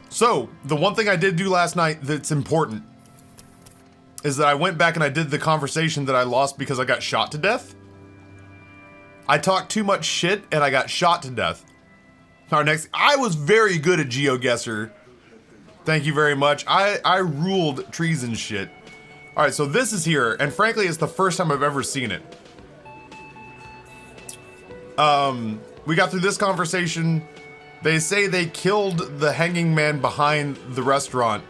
So, the one thing I did do last night that's important is that I went back and I did the conversation that I lost because I got shot to death. I talked too much shit and I got shot to death. I was very good at GeoGuessr. Thank you very much. I ruled trees and shit. Alright, so this is here, and frankly, it's the first time I've ever seen it. We got through this conversation. They say they killed the hanging man behind the restaurant,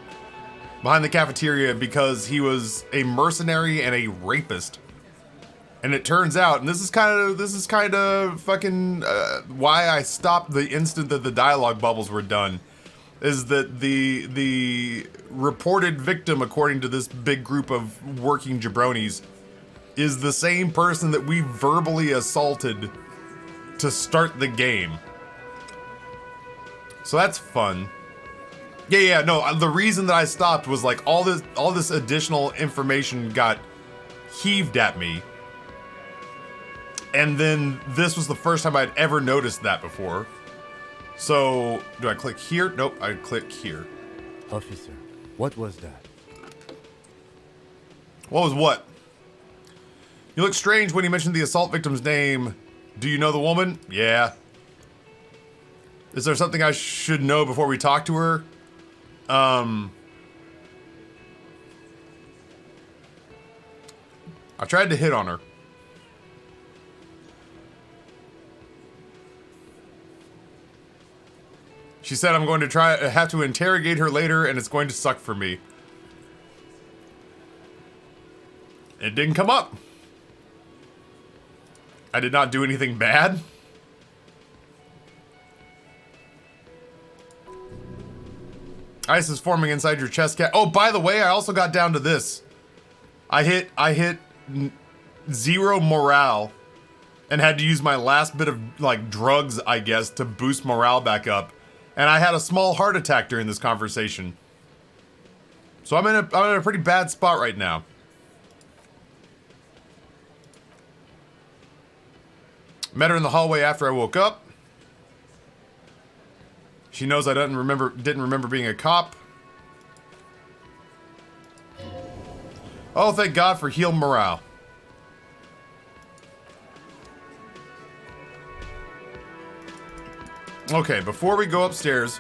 behind the cafeteria, because he was a mercenary and a rapist. And it turns out, and this is kind of fucking why I stopped the instant that the dialogue bubbles were done, is that the reported victim, according to this big group of working jabronis, is the same person that we verbally assaulted to start the game. So that's fun. Yeah, no, the reason that I stopped was like all this additional information got heaved at me. And then this was the first time I'd ever noticed that before. So, do I click here? Nope, I click here. Officer, what was that? What was what? You look strange when you mentioned the assault victim's name. Do you know the woman? Yeah. Is there something I should know before we talk to her? I tried to hit on her. She said I'm going to have to interrogate her later and it's going to suck for me. It didn't come up. I did not do anything bad. Ice is forming inside your chest cat. Oh, by the way, I also got down to this. I hit 0 morale and had to use my last bit of like drugs, I guess, to boost morale back up. And I had a small heart attack during this conversation. So I'm in a pretty bad spot right now. Met her in the hallway after I woke up. She knows I didn't remember being a cop. Oh, thank God for healed morale. Okay, before we go upstairs,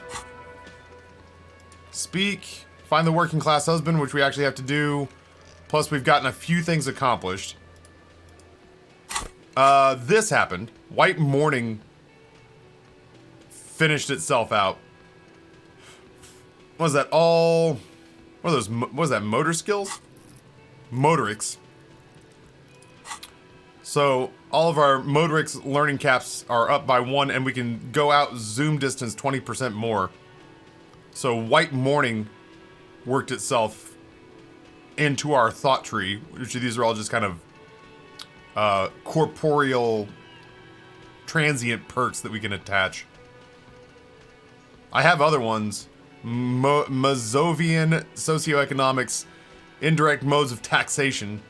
speak, find the working class husband, which we actually have to do. Plus, we've gotten a few things accomplished. This happened. White Morning finished itself out. Was that all? What are those? What was that? Motor skills? Motorics. So all of our Motorics learning caps are up by 1, and we can go out zoom distance 20% more. So White Morning worked itself into our thought tree, which these are all just kind of corporeal transient perks that we can attach. I have other ones. Mazovian socioeconomics, indirect modes of taxation,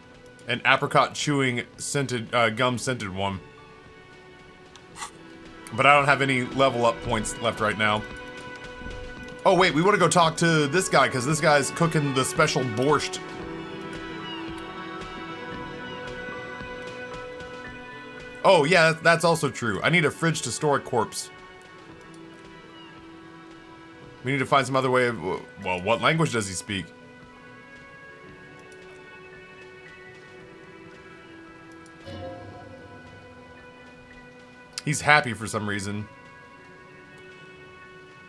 and apricot chewing scented gum scented one. But I don't have any level up points left right now. Oh wait, we want to go talk to this guy because this guy's cooking the special borscht. Oh yeah, that's also true. I need a fridge to store a corpse. We need to find some other way of... Well, what language does he speak? He's happy for some reason.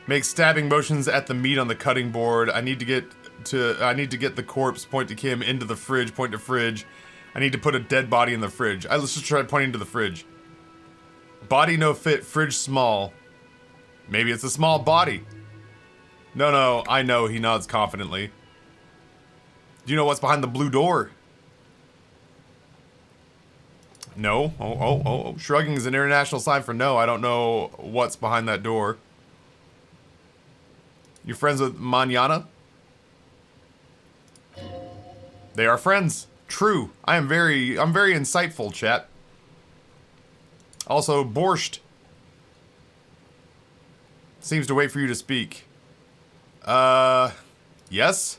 Make stabbing motions at the meat on the cutting board. I need to get the corpse, point to Kim, into the fridge, point to fridge. I need to put a dead body in the fridge. Let's just try pointing to the fridge. Body no fit, fridge small. Maybe it's a small body. No, I know, he nods confidently. Do you know what's behind the blue door? No. Oh. Shrugging is an international sign for no. I don't know what's behind that door. You friends with Manana? They are friends. True. I'm very insightful, chat. Also, borscht seems to wait for you to speak. Yes?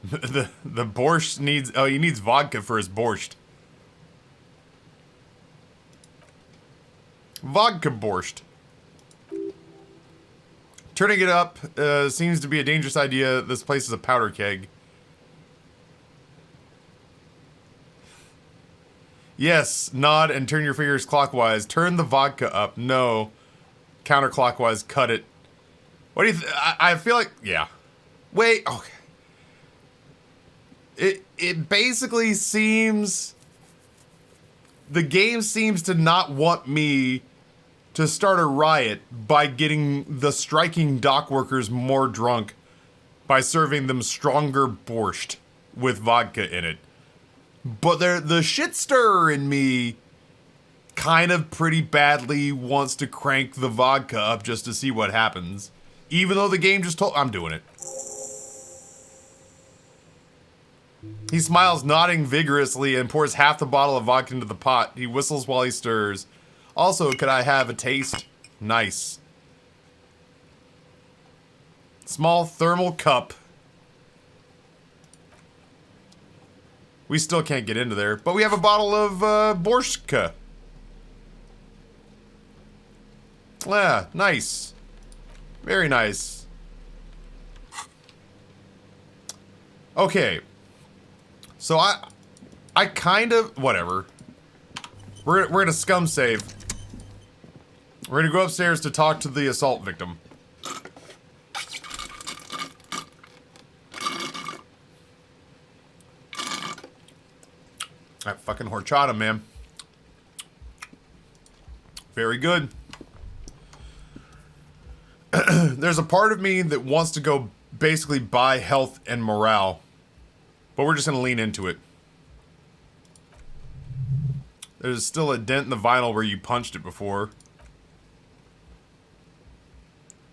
The borscht needs... Oh, he needs vodka for his borscht. Vodka borscht. Turning it up seems to be a dangerous idea. This place is a powder keg. Yes, nod and turn your fingers clockwise. Turn the vodka up. No. Counterclockwise, cut it. What do you I feel like... Yeah. Wait, okay. It basically seems... The game seems to not want me to start a riot by getting the striking dock workers more drunk by serving them stronger borscht with vodka in it. But the shit stirrer in me kind of pretty badly wants to crank the vodka up just to see what happens. Even though the game just told... I'm doing it. He smiles, nodding vigorously, and pours half the bottle of vodka into the pot. He whistles while he stirs. Also, could I have a taste? Nice. Small thermal cup. We still can't get into there, but we have a bottle of borscht. Yeah, nice. Very nice. Okay. So I kind of... Whatever. We're gonna scum save. We're gonna go upstairs to talk to the assault victim. That fucking horchata, man. Very good. There's a part of me that wants to go basically buy health and morale. But we're just gonna lean into it. There's still a dent in the vinyl where you punched it before.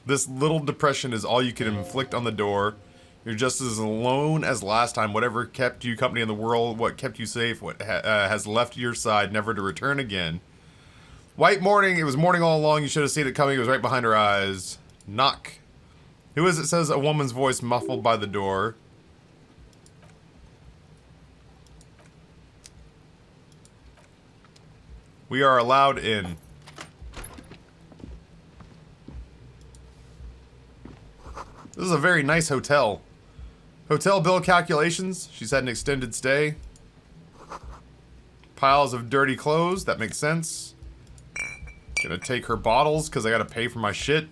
This little depression is all you can inflict on the door. You're just as alone as last time. Whatever kept you company in the world, what kept you safe, what has left your side, never to return again. White morning. It was morning all along. You should have seen it coming. It was right behind her eyes. Knock. Who is it? Says a woman's voice muffled by the door. We are allowed in. This is a very nice hotel. Hotel bill calculations. She's had an extended stay. Piles of dirty clothes. That makes sense. Gonna take her bottles because I gotta pay for my shit.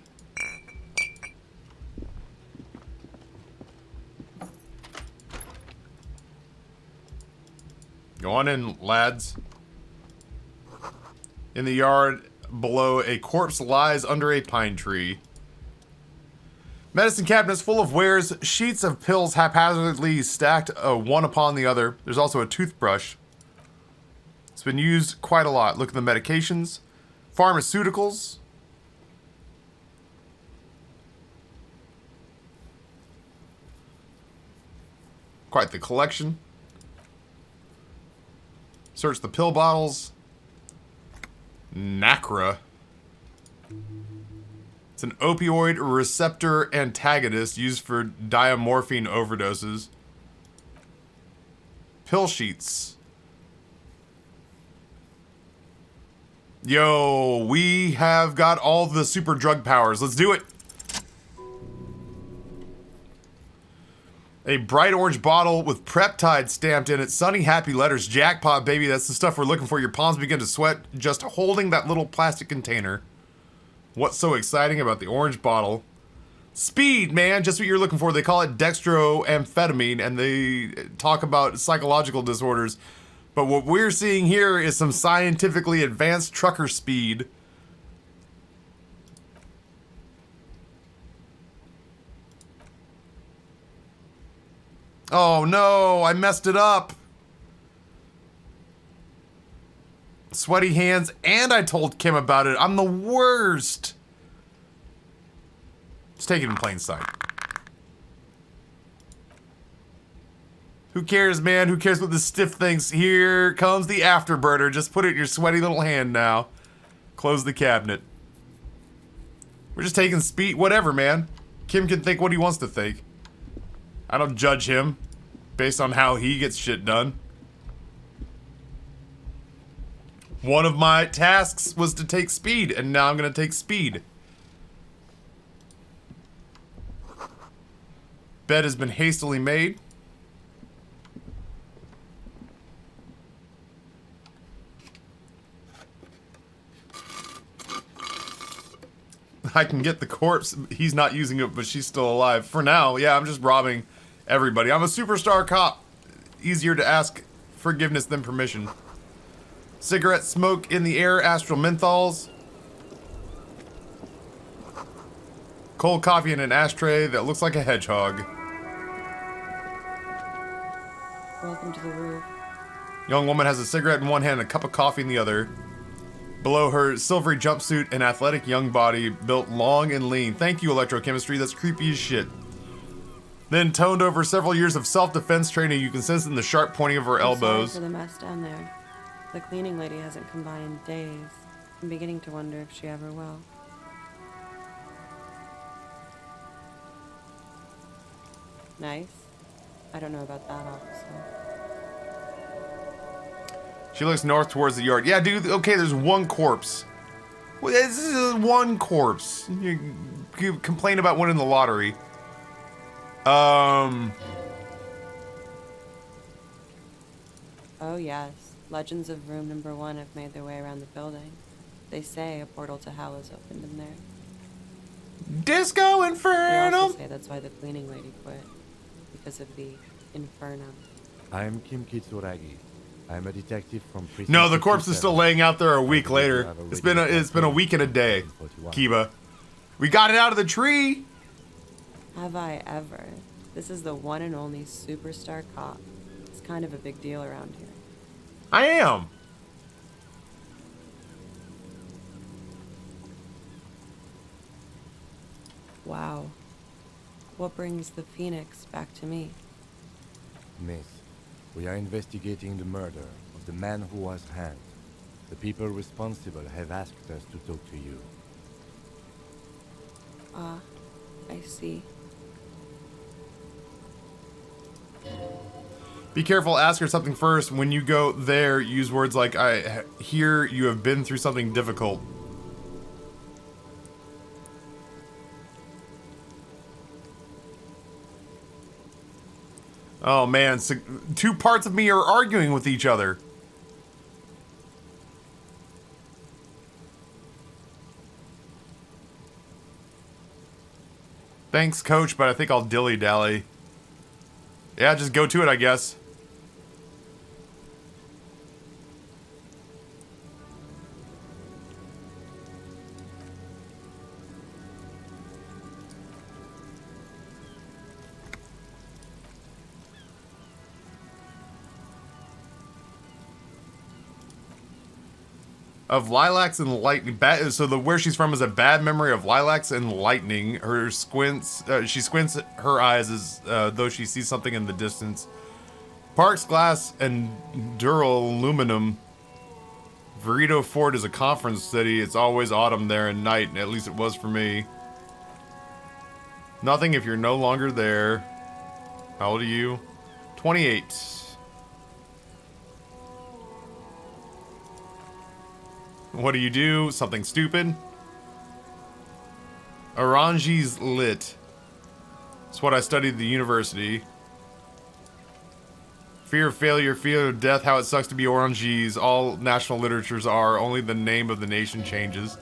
Go on in, lads. In the yard below, a corpse lies under a pine tree. Medicine cabinets full of wares, sheets of pills haphazardly stacked one upon the other. There's also a toothbrush. It's been used quite a lot. Look at the medications. Pharmaceuticals. Quite the collection. Search the pill bottles. Nacra. It's an opioid receptor antagonist used for diamorphine overdoses. Pill sheets. Yo, we have got all the super drug powers. Let's do it. A bright orange bottle with Preptide stamped in it. Sunny, happy letters. Jackpot, baby. That's the stuff we're looking for. Your palms begin to sweat just holding that little plastic container. What's so exciting about the orange bottle? Speed, man. Just what you're looking for. They call it dextroamphetamine, and they talk about psychological disorders. But what we're seeing here is some scientifically advanced trucker speed. Oh no, I messed it up. Sweaty hands, and I told Kim about it. I'm the worst. Let's take it in plain sight. Who cares, man? Who cares what this stiff thinks? Here comes the afterburner. Just put it in your sweaty little hand now. Close the cabinet. We're just taking speed. Whatever, man. Kim can think what he wants to think. I don't judge him based on how he gets shit done. One of my tasks was to take speed, and now I'm gonna take speed. Bed has been hastily made. I can get the corpse. He's not using it, but she's still alive. For now, yeah, I'm just robbing everybody. I'm a superstar cop. Easier to ask forgiveness than permission. Cigarette smoke in the air, astral menthols. Cold coffee in an ashtray that looks like a hedgehog. Welcome to the roof. Young woman has a cigarette in one hand and a cup of coffee in the other. Below her, silvery jumpsuit and athletic young body, built long and lean. Thank you, electrochemistry, that's creepy as shit. Then, toned over several years of self-defense training, you can sense in the sharp pointing of her elbows. Sorry for the mess down there. The cleaning lady hasn't come by in days. I'm beginning to wonder if she ever will. Nice. I don't know about that, officer. She looks north towards the yard. Yeah, dude, okay, there's one corpse. Well, this is one corpse. You complain about winning the lottery. Oh, yes. Legends of room number 1 have made their way around the building. They say a portal to hell is opened in there. Disco They Inferno! also say that's why the cleaning lady quit. Because of the inferno. I'm Kim Kitsuragi. I'm a detective from Precinct No, the corpse is 57. still laying out there a week later. It's been a week and a day, Kiba. We got it out of the tree! Have I ever? This is the one and only superstar cop. It's kind of a big deal around here. I am. Wow. What brings the Phoenix back to me? Miss, we are investigating the murder of the man who was hanged. The people responsible have asked us to talk to you. Ah, I see. Be careful, ask her something first. When you go there, use words like, I hear you have been through something difficult. Oh man, so two parts of me are arguing with each other. Thanks, coach, but I think I'll dilly-dally. Yeah, just go to it, I guess. Of lilacs and lightning. So where she's from is a bad memory of lilacs and lightning. Her squints. She squints her eyes as though she sees something in the distance. Parks glass and duraluminum. Verito Fort is a conference city. It's always autumn there and night. At least it was for me. Nothing if you're no longer there. How old are you? 28. What do? Something stupid? Oranges lit. It's what I studied at the university. Fear of failure, fear of death, how it sucks to be oranges. All national literatures are. Only the name of the nation changes.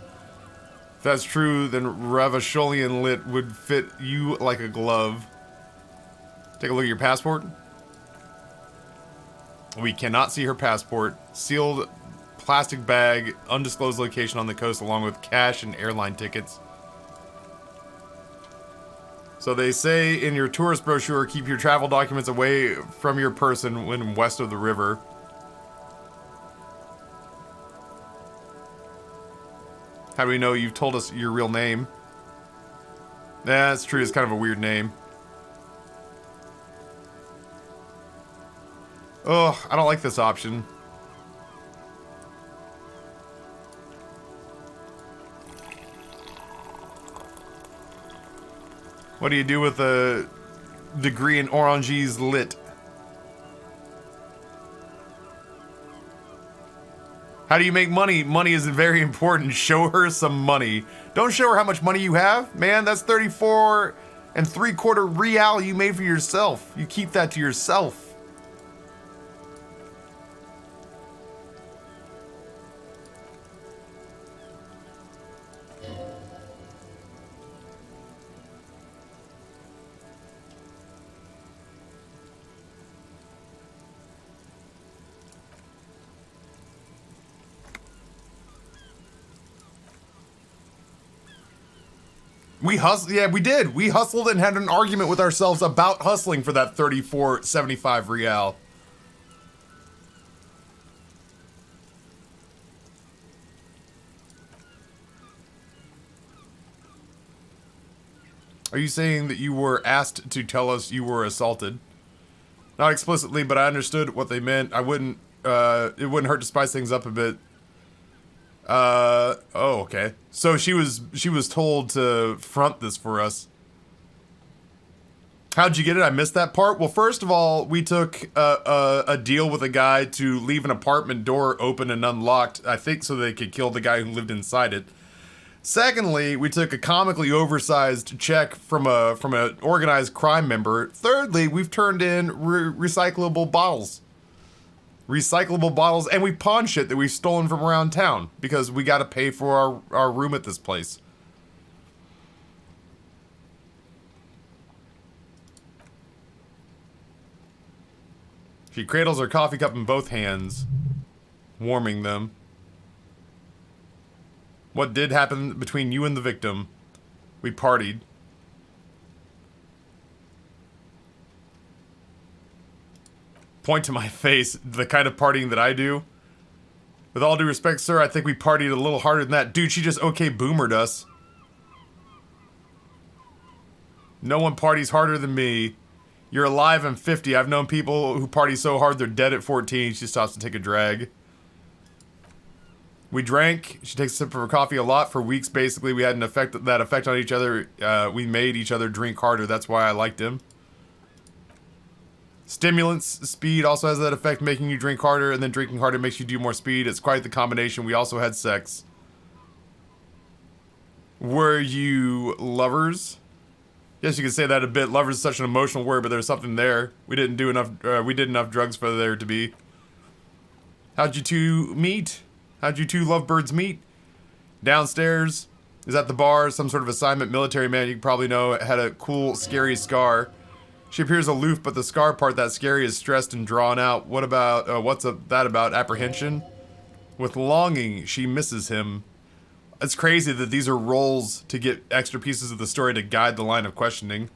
If that's true, then Ravasholian lit would fit you like a glove. Take a look at your passport. We cannot see her passport. Sealed plastic bag, undisclosed location on the coast, along with cash and airline tickets. So they say in your tourist brochure, keep your travel documents away from your person when west of the river. How do we know you've told us your real name? Yeah, that's true. It's kind of a weird name. Ugh, I don't like this option. What do you do with a degree in Orangese Lit? How do you make money? Money is very important. Show her some money. Don't show her how much money you have. Man, that's 34 3/4 real you made for yourself. You keep that to yourself. We hustled, yeah, we did. We hustled and had an argument with ourselves about hustling for that 34.75 real. Are you saying that you were asked to tell us you were assaulted? Not explicitly, but I understood what they meant. I wouldn't, it wouldn't hurt to spice things up a bit. Oh, okay. So she was told to front this for us. How'd you get it? I missed that part. Well, first of all, we took a deal with a guy to leave an apartment door open and unlocked, I think so they could kill the guy who lived inside it. Secondly, we took a comically oversized check from an organized crime member. Thirdly, we've turned in recyclable bottles. And we pawn shit that we've stolen from around town because we got to pay for our room at this place. She cradles her coffee cup in both hands, warming them. What did happen between you and the victim? We partied. Point to my face, the kind of partying that I do. With all due respect, sir, I think we partied a little harder than that. Dude, she just okay boomered us. No one parties harder than me. You're alive and 50. I've known people who party so hard they're dead at 14. She stops to take a drag. We drank. She takes a sip of her coffee a lot. For weeks, basically, we had that effect on each other. We made each other drink harder. That's why I liked him. Stimulants, speed also has that effect, making you drink harder, and then drinking harder makes you do more speed. It's quite the combination. We also had sex. Were you lovers? Yes, you could say that a bit. Lovers is such an emotional word, but there's something there. We didn't do enough. We did enough drugs for there to be. How'd you two meet? How'd you two lovebirds meet? Downstairs is at the bar. Some sort of assignment military man you probably know had a cool, scary scar. She appears aloof, but the scar part that's scary is stressed and drawn out. What about, what's that about? Apprehension? With longing, she misses him. It's crazy that these are roles to get extra pieces of the story to guide the line of questioning.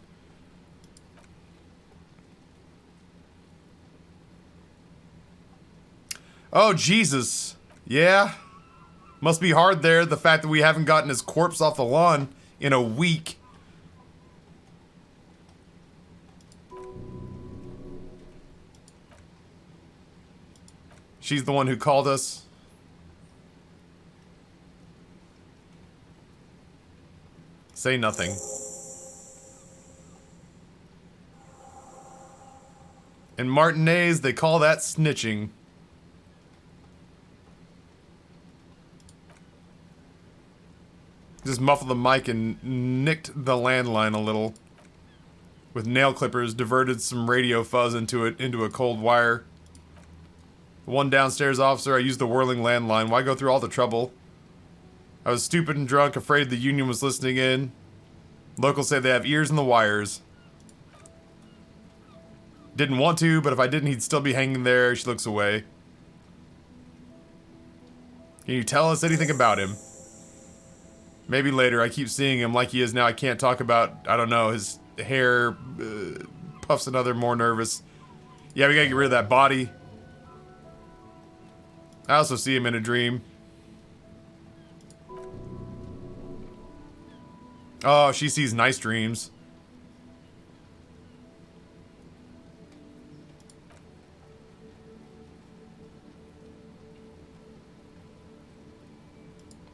Oh, Jesus. Yeah. Must be hard there, the fact that we haven't gotten his corpse off the lawn in a week. She's the one who called us. Say nothing. In Martinez, they call that snitching. Just muffled the mic and nicked the landline a little. With nail clippers, diverted some radio fuzz into a cold wire. The one downstairs officer, I used the whirling landline. Why go through all the trouble? I was stupid and drunk, afraid the union was listening in. Locals say they have ears in the wires. Didn't want to, but if I didn't, he'd still be hanging there. She looks away. Can you tell us anything about him? Maybe later. I keep seeing him like he is now. I can't talk about, I don't know, his hair puffs another, more nervous. Yeah, we gotta get rid of that body. I also see him in a dream. Oh, she sees nice dreams.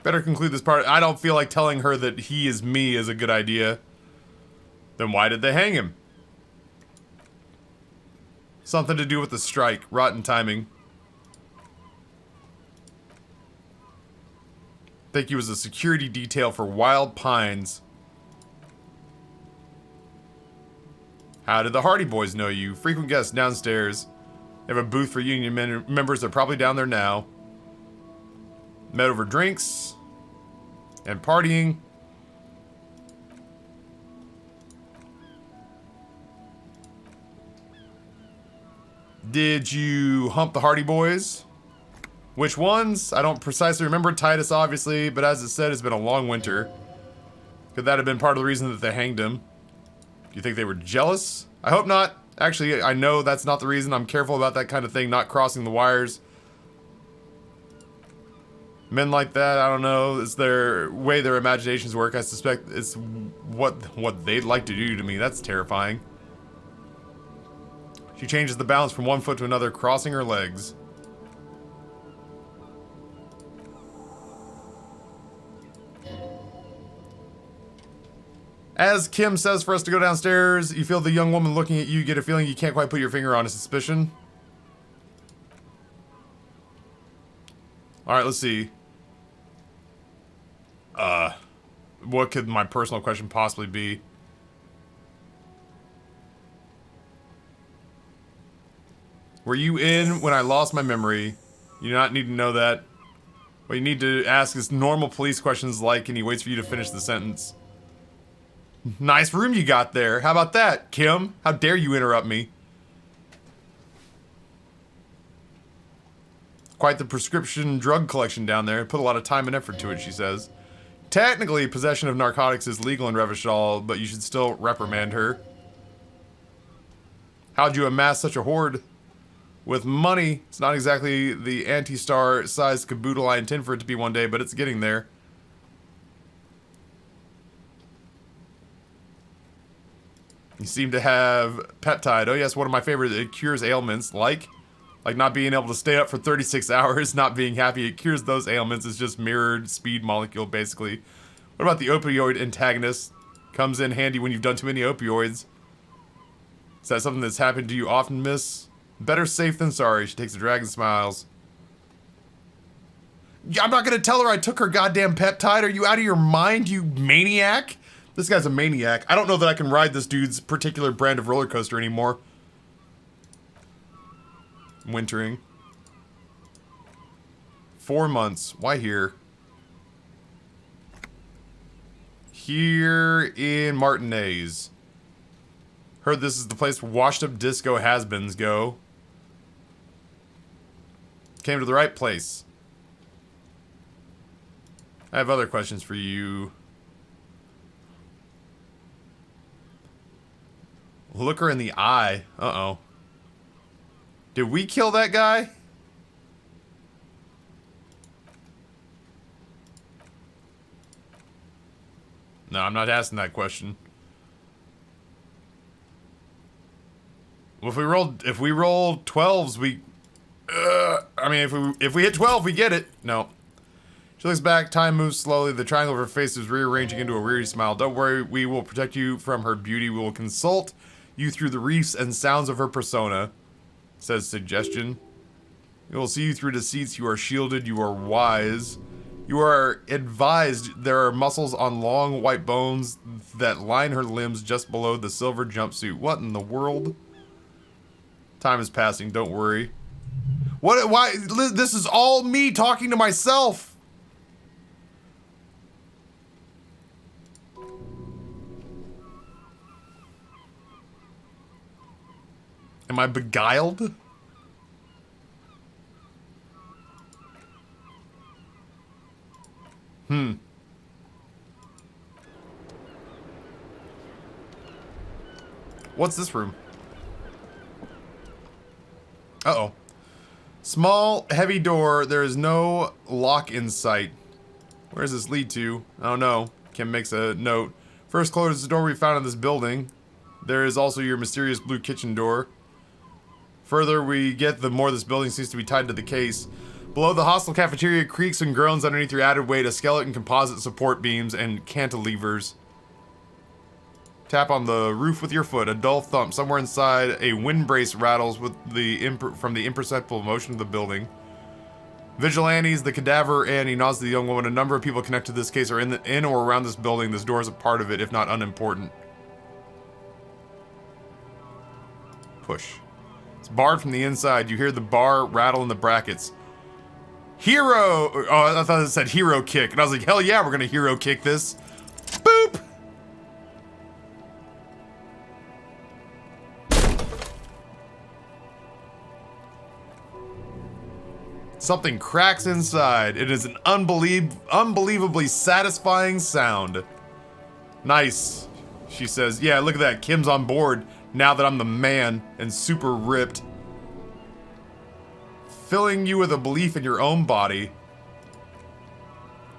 Better conclude this part. I don't feel like telling her that he is me is a good idea. Then why did they hang him? Something to do with the strike. Rotten timing. Think he was a security detail for Wild Pines. How did the Hardy Boys know you? Frequent guests downstairs. They have a booth for union members. They're probably down there now. Met over drinks and partying. Did you hump the Hardy Boys? Which ones? I don't precisely remember. Titus, obviously, but as it said, it's been a long winter. Could that have been part of the reason that they hanged him? Do you think they were jealous? I hope not. Actually, I know that's not the reason. I'm careful about that kind of thing, not crossing the wires. Men like that, I don't know. It's their way their imaginations work. I suspect it's what they'd like to do to me. That's terrifying. She changes the balance from one foot to another, crossing her legs. As Kim says for us to go downstairs, you feel the young woman looking at you, get a feeling you can't quite put your finger on a suspicion. Alright, let's see. What could my personal question possibly be? Were you in when I lost my memory? You do not need to know that. What you need to ask is normal police questions like, and he waits for you to finish the sentence. Nice room you got there. How about that, Kim? How dare you interrupt me? Quite the prescription drug collection down there. Put a lot of time and effort to it, she says. Technically, possession of narcotics is legal in Revachol, but you should still reprimand her. How'd you amass such a hoard? With money. It's not exactly the anti-star sized caboodle I intend for it to be one day, but it's getting there. You seem to have peptide. Oh yes, one of my favorite. It cures ailments, like not being able to stay up for 36 hours, not being happy. It cures those ailments. It's just mirrored speed molecule, basically. What about the opioid antagonist? Comes in handy when you've done too many opioids. Is that something that's happened to you often, miss? Better safe than sorry. She takes a drag and smiles. I'm not gonna tell her I took her goddamn peptide. Are you out of your mind, you maniac? This guy's a maniac. I don't know that I can ride this dude's particular brand of roller coaster anymore. Wintering. 4 months. Why here? Here in Martinez. Heard this is the place where washed up disco has-beens go. Came to the right place. I have other questions for you. Look her in the eye. Uh-oh. Did we kill that guy? No, I'm not asking that question. Well, if we roll 12s, I mean, if we hit 12, we get it. No. She looks back. Time moves slowly. The triangle of her face is rearranging into a weary smile. Don't worry, we will protect you from her beauty. We will consult you through the reefs and sounds of her persona, says suggestion. We will see you through deceits. You are shielded. You are wise. You are advised. There are muscles on long white bones that line her limbs just below the silver jumpsuit. What in the world? Time is passing. Don't worry. What? Why? This is all me talking to myself. Am I beguiled? What's this room? Uh-oh. Small, heavy door. There is no lock in sight. Where does this lead to? I don't know. Kim makes a note. First close the door we found in this building. There is also your mysterious blue kitchen door. Further we get, the more this building seems to be tied to the case. Below the hostile cafeteria creaks and groans underneath your added weight of skeleton composite support beams and cantilevers. Tap on the roof with your foot. A dull thump. Somewhere inside, a windbrace rattles with from the imperceptible motion of the building. Vigilantes, the cadaver, and he nods to the young woman. A number of people connected to this case are in or around this building. This door is a part of it, if not unimportant. Push. It's barred from the inside. You hear the bar rattle in the brackets. Hero! Oh, I thought it said hero kick. And I was like, hell yeah, we're gonna hero kick this. Boop! Something cracks inside. It is an unbelievably satisfying sound. Nice, she says. Yeah, look at that. Kim's on board now that I'm the man and super ripped. Filling you with a belief in your own body.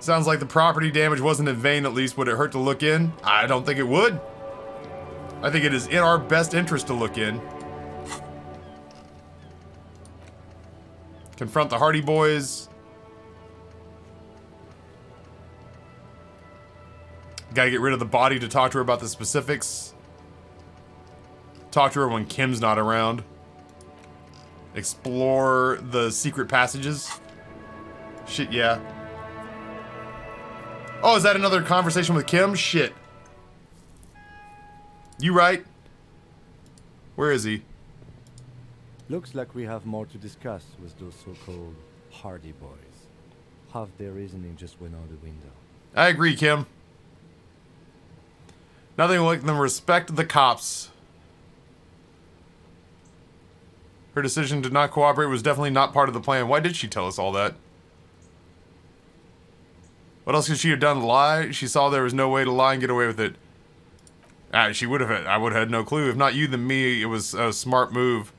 Sounds like the property damage wasn't in vain, at least. Would it hurt to look in? I don't think it would. I think it is in our best interest to look in. Confront the Hardy Boys. Gotta get rid of the body to talk to her about the specifics. Talk to her when Kim's not around. Explore the secret passages. Shit, yeah. Oh, is that another conversation with Kim? Shit. You right? Where is he? Looks like we have more to discuss with those so-called Hardy Boys. Half their reasoning just went out the window. I agree, Kim. Nothing like them respect the cops. Her decision to not cooperate was definitely not part of the plan. Why did she tell us all that? What else could she have done? Lie? She saw there was no way to lie and get away with it. She would have had. I would have had no clue. If not you, then me. It was a smart move.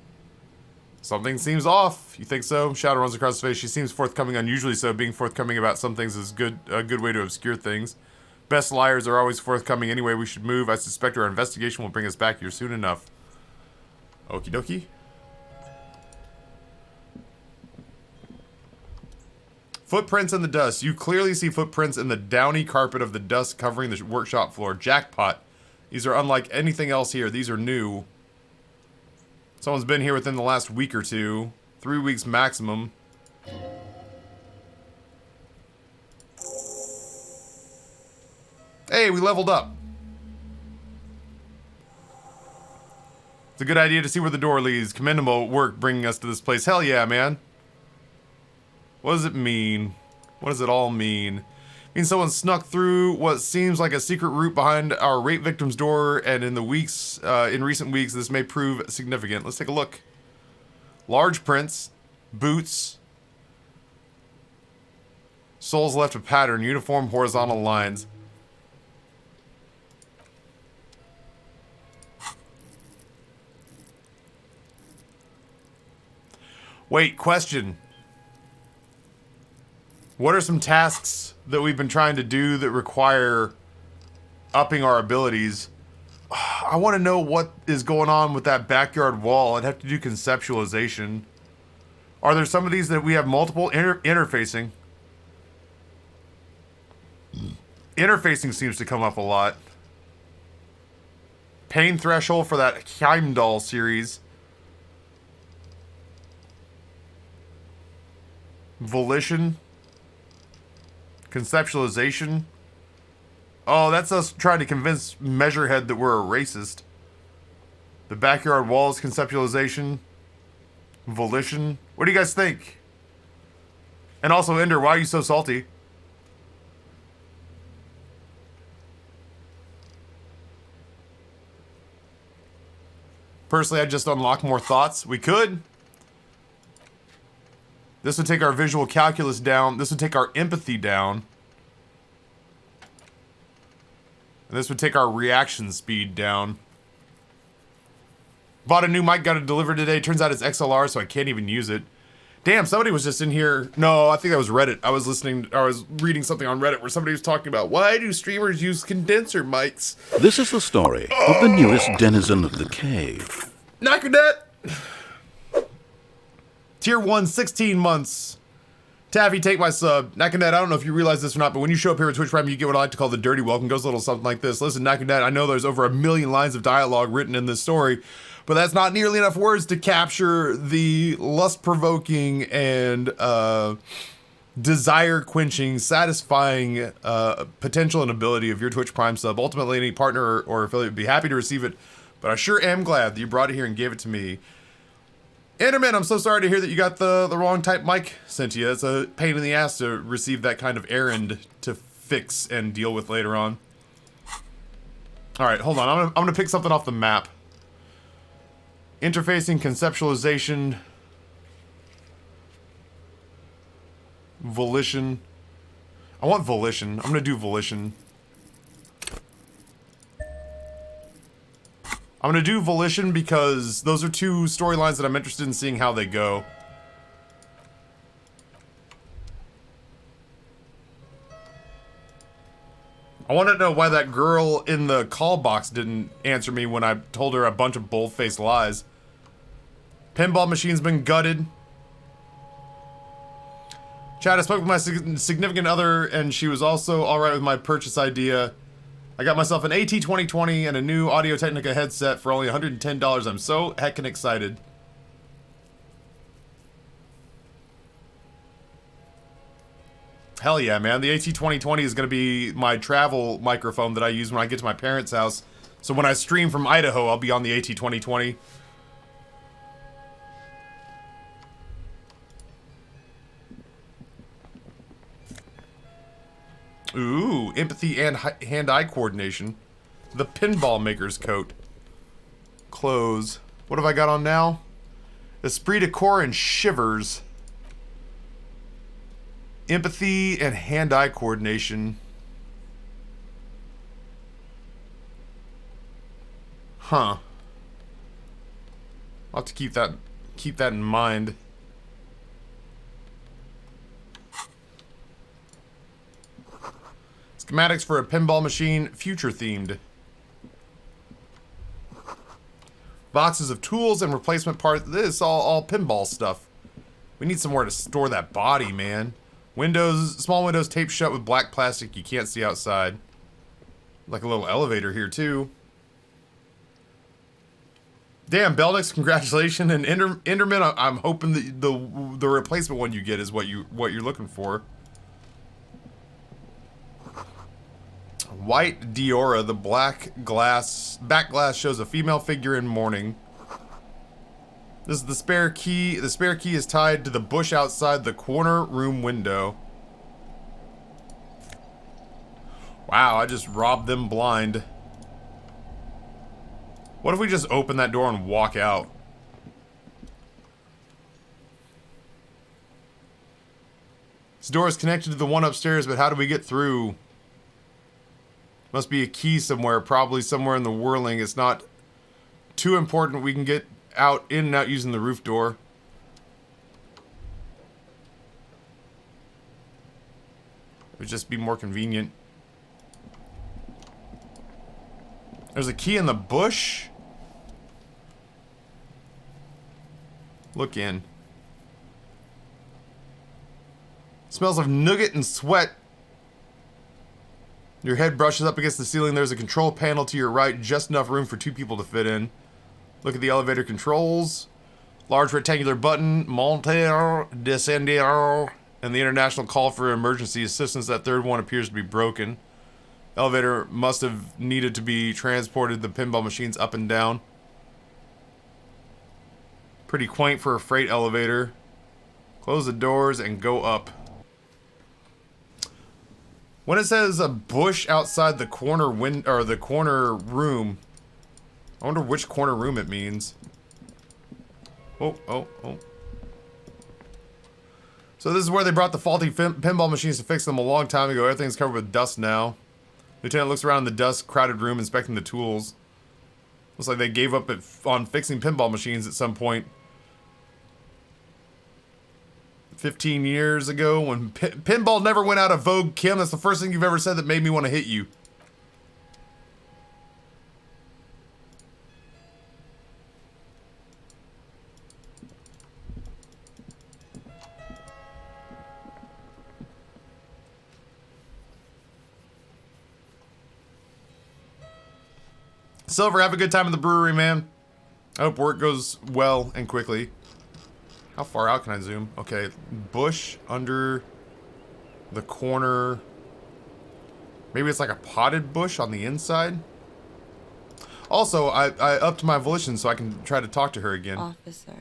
Something seems off. You think so? Shadow runs across his face. She seems forthcoming, unusually so. Being forthcoming about some things is a good way to obscure things. Best liars are always forthcoming anyway. We should move. I suspect our investigation will bring us back here soon enough. Okie dokie. Footprints in the dust. You clearly see footprints in the downy carpet of the dust covering the workshop floor. Jackpot. These are unlike anything else here. These are new. Someone's been here within the last week or two. 3 weeks maximum. Hey, we leveled up. It's a good idea to see where the door leads. Commendable work bringing us to this place. Hell yeah, man. What does it mean? What does it all mean? It means someone snuck through what seems like a secret route behind our rape victim's door, and in recent weeks, this may prove significant. Let's take a look. Large prints, boots, soles left a pattern, uniform horizontal lines. Wait, question. What are some tasks that we've been trying to do that require upping our abilities? I want to know what is going on with that backyard wall. I'd have to do conceptualization. Are there some of these that we have multiple interfacing? Interfacing seems to come up a lot. Pain threshold for that Heimdall series. Volition. Conceptualization. Oh, that's us trying to convince Measurehead that we're a racist. The backyard walls, conceptualization. Volition. What do you guys think? And also, Ender, why are you so salty? Personally, I'd just unlock more thoughts. We could. This would take our visual calculus down. This would take our empathy down. And this would take our reaction speed down. Bought a new mic, got it delivered today. Turns out it's XLR, so I can't even use it. Damn, somebody was just in here. No, I think that was Reddit. I was reading something on Reddit where somebody was talking about why do streamers use condenser mics? This is the story of the newest denizen of the cave. Knockernet! Tier 1, 16 months. Taffy, take my sub. Nakanet, I don't know if you realize this or not, but when you show up here at Twitch Prime, you get what I like to call the dirty welcome. Goes a little something like this. Listen, Nakanet, I know there's over 1 million lines of dialogue written in this story, but that's not nearly enough words to capture the lust-provoking and desire-quenching, satisfying potential and ability of your Twitch Prime sub. Ultimately, any partner or affiliate would be happy to receive it, but I sure am glad that you brought it here and gave it to me. Enderman, I'm so sorry to hear that you got the wrong type mic sent to you. It's a pain in the ass to receive that kind of errand to fix and deal with later on. Alright, hold on. I'm gonna pick something off the map. Interfacing, conceptualization, volition. I want volition. I'm gonna do volition. I'm gonna do volition because those are two storylines that I'm interested in seeing how they go. I want to know why that girl in the call box didn't answer me when I told her a bunch of bold-faced lies. Pinball machine's been gutted. Chad, I spoke with my significant other, and she was also alright with my purchase idea. I got myself an AT2020 and a new Audio-Technica headset for only $110. I'm so heckin' excited. Hell yeah, man. The AT2020 is going to be my travel microphone that I use when I get to my parents' house. So when I stream from Idaho, I'll be on the AT2020. Ooh, empathy and hand-eye coordination. The pinball maker's coat. Clothes. What have I got on now? Esprit de corps and shivers. Empathy and hand-eye coordination. Huh. I'll have to keep that in mind. Schematics for a pinball machine, future themed. Boxes of tools and replacement parts. This is all pinball stuff. We need somewhere to store that body, man. Windows, small windows taped shut with black plastic you can't see outside. Like a little elevator here too. Damn, Beldix, congratulations. And Enderman, I'm hoping that the replacement one you get is what you're looking for. White Diora, the back glass shows a female figure in mourning. This is the spare key. The spare key is tied to the bush outside the corner room window. Wow, I just robbed them blind. What if we just open that door and walk out? This door is connected to the one upstairs, but how do we get through? Must be a key somewhere, probably somewhere in the whirling. It's not too important. We can get out, in and out using the roof door. It would just be more convenient. There's a key in the bush? Look in. Smells of nougat and sweat. Your head brushes up against the ceiling. There's a control panel to your right, just enough room for 2 people to fit in. Look at the elevator controls. Large rectangular button, monter, descender, and the international call for emergency assistance. That third one appears to be broken. Elevator must have needed to be transported the pinball machines up and down. Pretty quaint for a freight elevator. Close the doors and go up. When it says a bush outside the corner or the corner room, I wonder which corner room it means. Oh. So this is where they brought the faulty pinball machines to fix them a long time ago. Everything's covered with dust now. Lieutenant looks around the dust-crowded room, inspecting the tools. Looks like they gave up on fixing pinball machines at some point. 15 years ago when pinball never went out of vogue, Kim. That's the first thing you've ever said that made me want to hit you. Silver, have a good time at the brewery, man. I hope work goes well and quickly. How far out can I zoom? Okay, bush under the corner. Maybe it's like a potted bush on the inside. Also, I upped my volition so I can try to talk to her again. Officer,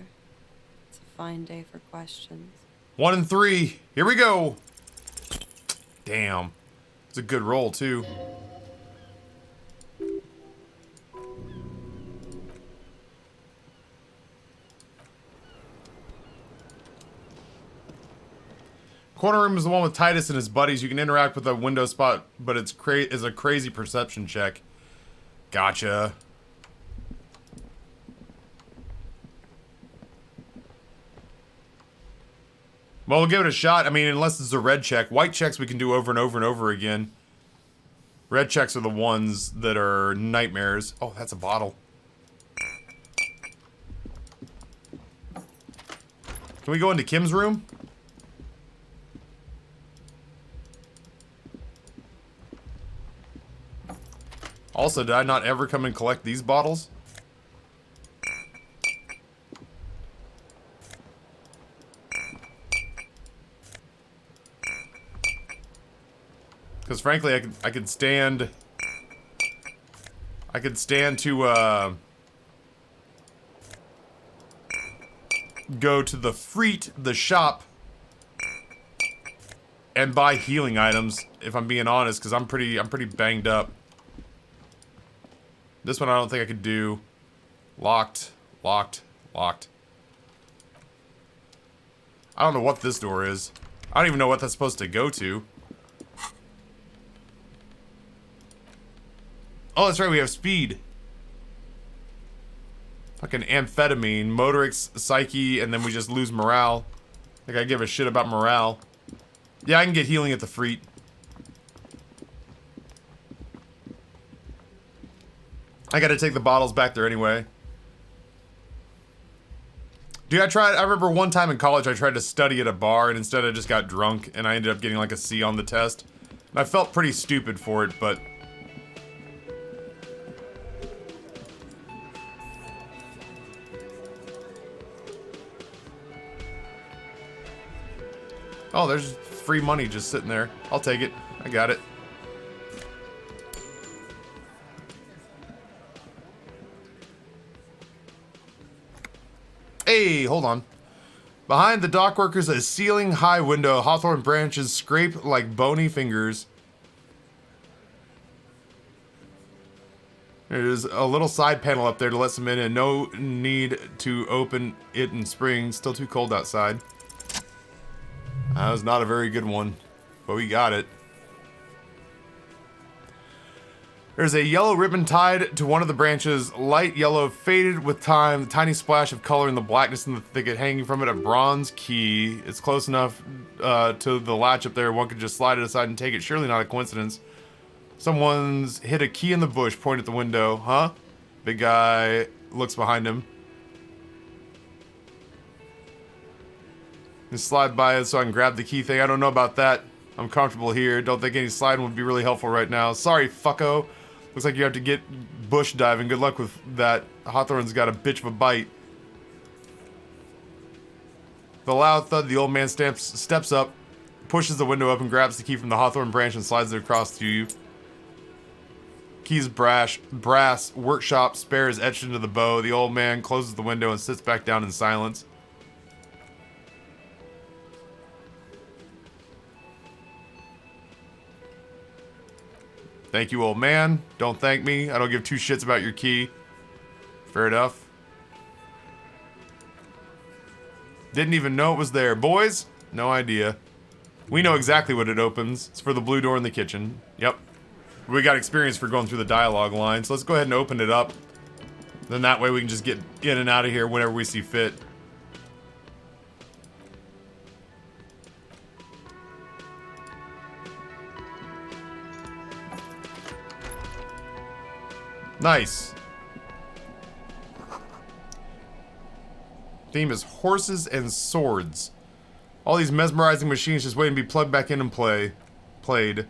it's a fine day for questions. 1 and 3. Here we go. Damn. It's a good roll, too. Corner room is the one with Titus and his buddies. You can interact with a window spot, but it's a crazy perception check. Gotcha. Well, we'll give it a shot. I mean, unless it's a red check. White checks we can do over and over and over again. Red checks are the ones that are nightmares. Oh, that's a bottle. Can we go into Kim's room? Also, did I not ever come and collect these bottles? Because frankly, I could stand to go to the Freet, the shop, and buy healing items. If I'm being honest, because I'm pretty banged up. This one I don't think I could do. Locked, locked, locked. I don't know what this door is. I don't even know what that's supposed to go to. Oh, that's right, we have speed. Fucking amphetamine, Motorix, Psyche, and then we just lose morale. Like I give a shit about morale. Yeah, I can get healing at the Freet. I gotta take the bottles back there anyway. Dude, I remember one time in college I tried to study at a bar and instead I just got drunk and I ended up getting like a C on the test. And I felt pretty stupid for it, but... Oh, there's free money just sitting there. I'll take it. I got it. Hey, hold on. Behind the dockworkers, a ceiling-high window. Hawthorn branches scrape like bony fingers. There's a little side panel up there to let some in, and no need to open it in spring. Still too cold outside. That was not a very good one, but we got it. There's a yellow ribbon tied to one of the branches, light yellow, faded with time, a tiny splash of color in the blackness in the thicket, hanging from it a bronze key. It's close enough to the latch up there, one could just slide it aside and take it. Surely not a coincidence. Someone's hit a key in the bush, point at the window. Huh? Big guy looks behind him. And slide by it so I can grab the key thing. I don't know about that. I'm comfortable here. Don't think any sliding would be really helpful right now. Sorry, fucko. Looks like you have to get bush diving. Good luck with that. Hawthorne's got a bitch of a bite. The loud thud, the old man steps up, pushes the window up and grabs the key from the hawthorn branch and slides it across to you. Key's brass, workshop, spare is etched into the bow. The old man closes the window and sits back down in silence. Thank you, old man. Don't thank me. I don't give two shits about your key. Fair enough. Didn't even know it was there. Boys, no idea. We know exactly what it opens. It's for the blue door in the kitchen. Yep. We got experience for going through the dialogue line, so let's go ahead and open it up. Then that way we can just get in and out of here whenever we see fit. Nice. Theme is horses and swords. All these mesmerizing machines just waiting to be plugged back in and played.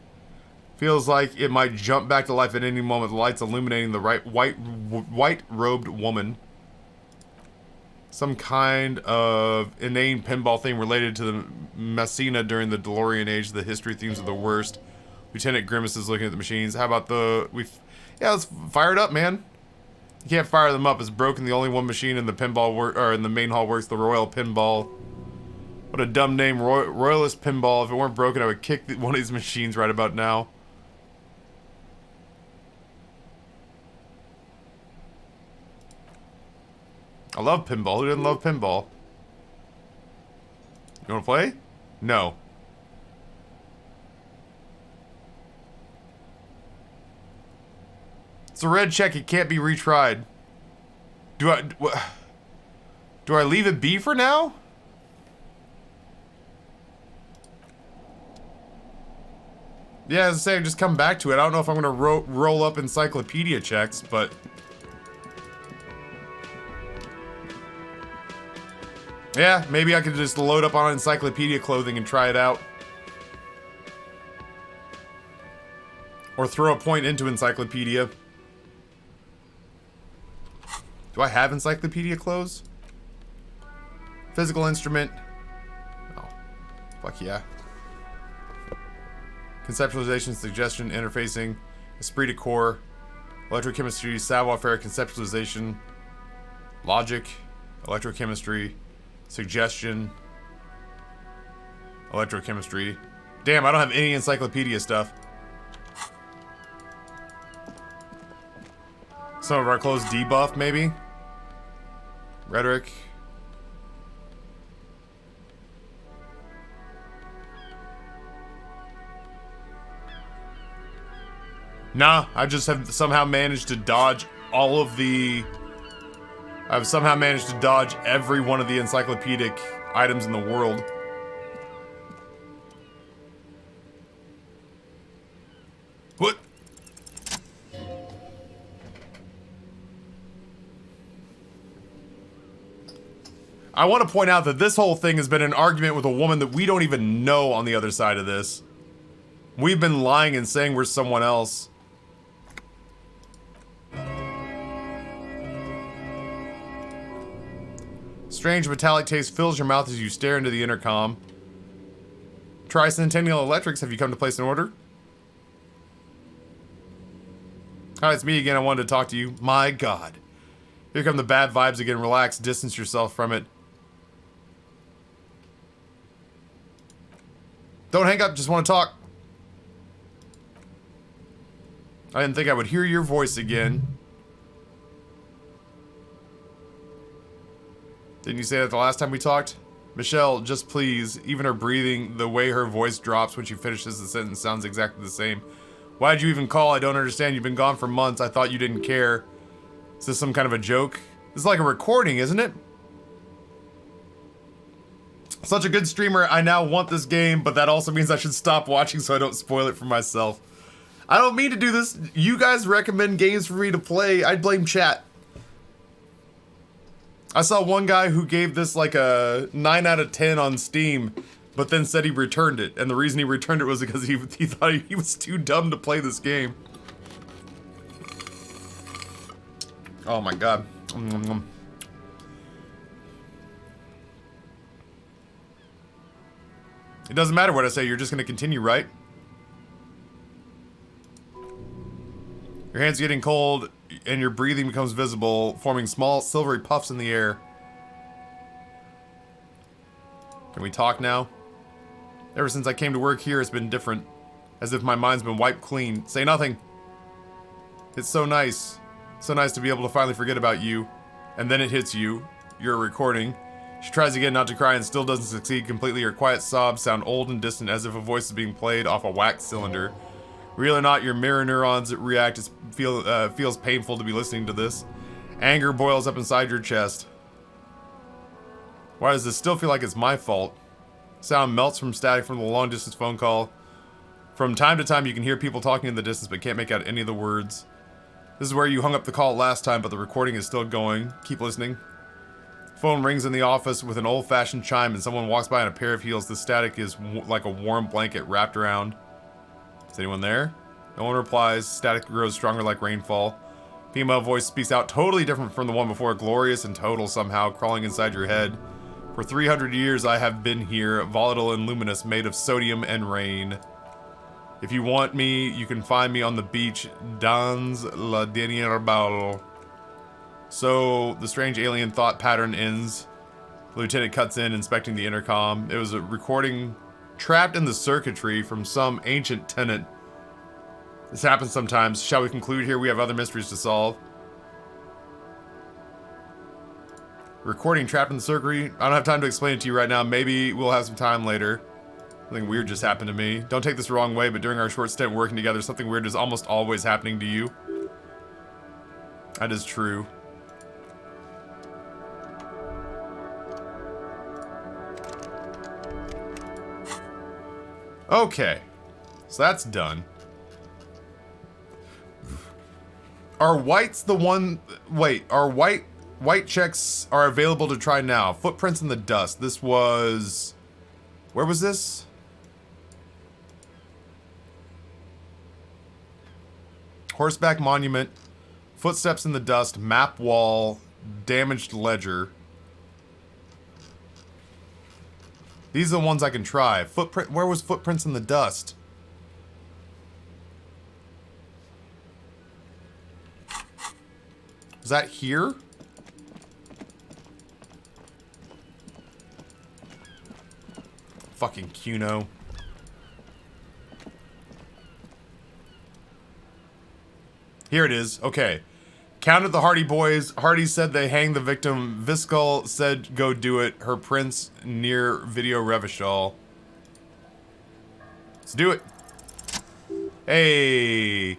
Feels like it might jump back to life at any moment. The lights illuminating the white-robed woman. Some kind of inane pinball thing related to the Messina during the DeLorean age. The history themes are the worst. Lieutenant Grimace is looking at the machines. How about yeah, let's fire it up, man. You can't fire them up. It's broken. The only one machine in the pinball or in the main hall works. The Royal Pinball. What a dumb name, Royalist Pinball. If it weren't broken, I would kick one of these machines right about now. I love pinball. Who doesn't love pinball? You want to play? No. It's a red check. It can't be retried. Do I leave it be for now? Yeah, as I say, just come back to it. I don't know if I'm going to roll up encyclopedia checks, but... yeah, maybe I could just load up on encyclopedia clothing and try it out. Or throw a point into encyclopedia. Do I have encyclopedia clothes? Physical instrument. Oh, fuck yeah. Conceptualization, suggestion, interfacing, esprit de corps, electrochemistry, savoir-faire, conceptualization, logic, electrochemistry, suggestion, electrochemistry. Damn, I don't have any encyclopedia stuff. Some of our clothes debuff, maybe? Rhetoric. Nah, I just have somehow managed to dodge all of the... I've somehow managed to dodge every one of the encyclopedic items in the world. What? I want to point out that this whole thing has been an argument with a woman that we don't even know on the other side of this. We've been lying and saying we're someone else. Strange metallic taste fills your mouth as you stare into the intercom. Tricentennial Electrics, have you come to place an order? Hi, it's me again. I wanted to talk to you. My God. Here come the bad vibes again. Relax, distance yourself from it. Don't hang up, just want to talk. I didn't think I would hear your voice again. Didn't you say that the last time we talked? Michelle, just please. Even her breathing, the way her voice drops when she finishes the sentence sounds exactly the same. Why'd you even call? I don't understand. You've been gone for months. I thought you didn't care. Is this some kind of a joke? This is like a recording, isn't it? Such a good streamer. I now want this game, but that also means I should stop watching so I don't spoil it for myself. I don't mean to do this. You guys recommend games for me to play. I'd blame chat. I saw one guy who gave this like a 9 out of 10 on Steam, but then said he returned it. And the reason he returned it was because he thought he was too dumb to play this game. Oh my God. It doesn't matter what I say, you're just gonna continue, right? Your hands getting cold and your breathing becomes visible, forming small silvery puffs in the air. Can we talk now? Ever since I came to work here, it's been different. As if my mind's been wiped clean. Say nothing. It's so nice. So nice to be able to finally forget about you. And then it hits you. You're recording. She tries again not to cry and still doesn't succeed completely. Her quiet sobs sound old and distant, as if a voice is being played off a wax cylinder. Real or not, your mirror neurons react. It feels painful to be listening to this. Anger boils up inside your chest. Why does this still feel like it's my fault? Sound melts from static from the long-distance phone call. From time to time, you can hear people talking in the distance, but can't make out any of the words. This is where you hung up the call last time, but the recording is still going. Keep listening. Phone rings in the office with an old-fashioned chime, and someone walks by in a pair of heels. The static is like a warm blanket wrapped around. Is anyone there? No one replies. Static grows stronger like rainfall. Female voice speaks out, totally different from the one before, glorious and total somehow, crawling inside your head. For 300 years I have been here, volatile and luminous, made of sodium and rain. If you want me, you can find me on the beach, dans la dernière balle. So, the strange alien thought pattern ends. The lieutenant cuts in, inspecting the intercom. It was a recording trapped in the circuitry from some ancient tenant. This happens sometimes. Shall we conclude here? We have other mysteries to solve. Recording trapped in the circuitry. I don't have time to explain it to you right now. Maybe we'll have some time later. Something weird just happened to me. Don't take this the wrong way, but during our short stint working together, something weird is almost always happening to you. That is true. Okay. So that's done. Are whites the one... Wait, are white checks are available to try now? Footprints in the dust. This was... Where was this? Horseback monument. Footsteps in the dust. Map wall. Damaged ledger. These are the ones I can try. Footprint... Where was footprints in the dust? Is that here? Fucking Cuno. Here it is. Okay. Counted the Hardy boys. Hardy said they hanged the victim. Viscal said go do it. Her prince near Video Revachol. Let's do it. Hey.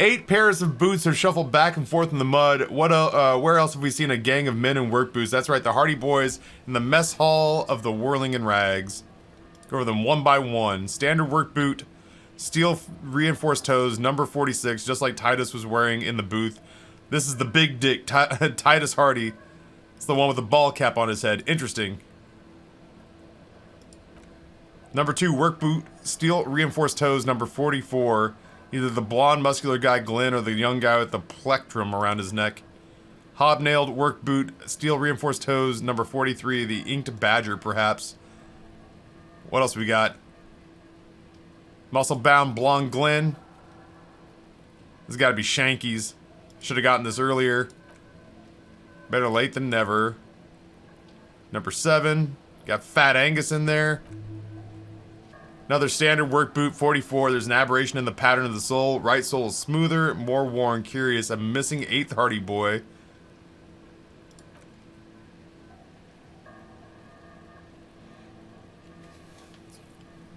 8 pairs of boots are shuffled back and forth in the mud. Where else have we seen a gang of men in work boots? That's right, the Hardy Boys in the mess hall of the Whirling in Rags. Go over them one by one. Standard work boot, steel reinforced toes, number 46, just like Titus was wearing in the booth. This is the big dick, Titus Hardy. It's the one with the ball cap on his head. Interesting. Number 2, work boot, steel reinforced toes, number 44. Either the blonde, muscular guy, Glenn, or the young guy with the plectrum around his neck. Hobnailed work boot, steel reinforced toes, number 43, the inked badger, perhaps. What else we got? Muscle-bound blonde Glenn. This has got to be Shanky's. Should have gotten this earlier. Better late than never. Number 7, got Fat Angus in there. Another standard work boot, 44. There's an aberration in the pattern of the sole. Right sole is smoother, more worn, curious. A missing 8th Hardy boy.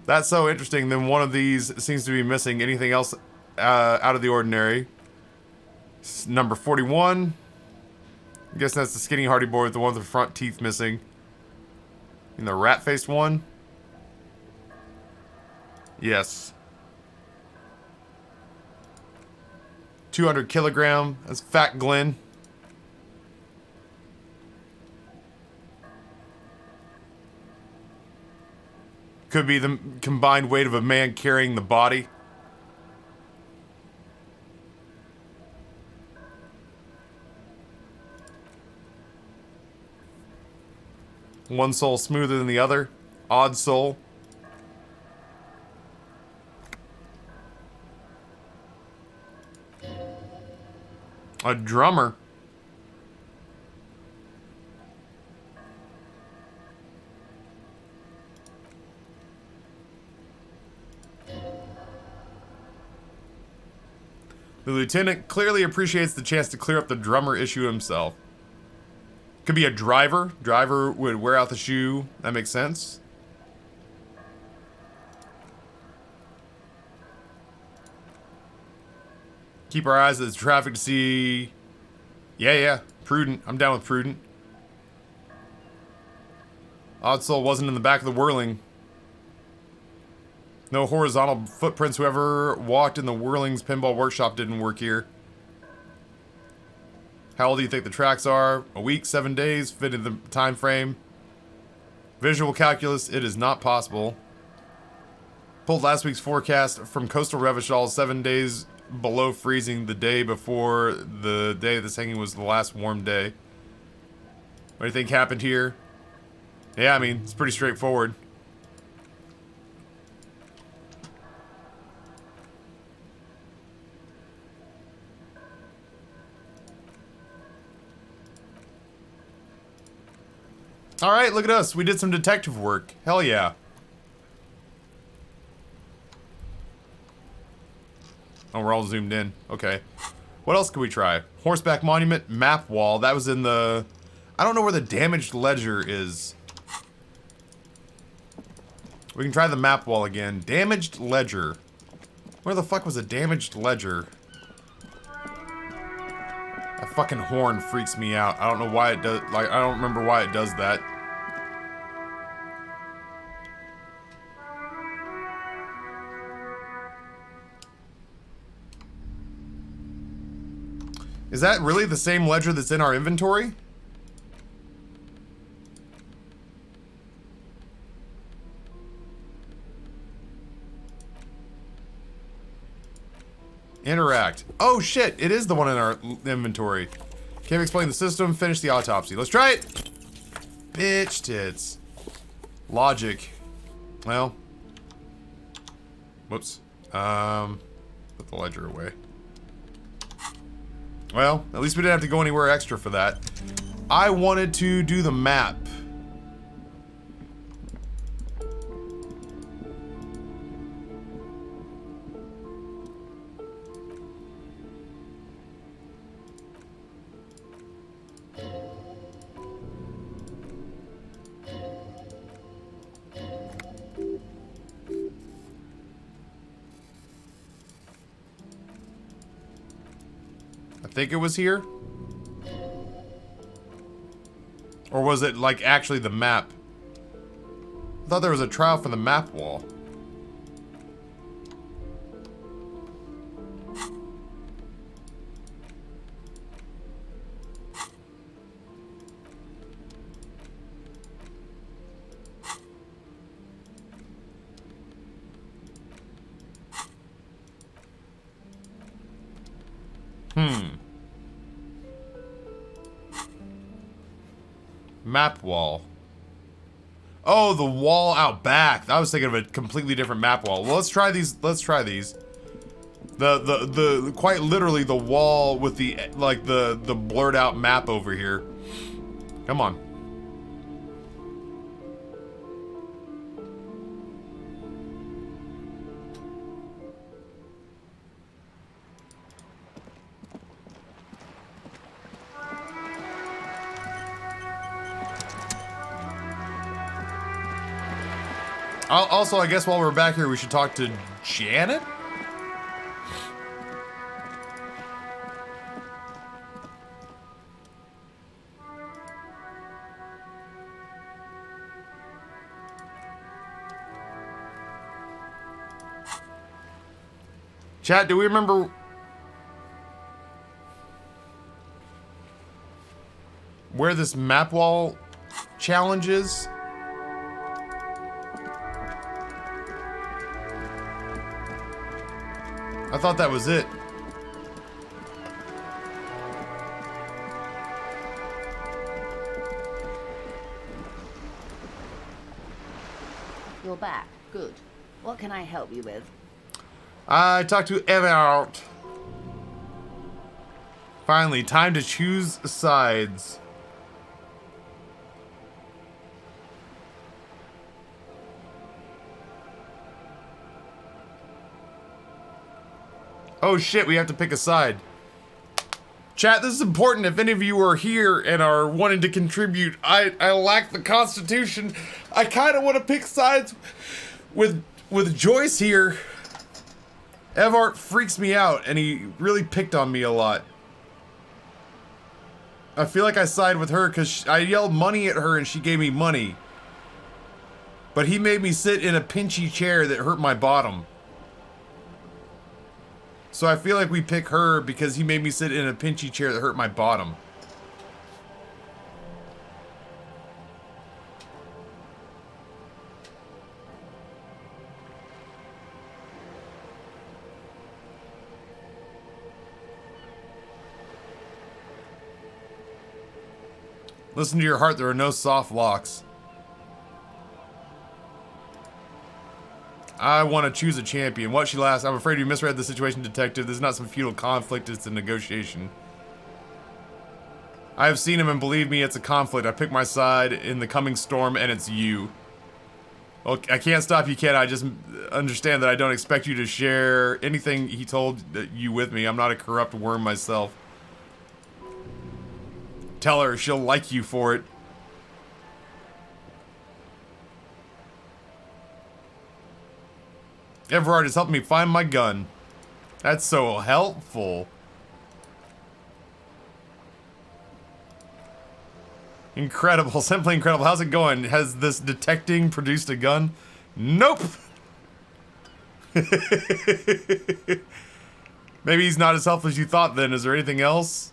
That's so interesting. Then one of these seems to be missing. Anything else out of the ordinary? Number 41. I guess that's the skinny Hardy boy with the one with the front teeth missing. And the rat-faced one. Yes. 200 kilogram. That's Fat Glenn. Could be the combined weight of a man carrying the body. One sole smoother than the other. Odd sole. A drummer. The lieutenant clearly appreciates the chance to clear up the drummer issue himself. Could be a driver. Driver would wear out the shoe. That makes sense. Keep our eyes at the traffic to see... Yeah. Prudent. I'm down with prudent. Odd Soul wasn't in the back of the Whirling. No horizontal footprints. Whoever walked in the Whirling's pinball workshop didn't work here. How old do you think the tracks are? A week, 7 days, fit in the time frame. Visual calculus, it is not possible. Pulled last week's forecast from coastal Revachol, 7 days below freezing the day before the day of this hanging was the last warm day. What do you think happened here? Yeah, I mean, it's pretty straightforward. Alright, look at us. We did some detective work. Hell yeah. Oh, we're all zoomed in. Okay. What else can we try? Horseback Monument, map wall. That was in the... I don't know where the damaged ledger is. We can try the map wall again. Damaged ledger. Where the fuck was a damaged ledger? That fucking horn freaks me out. I don't know why it does... Like, I don't remember why it does that. Is that really the same ledger that's in our inventory? Interact. Oh shit, it is the one in our inventory. Can't explain the system, finish the autopsy. Let's try it! Bitch tits. Logic. Well. Whoops. Put the ledger away. Well, at least we didn't have to go anywhere extra for that. I wanted to do the map. I think it was here? Or was it, like, actually the map? I thought there was a trial for the map wall. Map wall. Oh, the wall out back. I was thinking of a completely different map wall. Well, let's try these. Let's try these. The quite literally the wall with the like the blurred out map over here. Come on. Also, I guess while we're back here, we should talk to Janet? Chat, do we remember... where this map wall challenge is? I thought that was it. You're back. Good. What can I help you with? I talked to Everett. Finally, time to choose sides. Oh shit, we have to pick a side. Chat, this is important. If any of you are here and are wanting to contribute, I lack the constitution. I kind of want to pick sides with Joyce here. Evart freaks me out, and he really picked on me a lot. I feel like I side with her because I yelled money at her and she gave me money. But he made me sit in a pinchy chair that hurt my bottom. So I feel like we pick her because he made me sit in a pinchy chair that hurt my bottom. Listen to your heart, there are no soft locks. I want to choose a champion. What she last? I'm afraid you misread the situation, detective. This is not some feudal conflict, it's a negotiation. I have seen him, and believe me, it's a conflict. I pick my side in the coming storm, and it's you. Well, I can't stop you, kid. I just understand that I don't expect you to share anything he told you with me. I'm not a corrupt worm myself. Tell her, she'll like you for it. Everard has helped me find my gun. That's so helpful. Incredible, simply incredible. How's it going? Has this detecting produced a gun? Nope. Maybe he's not as helpful as you thought then. Is there anything else?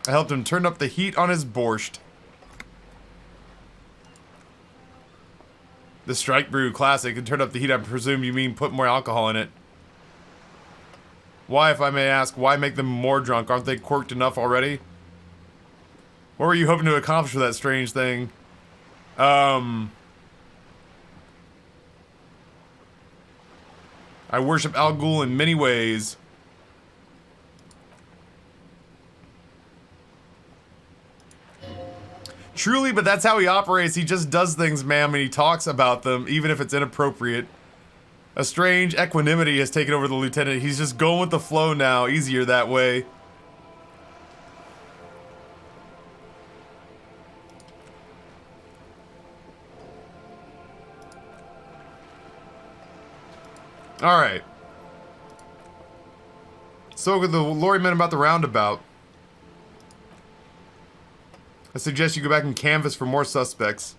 I helped him turn up the heat on his borscht. The Strike Brew Classic and turn up the heat. I presume you mean put more alcohol in it. Why, if I may ask, why make them more drunk? Aren't they quirked enough already? What were you hoping to accomplish with that strange thing? I worship Al Ghul in many ways. Truly, but that's how he operates. He just does things, ma'am, and he talks about them, even if it's inappropriate. A strange equanimity has taken over the lieutenant. He's just going with the flow now. Easier that way. Alright. So with the lorryman about the roundabout. I suggest you go back and canvass for more suspects.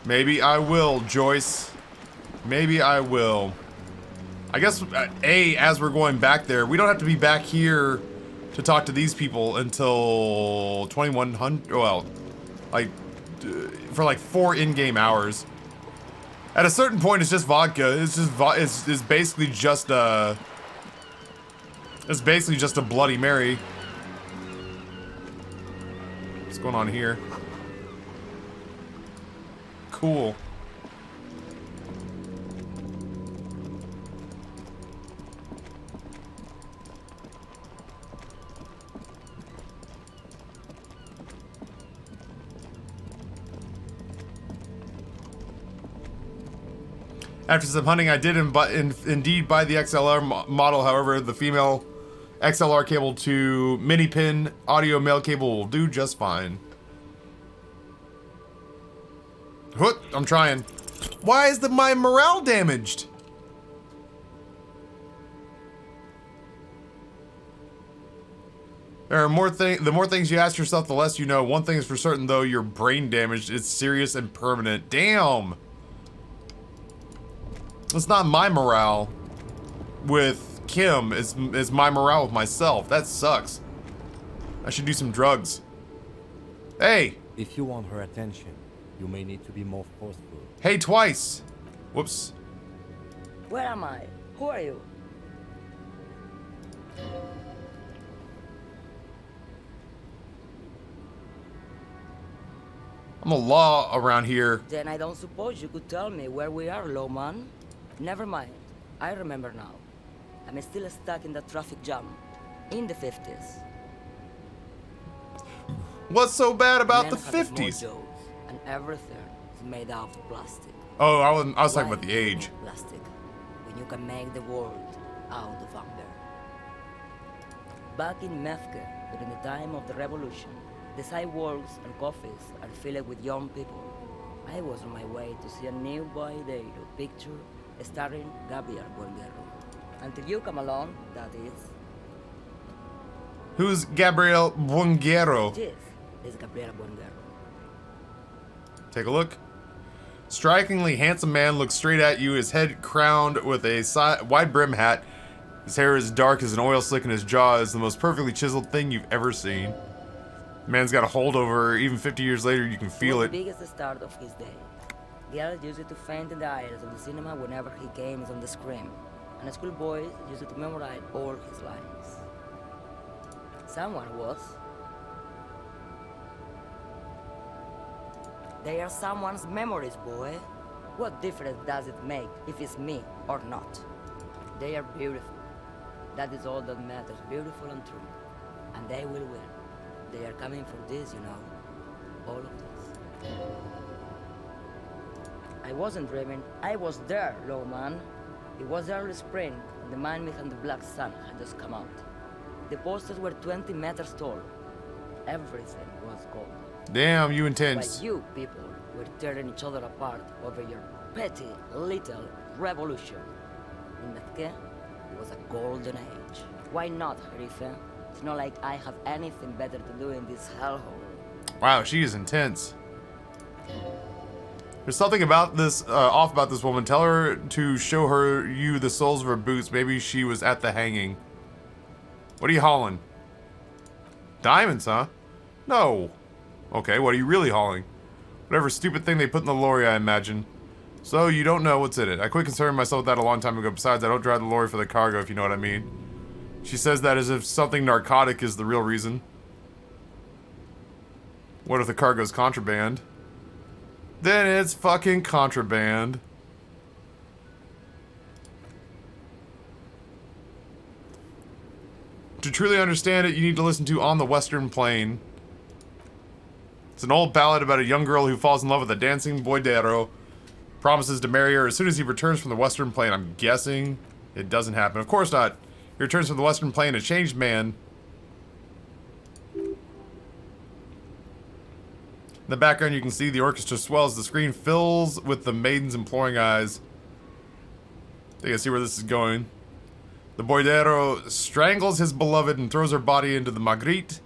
Maybe I will, Joyce. Maybe I will. I guess, as we're going back there, we don't have to be back here to talk to these people until 2100, well, like, for like 4 in-game hours. At a certain point, it's just vodka. It's just, it's basically just a, Bloody Mary. What's going on here? Cool. After some hunting, I did indeed buy the XLR model. However, the female XLR cable to mini pin audio male cable will do just fine. Hoot, I'm trying. Why is my morale damaged? There are the more things you ask yourself, the less you know. One thing is for certain, though, you're brain damaged. It's serious and permanent. Damn. It's not my morale with Kim. It's my morale with myself. That sucks. I should do some drugs. Hey. If you want her attention, you may need to be more forceful. Hey, twice. Whoops. Where am I? Who are you? I'm a law around here. Then I don't suppose you could tell me where we are, Lowman. Never mind. I remember now. I'm still stuck in the traffic jam. In the 50s. What's so bad about the Men have 50s? small jaws, and everything is made out of plastic. Oh, I was talking about the age. Plastic. When you can make the world out of anger. Back in Mefke, during the time of the revolution, the sidewalks and coffees are filled with young people. I was on my way to see a new boy Deiro picture starring Gabriel Buonguerro. Until you come along, that is. Who's Gabriel Buonguerro? Yes, it's Gabriel Buonguerro. Take a look. Strikingly handsome man looks straight at you, his head crowned with a wide brim hat. His hair is dark as an oil slick and his jaw is the most perfectly chiseled thing you've ever seen. The man's got a holdover. Even 50 years later, you can feel it. The biggest start of his day. Girls used to faint in the aisles of the cinema whenever he came on the screen, and schoolboys used to memorize all his lines. Someone was. They are someone's memories, boy. What difference does it make if it's me or not? They are beautiful. That is all that matters, beautiful and true. And they will win. They are coming for this, you know. All of this. I wasn't dreaming. I was there, Lawman. It was early spring, and the mine behind the black sun had just come out. The posters were 20 meters tall. Everything was gold. Damn, you While intense. you people were tearing each other apart over your petty little revolution. In Metke, it was a golden age. Why not, Rife? It's not like I have anything better to do in this hellhole. Wow, she is intense. There's something about this, off about this woman. Tell her to show you the soles of her boots. Maybe she was at the hanging. What are you hauling? Diamonds, huh? No. Okay, what are you really hauling? Whatever stupid thing they put in the lorry, I imagine. So, you don't know what's in it. I quit concerning myself with that a long time ago. Besides, I don't drive the lorry for the cargo, if you know what I mean. She says that as if something narcotic is the real reason. What if the cargo's contraband? Then it's fucking contraband. To truly understand it, you need to listen to On the Western Plain. It's an old ballad about a young girl who falls in love with a dancing boydero, promises to marry her as soon as he returns from the Western Plain. I'm guessing it doesn't happen. Of course not. He returns from the Western Plain a changed man. In the background, you can see the orchestra swells. The screen fills with the maiden's imploring eyes. I think I see where this is going. The boydero strangles his beloved and throws her body into the Magritte.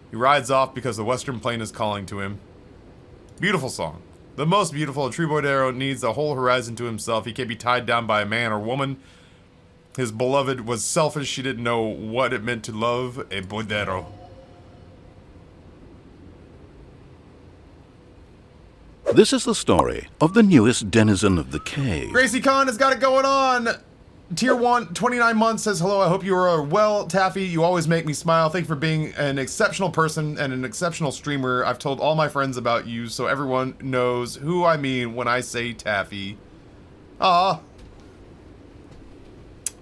He rides off because the Western Plain is calling to him. Beautiful song. The most beautiful. A true boydero needs the whole horizon to himself. He can't be tied down by a man or woman. His beloved was selfish. She didn't know what it meant to love a boydero. This is the story of the newest denizen of the cave. Gracie Khan has got it going on. Tier 1, 29 months, says hello. I hope you are well, Taffy. You always make me smile. Thank you for being an exceptional person and an exceptional streamer. I've told all my friends about you, so everyone knows who I mean when I say Taffy. Aw.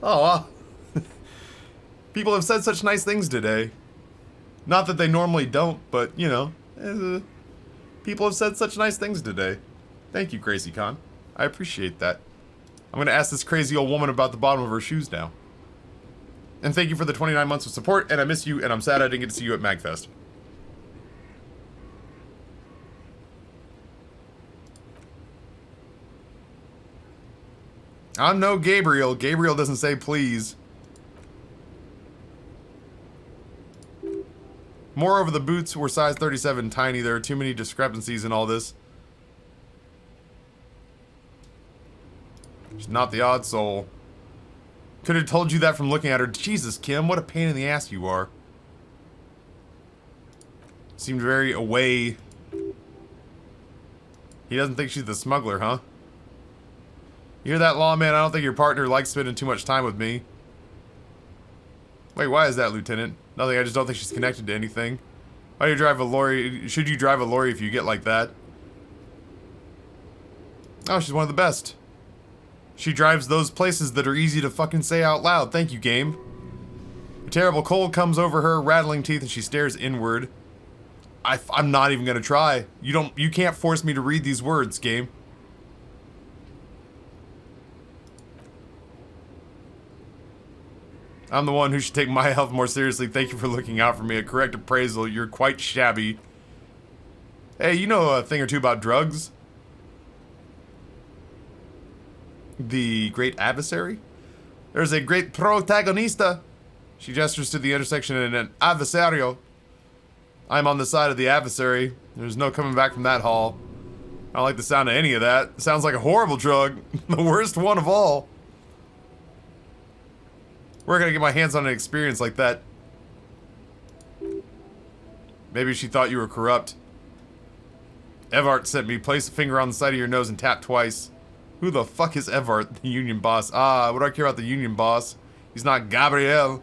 Aw. People have said such nice things today. Not that they normally don't, but, you know, people have said such nice things today. Thank you, Gracie Khan. I appreciate that. I'm going to ask this crazy old woman about the bottom of her shoes now. And thank you for the 29 months of support, and I miss you, and I'm sad I didn't get to see you at MagFest. I'm no Gabriel. Gabriel doesn't say please. Moreover, the boots were size 37 tiny. There are too many discrepancies in all this. She's not the odd soul. Could have told you that from looking at her. Jesus, Kim, what a pain in the ass you are. Seemed very away. He doesn't think she's the smuggler, huh? You hear that, lawman? I don't think your partner likes spending too much time with me. Wait, why is that, Lieutenant? Nothing, I just don't think she's connected to anything. Why do you drive a lorry? Should you drive a lorry if you get like that? Oh, she's one of the best. She drives those places that are easy to fucking say out loud. Thank you, game. A terrible cold comes over her, rattling teeth, and she stares inward. I'm not even gonna try. You can't force me to read these words, game. I'm the one who should take my health more seriously. Thank you for looking out for me. A correct appraisal. You're quite shabby. Hey, you know a thing or two about drugs? The great adversary? There's a great protagonista. She gestures to the intersection in an adversario. I'm on the side of the adversary. There's no coming back from that hall. I don't like the sound of any of that. It sounds like a horrible drug. The worst one of all. Where can I get my hands on an experience like that? Maybe she thought you were corrupt. Evart sent me. Place a finger on the side of your nose and tap twice. Who the fuck is Evart, the union boss? Ah, what do I care about the union boss? He's not Gabriel.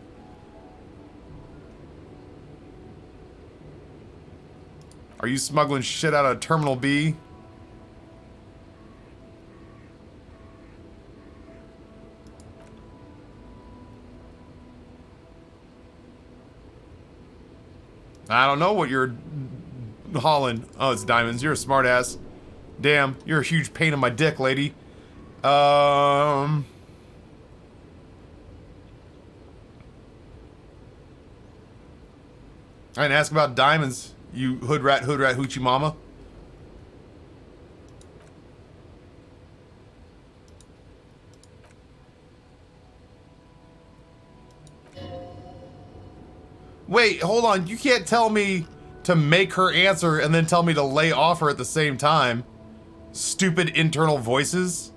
Are you smuggling shit out of Terminal B? I don't know what you're hauling. Oh, it's diamonds. You're a smartass. Damn, you're a huge pain in my dick, lady. I didn't ask about diamonds, you hood rat, hoochie mama. Wait, hold on. You can't tell me to make her answer and then tell me to lay off her at the same time. Stupid internal voices.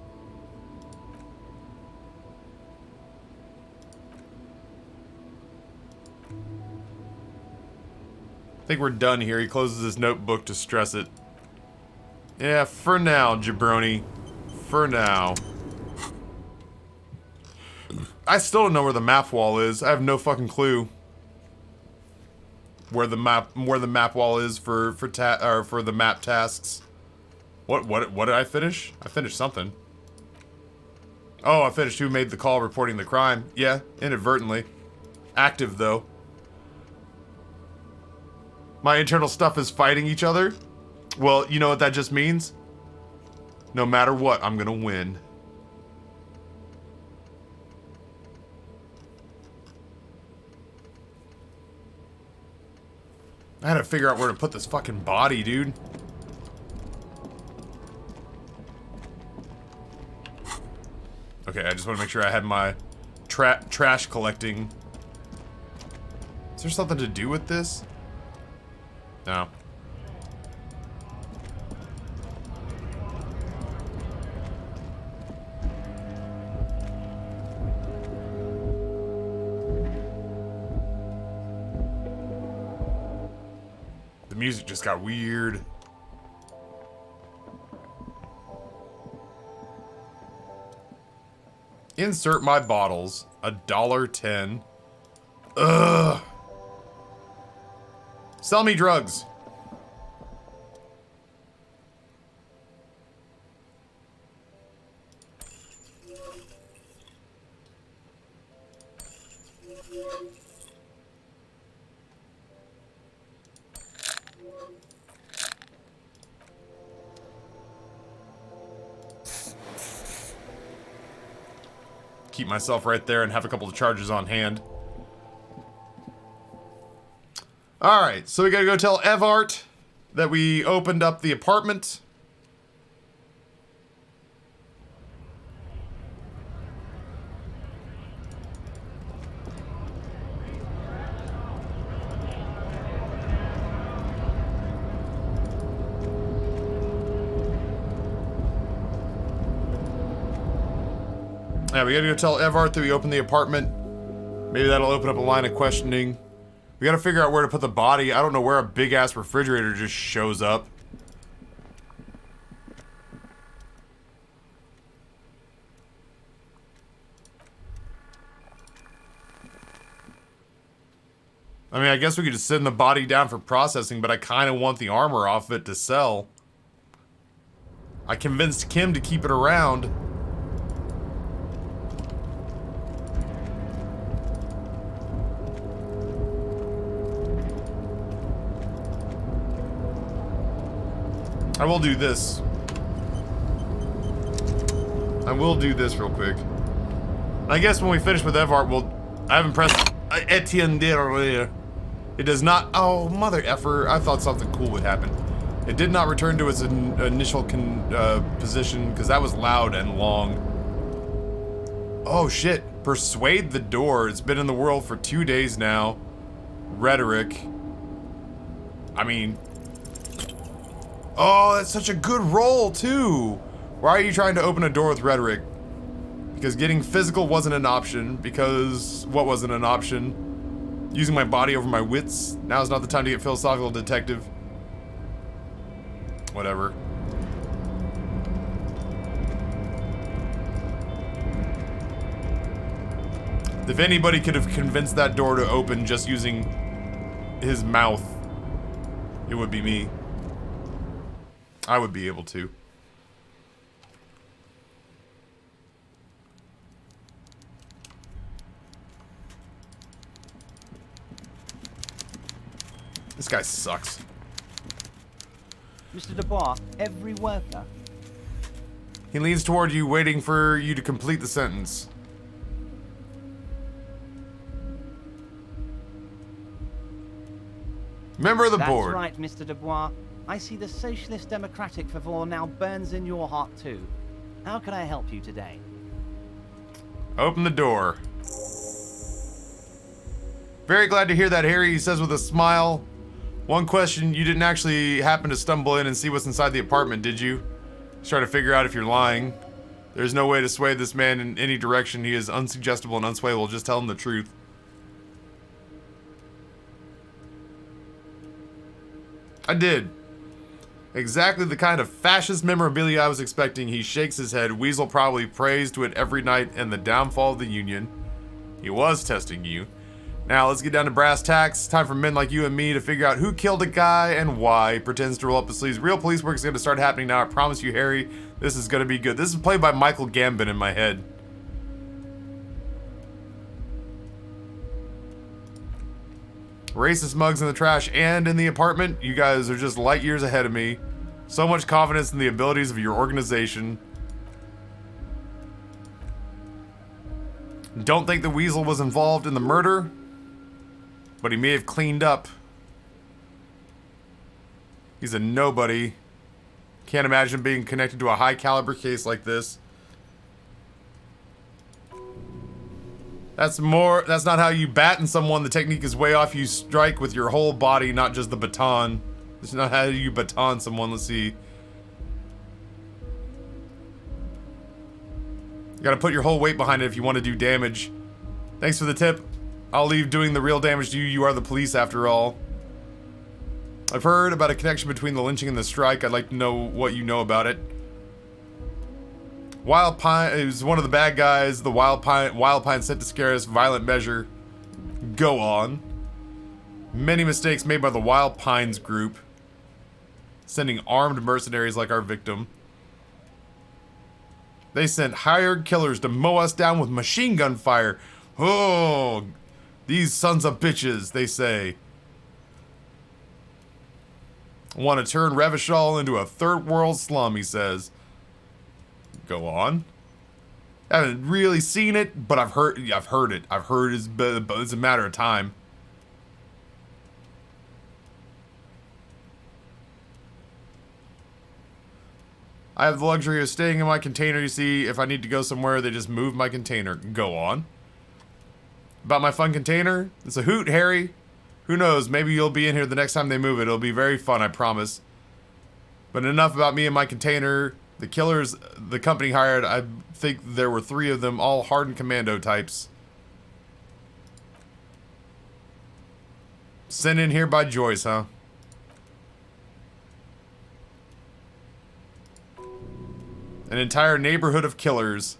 I think we're done here. He closes his notebook to stress it. Yeah, for now, jabroni. For now. I still don't know where the map wall is. I have no fucking clue where the map wall is for the map tasks. What did I finish? I finished something. Oh, I finished who made the call reporting the crime. Yeah, inadvertently. Active though. My internal stuff is fighting each other. Well, you know what that just means? No matter what, I'm gonna win. I had to figure out where to put this fucking body, dude. Okay, I just want to make sure I had my trash collecting. Is there something to do with this? No. The music just got weird. Insert my bottles. $1.10. Ugh. Sell me drugs. Keep myself right there and have a couple of charges on hand. Alright, so we gotta go tell Evart that we opened up the apartment. Yeah, we gotta go tell Evart that we opened the apartment. Maybe that'll open up a line of questioning. We gotta figure out where to put the body. I don't know where a big-ass refrigerator just shows up. I mean, I guess we could just send the body down for processing, but I kind of want the armor off of it to sell. I convinced Kim to keep it around. I will do this. I will do this real quick. I guess when we finish with Evart, I haven't pressed Etienne d'Erreur. It does not. Oh, mother effer. I thought something cool would happen. It did not return to its initial position because that was loud and long. Oh shit. Persuade the door. It's been in the world for 2 days now. Rhetoric. I mean. Oh, that's such a good roll, too. Why are you trying to open a door with rhetoric? Because getting physical wasn't an option. Because what wasn't an option? Using my body over my wits. Now's not the time to get philosophical, detective. Whatever. If anybody could have convinced that door to open just using his mouth, it would be me. I would be able to. This guy sucks. Mr. Dubois, every worker. He leans toward you, waiting for you to complete the sentence. Member of the board. That's right, Mr. Dubois. I see the Socialist Democratic fervor now burns in your heart too. How can I help you today? Open the door. Very glad to hear that, Harry, he says with a smile. One question, you didn't actually happen to stumble in and see what's inside the apartment, did you? He's trying to figure out if you're lying. There's no way to sway this man in any direction. He is unsuggestible and unswayable. Just tell him the truth. I did. Exactly the kind of fascist memorabilia I was expecting. He shakes his head. Weasel probably prays to it every night and the downfall of the Union. He was testing you. Now let's get down to brass tacks. Time for men like you and me to figure out who killed a guy and why. He pretends to roll up his sleeves. Real police work is going to start happening now. I promise you, Harry. This is going to be good. This is played by Michael Gambon in my head. Racist mugs in the trash and in the apartment. You guys are just light years ahead of me. So much confidence in the abilities of your organization. Don't think the Weasel was involved in the murder, but he may have cleaned up. He's a nobody. Can't imagine being connected to a high caliber case like this. That's not how you baton someone. The technique is way off. You strike with your whole body, not just the baton. It's not how you baton someone. Let's see. You gotta put your whole weight behind it if you want to do damage. Thanks for the tip. I'll leave doing the real damage to you. You are the police after all. I've heard about a connection between the lynching and the strike. I'd like to know what you know about it. Wild Pine is one of the bad guys. The Wild Pine sent to scare us. Violent measure. Go on. Many mistakes made by the Wild Pines group. Sending armed mercenaries like our victim. They sent hired killers to mow us down with machine gun fire. Oh, these sons of bitches, they say. Want to turn Revachol into a third world slum, he says. Go on. I haven't really seen it, but I've heard it. I've heard it's a matter of time. I have the luxury of staying in my container, you see. If I need to go somewhere, they just move my container. Go on. About my fun container? It's a hoot, Harry. Who knows, maybe you'll be in here the next time they move it. It'll be very fun, I promise. But enough about me and my container. The killers the company hired, I think there were 3 of them, all hardened commando types. Sent in here by Joyce, huh? An entire neighborhood of killers.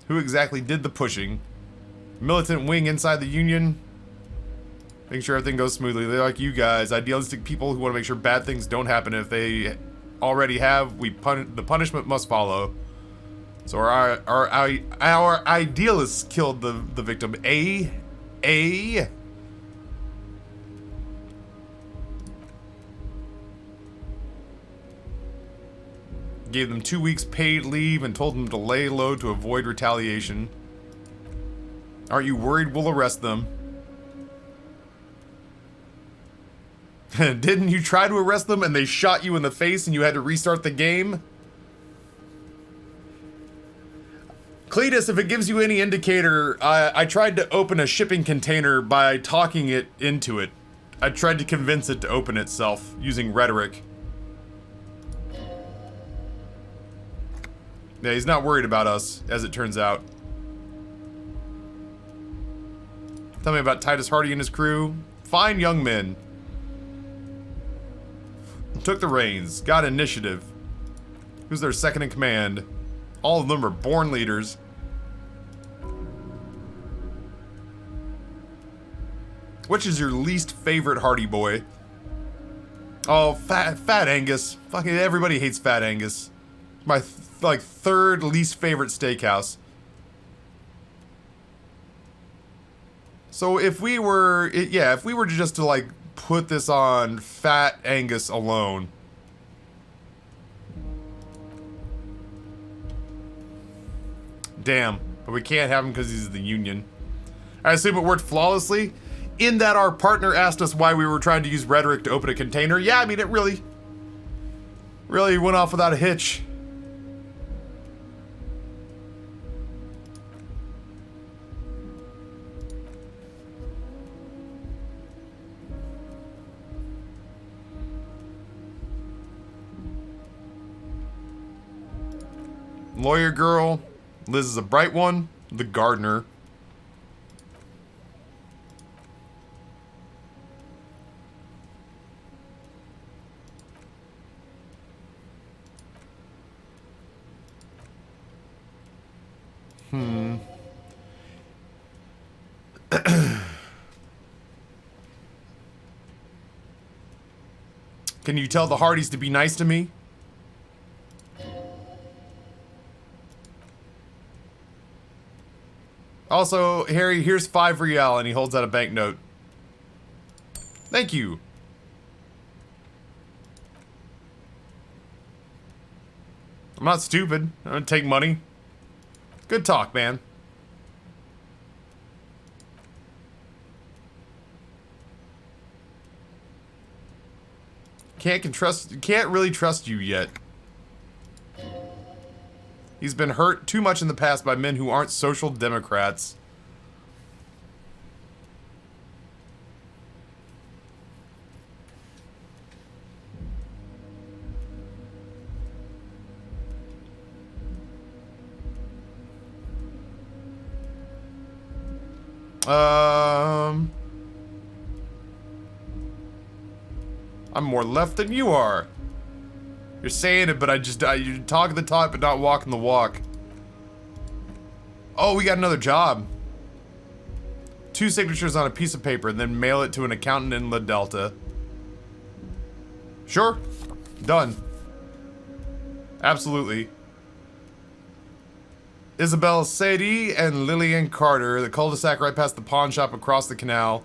Who exactly did the pushing? Militant wing inside the Union. Making sure everything goes smoothly. They're like you guys, idealistic people who want to make sure bad things don't happen. If they already have, the punishment must follow. So our idealists killed the victim. Gave them 2 weeks paid leave and told them to lay low to avoid retaliation. Aren't you worried we'll arrest them? Didn't you try to arrest them and they shot you in the face and you had to restart the game? Cletus, if it gives you any indicator, I tried to open a shipping container by talking it into it. I tried to convince it to open itself using rhetoric. Yeah, he's not worried about us, as it turns out. Tell me about Titus Hardy and his crew. Fine young men. Took the reins, got initiative. Who's their second in command? All of them are born leaders. Which is your least favorite Hardy boy? Oh, Fat Angus. Fucking everybody hates Fat Angus. My like third least favorite steakhouse. So if we were, if we were just to like put this on Fat Angus alone. Damn, but we can't have him because he's the Union. I assume it worked flawlessly, in that our partner asked us why we were trying to use rhetoric to open a container. Yeah, I mean, it really went off without a hitch. Lawyer girl. Liz is a bright one. The gardener. Can you tell the Hardys to be nice to me? Also, Harry, here's 5 real, and he holds out a banknote. Thank you. I'm not stupid. I'm gonna take money. Good talk, man. Can't really trust you yet. He's been hurt too much in the past by men who aren't social democrats. I'm more left than you are. You're saying it, but you talk the talk, but not walking the walk. Oh, we got another job. 2 signatures on a piece of paper, and then mail it to an accountant in La Delta. Sure. Done. Absolutely. Isabel Sadie and Lillian Carter, the cul-de-sac right past the pawn shop across the canal.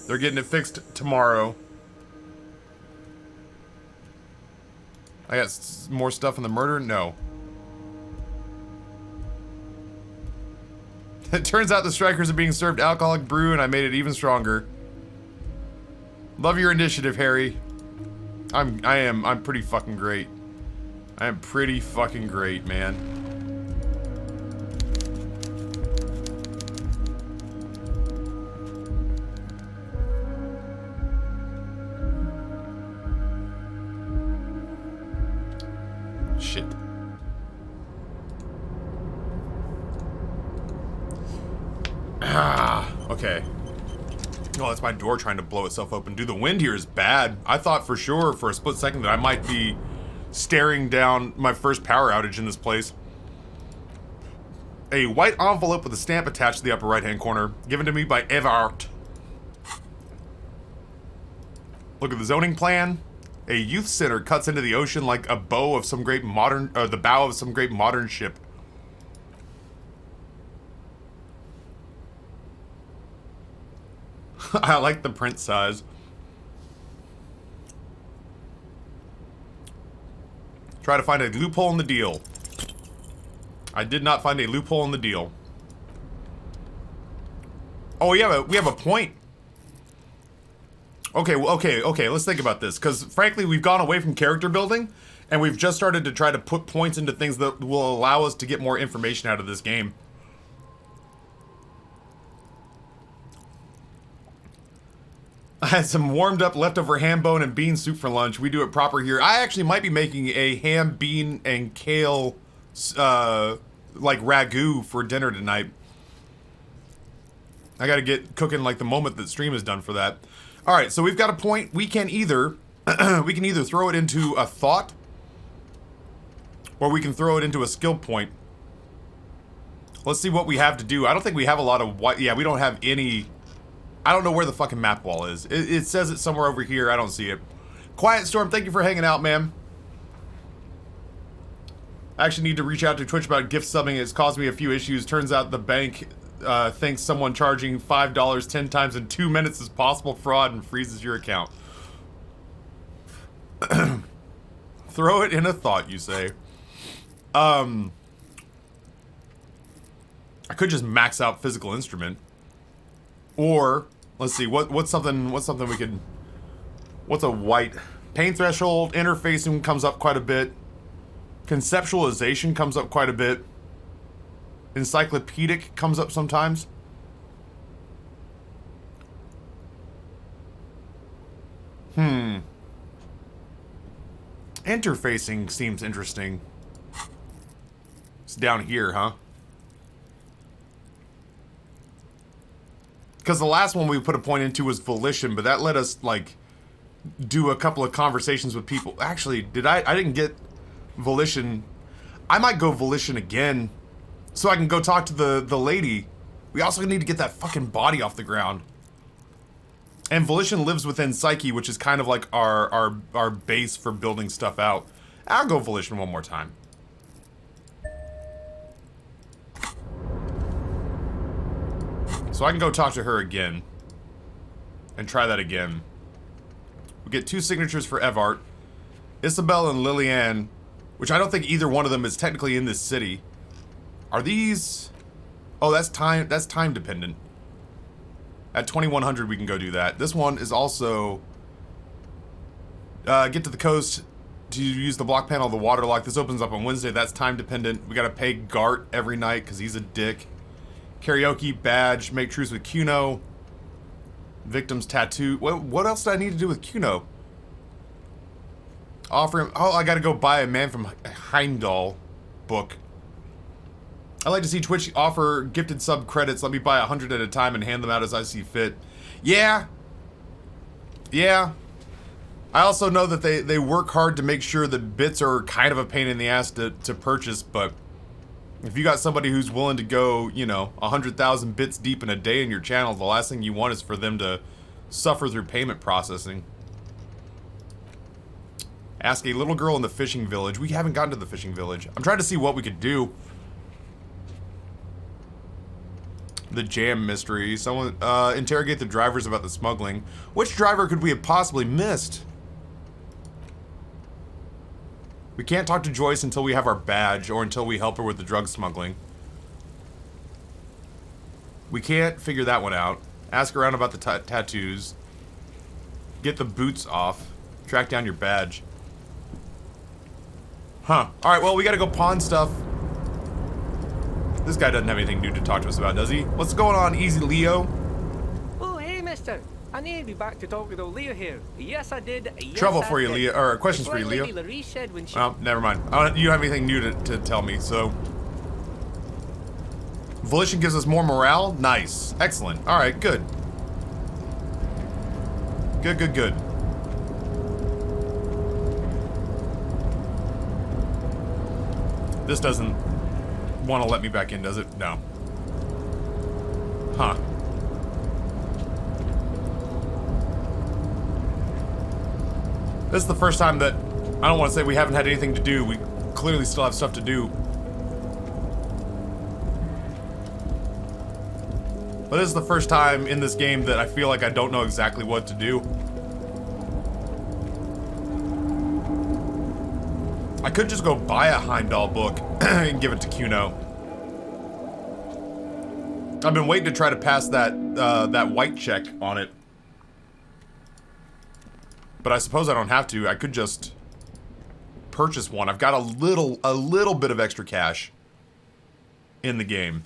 They're getting it fixed tomorrow. I got more stuff on the murder? No. It turns out the strikers are being served alcoholic brew, and I made it even stronger. Love your initiative, Harry. I'm pretty fucking great. I am pretty fucking great, man. Shit. Okay. Oh, that's my door trying to blow itself open. Dude, the wind here is bad. I thought for sure, for a split second, that I might be staring down my first power outage in this place. A white envelope with a stamp attached to the upper right-hand corner, given to me by Evart. Look at the zoning plan. A youth center cuts into the ocean like a bow of some great modern, the bow of some great modern ship. I like the print size. Try to find a loophole in the deal. I did not find a loophole in the deal. Oh, we have a point. Okay, okay, let's think about this. Because, frankly, we've gone away from character building, and we've just started to try to put points into things that will allow us to get more information out of this game. I had some warmed up leftover ham bone and bean soup for lunch. We do it proper here. I actually might be making a ham, bean, and kale, like ragu for dinner tonight. I gotta get cooking like the moment that stream is done for that. All right, so we've got a point. We can either, throw it into a thought, or we can throw it into a skill point. Let's see what we have to do. I don't think we have a lot of, yeah, we don't have any I don't know where the fucking map wall is. It says it's somewhere over here. I don't see it. Quiet Storm, thank you for hanging out, man. I actually need to reach out to Twitch about gift subbing. It's caused me a few issues. Turns out the bank thinks someone charging $5 10 times in 2 minutes is possible fraud and freezes your account. Throw it in a thought, you say. I could just max out physical instrument. Or let's see, what's something we could, what's a white pain threshold? Interfacing comes up quite a bit. Conceptualization comes up quite a bit. Encyclopedic comes up sometimes. Interfacing seems interesting. It's down here, huh? Because the last one we put a point into was volition, but that let us, like, do a couple of conversations with people. Actually, I didn't get volition. I might go volition again, so I can go talk to the lady. We also need to get that fucking body off the ground. And volition lives within psyche, which is kind of like our base for building stuff out. I'll go volition one more time. So I can go talk to her again. And try that again. We get 2 signatures for Evart. Isabel and Lillian, which I don't think either one of them is technically in this city. Are these... Oh, that's time dependent. At 2100 we can go do that. This one is also... get to the coast to use the block panel of the water lock. This opens up on Wednesday. That's time dependent. We gotta pay Gart every night because he's a dick. Karaoke, badge, make truce with Kuno. Victim's tattoo. What else do I need to do with Kuno? Offer him... Oh, I gotta go buy a Man from Heimdall book. I like to see Twitch offer gifted sub credits. Let me buy 100 at a time and hand them out as I see fit. Yeah. Yeah. I also know that they work hard to make sure that bits are kind of a pain in the ass to purchase, but if you got somebody who's willing to go, you know, 100,000 bits deep in a day in your channel, the last thing you want is for them to suffer through payment processing. Ask a little girl in the fishing village. We haven't gotten to the fishing village. I'm trying to see what we could do. The jam mystery. Someone, interrogate the drivers about the smuggling. Which driver could we have possibly missed? We can't talk to Joyce until we have our badge or until we help her with the drug smuggling. We can't figure that one out. Ask around about the tattoos. Get the boots off. Track down your badge. Huh. Alright, well, we gotta go pawn stuff. This guy doesn't have anything new to talk to us about, does he? What's going on, Easy Leo? Oh, hey, mister. I need to be back to talk with old Leo here. Yes, I did. Yes, Trouble I for you, did. Leo. Or questions for you, Leo. Lady Larisse said when she... Well, never mind. You don't have anything new to tell me, so... Volition gives us more morale? Nice. Excellent. Alright, good. Good, good, good. This doesn't want to let me back in, does it? No. Huh. This is the first time that, I don't want to say we haven't had anything to do. We clearly still have stuff to do. But this is the first time in this game that I feel like I don't know exactly what to do. I could just go buy a Heimdall book and give it to Kuno. I've been waiting to try to pass that that white check on it. But I suppose I don't have to. I could just purchase one. I've got a little bit of extra cash in the game.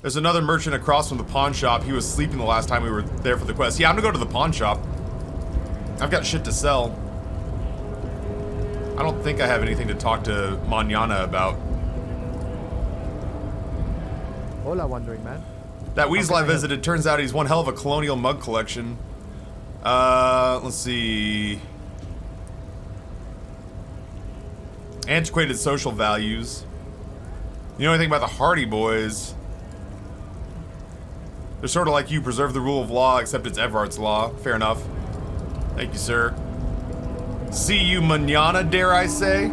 There's another merchant across from the pawn shop. He was sleeping the last time we were there for the quest. Yeah, I'm gonna go to the pawn shop. I've got shit to sell. I don't think I have anything to talk to Manana about. Hola, Wandering Man. That Weasel I visited, turns out he's one hell of a colonial mug collection. Let's see. Antiquated social values. You know anything about the Hardy Boys? They're sort of like you, preserve the rule of law, except it's Everart's law. Fair enough. Thank you, sir. See you mañana, dare I say?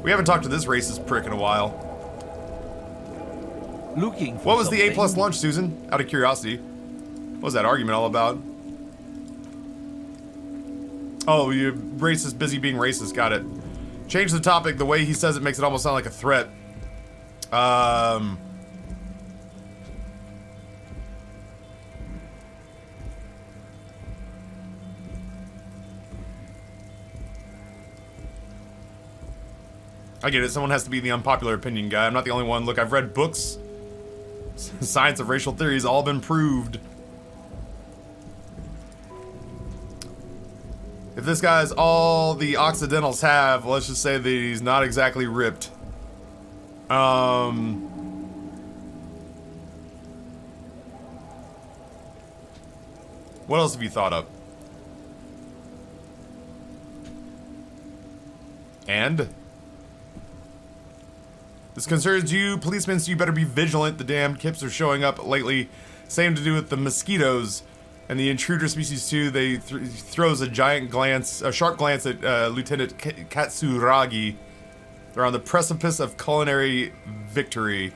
We haven't talked to this racist prick in a while. Looking for What was the something? A+ lunch, Susan? Out of curiosity. What was that argument all about? Oh, you racist, busy being racist. Got it. Change the topic. The way he says it makes it almost sound like a threat. I get it. Someone has to be the unpopular opinion guy. I'm not the only one. Look, I've read books. Science of racial theories all been proved. If this guy's all the Occidentals have, let's just say that he's not exactly ripped. What else have you thought of? And? This concerns you, policemen, so you better be vigilant. The damned kips are showing up lately. Same to do with the mosquitoes and the intruder species too. They throws a sharp glance at Lieutenant Katsuragi. They're on the precipice of culinary victory.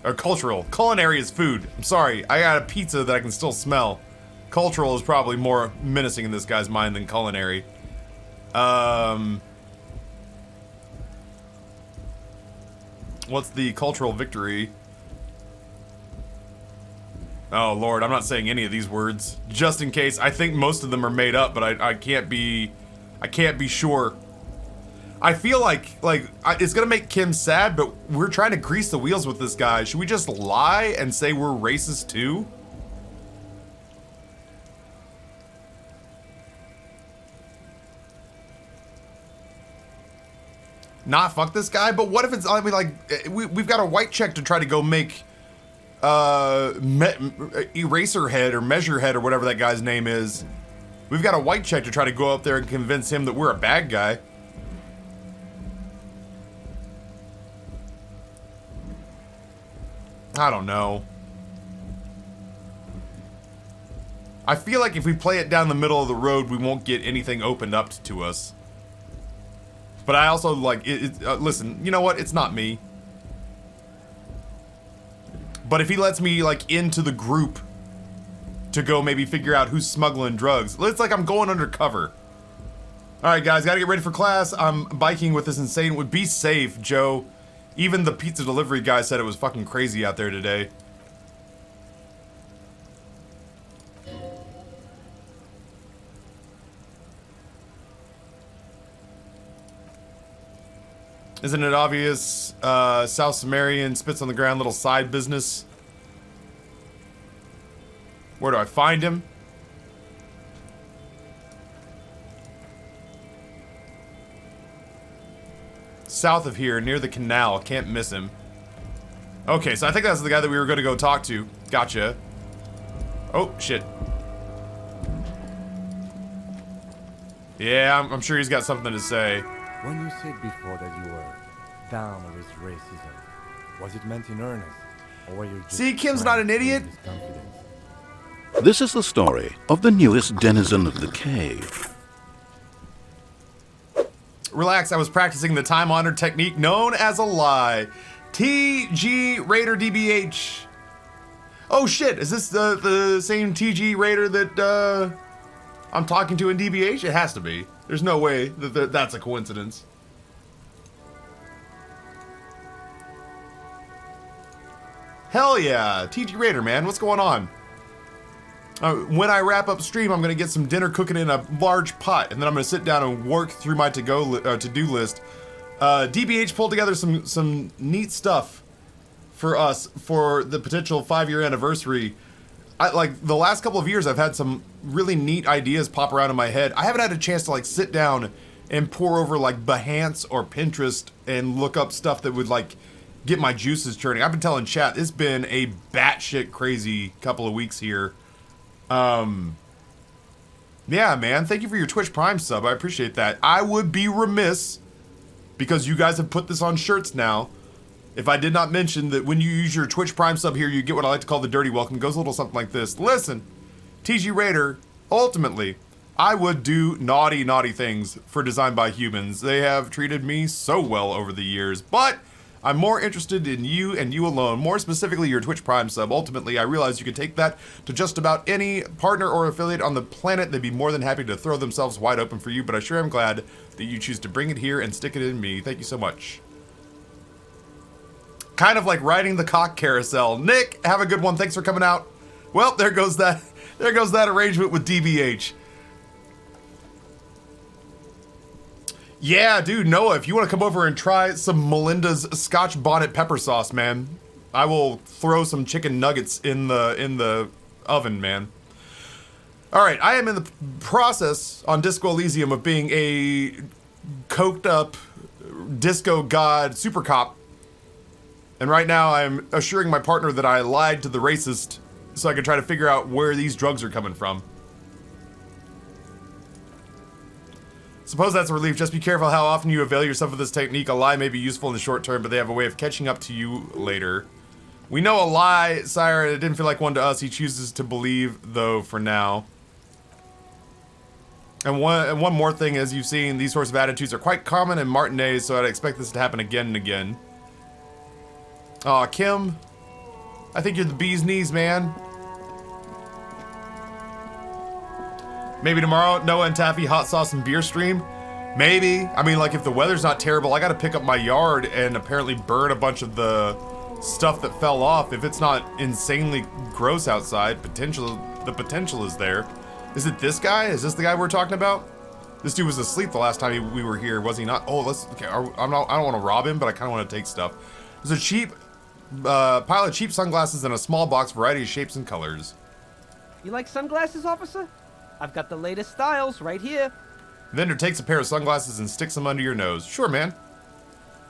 Or cultural. Culinary is food. I'm sorry. I got a pizza that I can still smell. Cultural is probably more menacing in this guy's mind than culinary. What's the cultural victory? Oh lord, I'm not saying any of these words. Just in case. I think most of them are made up, but I can't be sure. I feel like it's gonna make Kim sad, but we're trying to grease the wheels with this guy. Should we just lie and say we're racist too? Not fuck this guy, but what if it's, I mean, like, we've got a white check to try to go make Eraserhead or Measurehead or whatever that guy's name is. We've got a white check to try to go up there and convince him that we're a bad guy. I don't know. I feel like if we play it down the middle of the road, we won't get anything opened up to us. But I also, like, listen, you know what? It's not me. But if he lets me, like, into the group to go maybe figure out who's smuggling drugs, it's like I'm going undercover. Alright, guys, gotta get ready for class. I'm biking with this insane... Be safe, Joe. Even the pizza delivery guy said it was fucking crazy out there today. Isn't it obvious? South Sumerian spits on the ground, little side business. Where do I find him? South of here, near the canal. Can't miss him. Okay, so I think that's the guy that we were going to go talk to. Gotcha. Oh, shit. Yeah, I'm sure he's got something to say. When you said before that you were down with racism, was it meant in earnest? Or were you just See, Kim's not an idiot. This is the story of the newest denizen of the cave. Relax, I was practicing the time-honored technique known as a lie. TG Raider DBH. Oh shit, is this the same TG Raider that I'm talking to in DBH? It has to be. There's no way that that's a coincidence. Hell yeah, TG Raider, man, what's going on? When I wrap up stream, I'm gonna get some dinner cooking in a large pot, and then I'm gonna sit down and work through my to-do list. DBH pulled together some neat stuff for us for the potential 5-year anniversary. Like the last couple of years, I've had some really neat ideas pop around in my head. I haven't had a chance to like sit down and pour over like Behance or Pinterest and look up stuff that would like get my juices churning. I've been telling chat, it's been a batshit crazy couple of weeks here. Yeah, man, thank you for your Twitch Prime sub. I appreciate that. I would be remiss, because you guys have put this on shirts now, If I did not mention that when you use your Twitch Prime sub here, you get what I like to call the dirty welcome. It goes a little something like this. Listen, TG Raider, ultimately, I would do naughty, naughty things for Designed by Humans. They have treated me so well over the years, but I'm more interested in you and you alone, more specifically your Twitch Prime sub. Ultimately, I realize you could take that to just about any partner or affiliate on the planet. They'd be more than happy to throw themselves wide open for you, but I sure am glad that you choose to bring it here and stick it in me. Thank you so much. Kind of like riding the cock carousel. Nick, have a good one. Thanks for coming out. Well, there goes that arrangement with DBH. Yeah, dude, Noah, if you want to come over and try some Melinda's Scotch bonnet pepper sauce, man, I will throw some chicken nuggets in the oven, man. All right, I am in the process on Disco Elysium of being a coked up disco god super cop. And right now I'm assuring my partner that I lied to the racist so I can try to figure out where these drugs are coming from. Suppose that's a relief. Just be careful how often you avail yourself of this technique. A lie may be useful in the short term, but they have a way of catching up to you later. We know a lie, sire. It didn't feel like one to us. He chooses to believe, though, for now. And one more thing, as you've seen, these sorts of attitudes are quite common in Martinez, so I'd expect this to happen again and again. Aw, Kim. I think you're the bee's knees, man. Maybe tomorrow, Noah and Taffy hot sauce and beer stream? Maybe. I mean, like, if the weather's not terrible, I gotta pick up my yard and apparently burn a bunch of the stuff that fell off. If it's not insanely gross outside, the potential is there. Is it this guy? Is this the guy we're talking about? This dude was asleep the last time we were here, was he not? Oh, okay, I don't want to rob him, but I kind of want to take stuff. There's a cheap pile of cheap sunglasses in a small box, variety of shapes and colors. You like sunglasses, officer? I've got the latest styles right here. Vendor takes a pair of sunglasses and sticks them under your nose. Sure, man.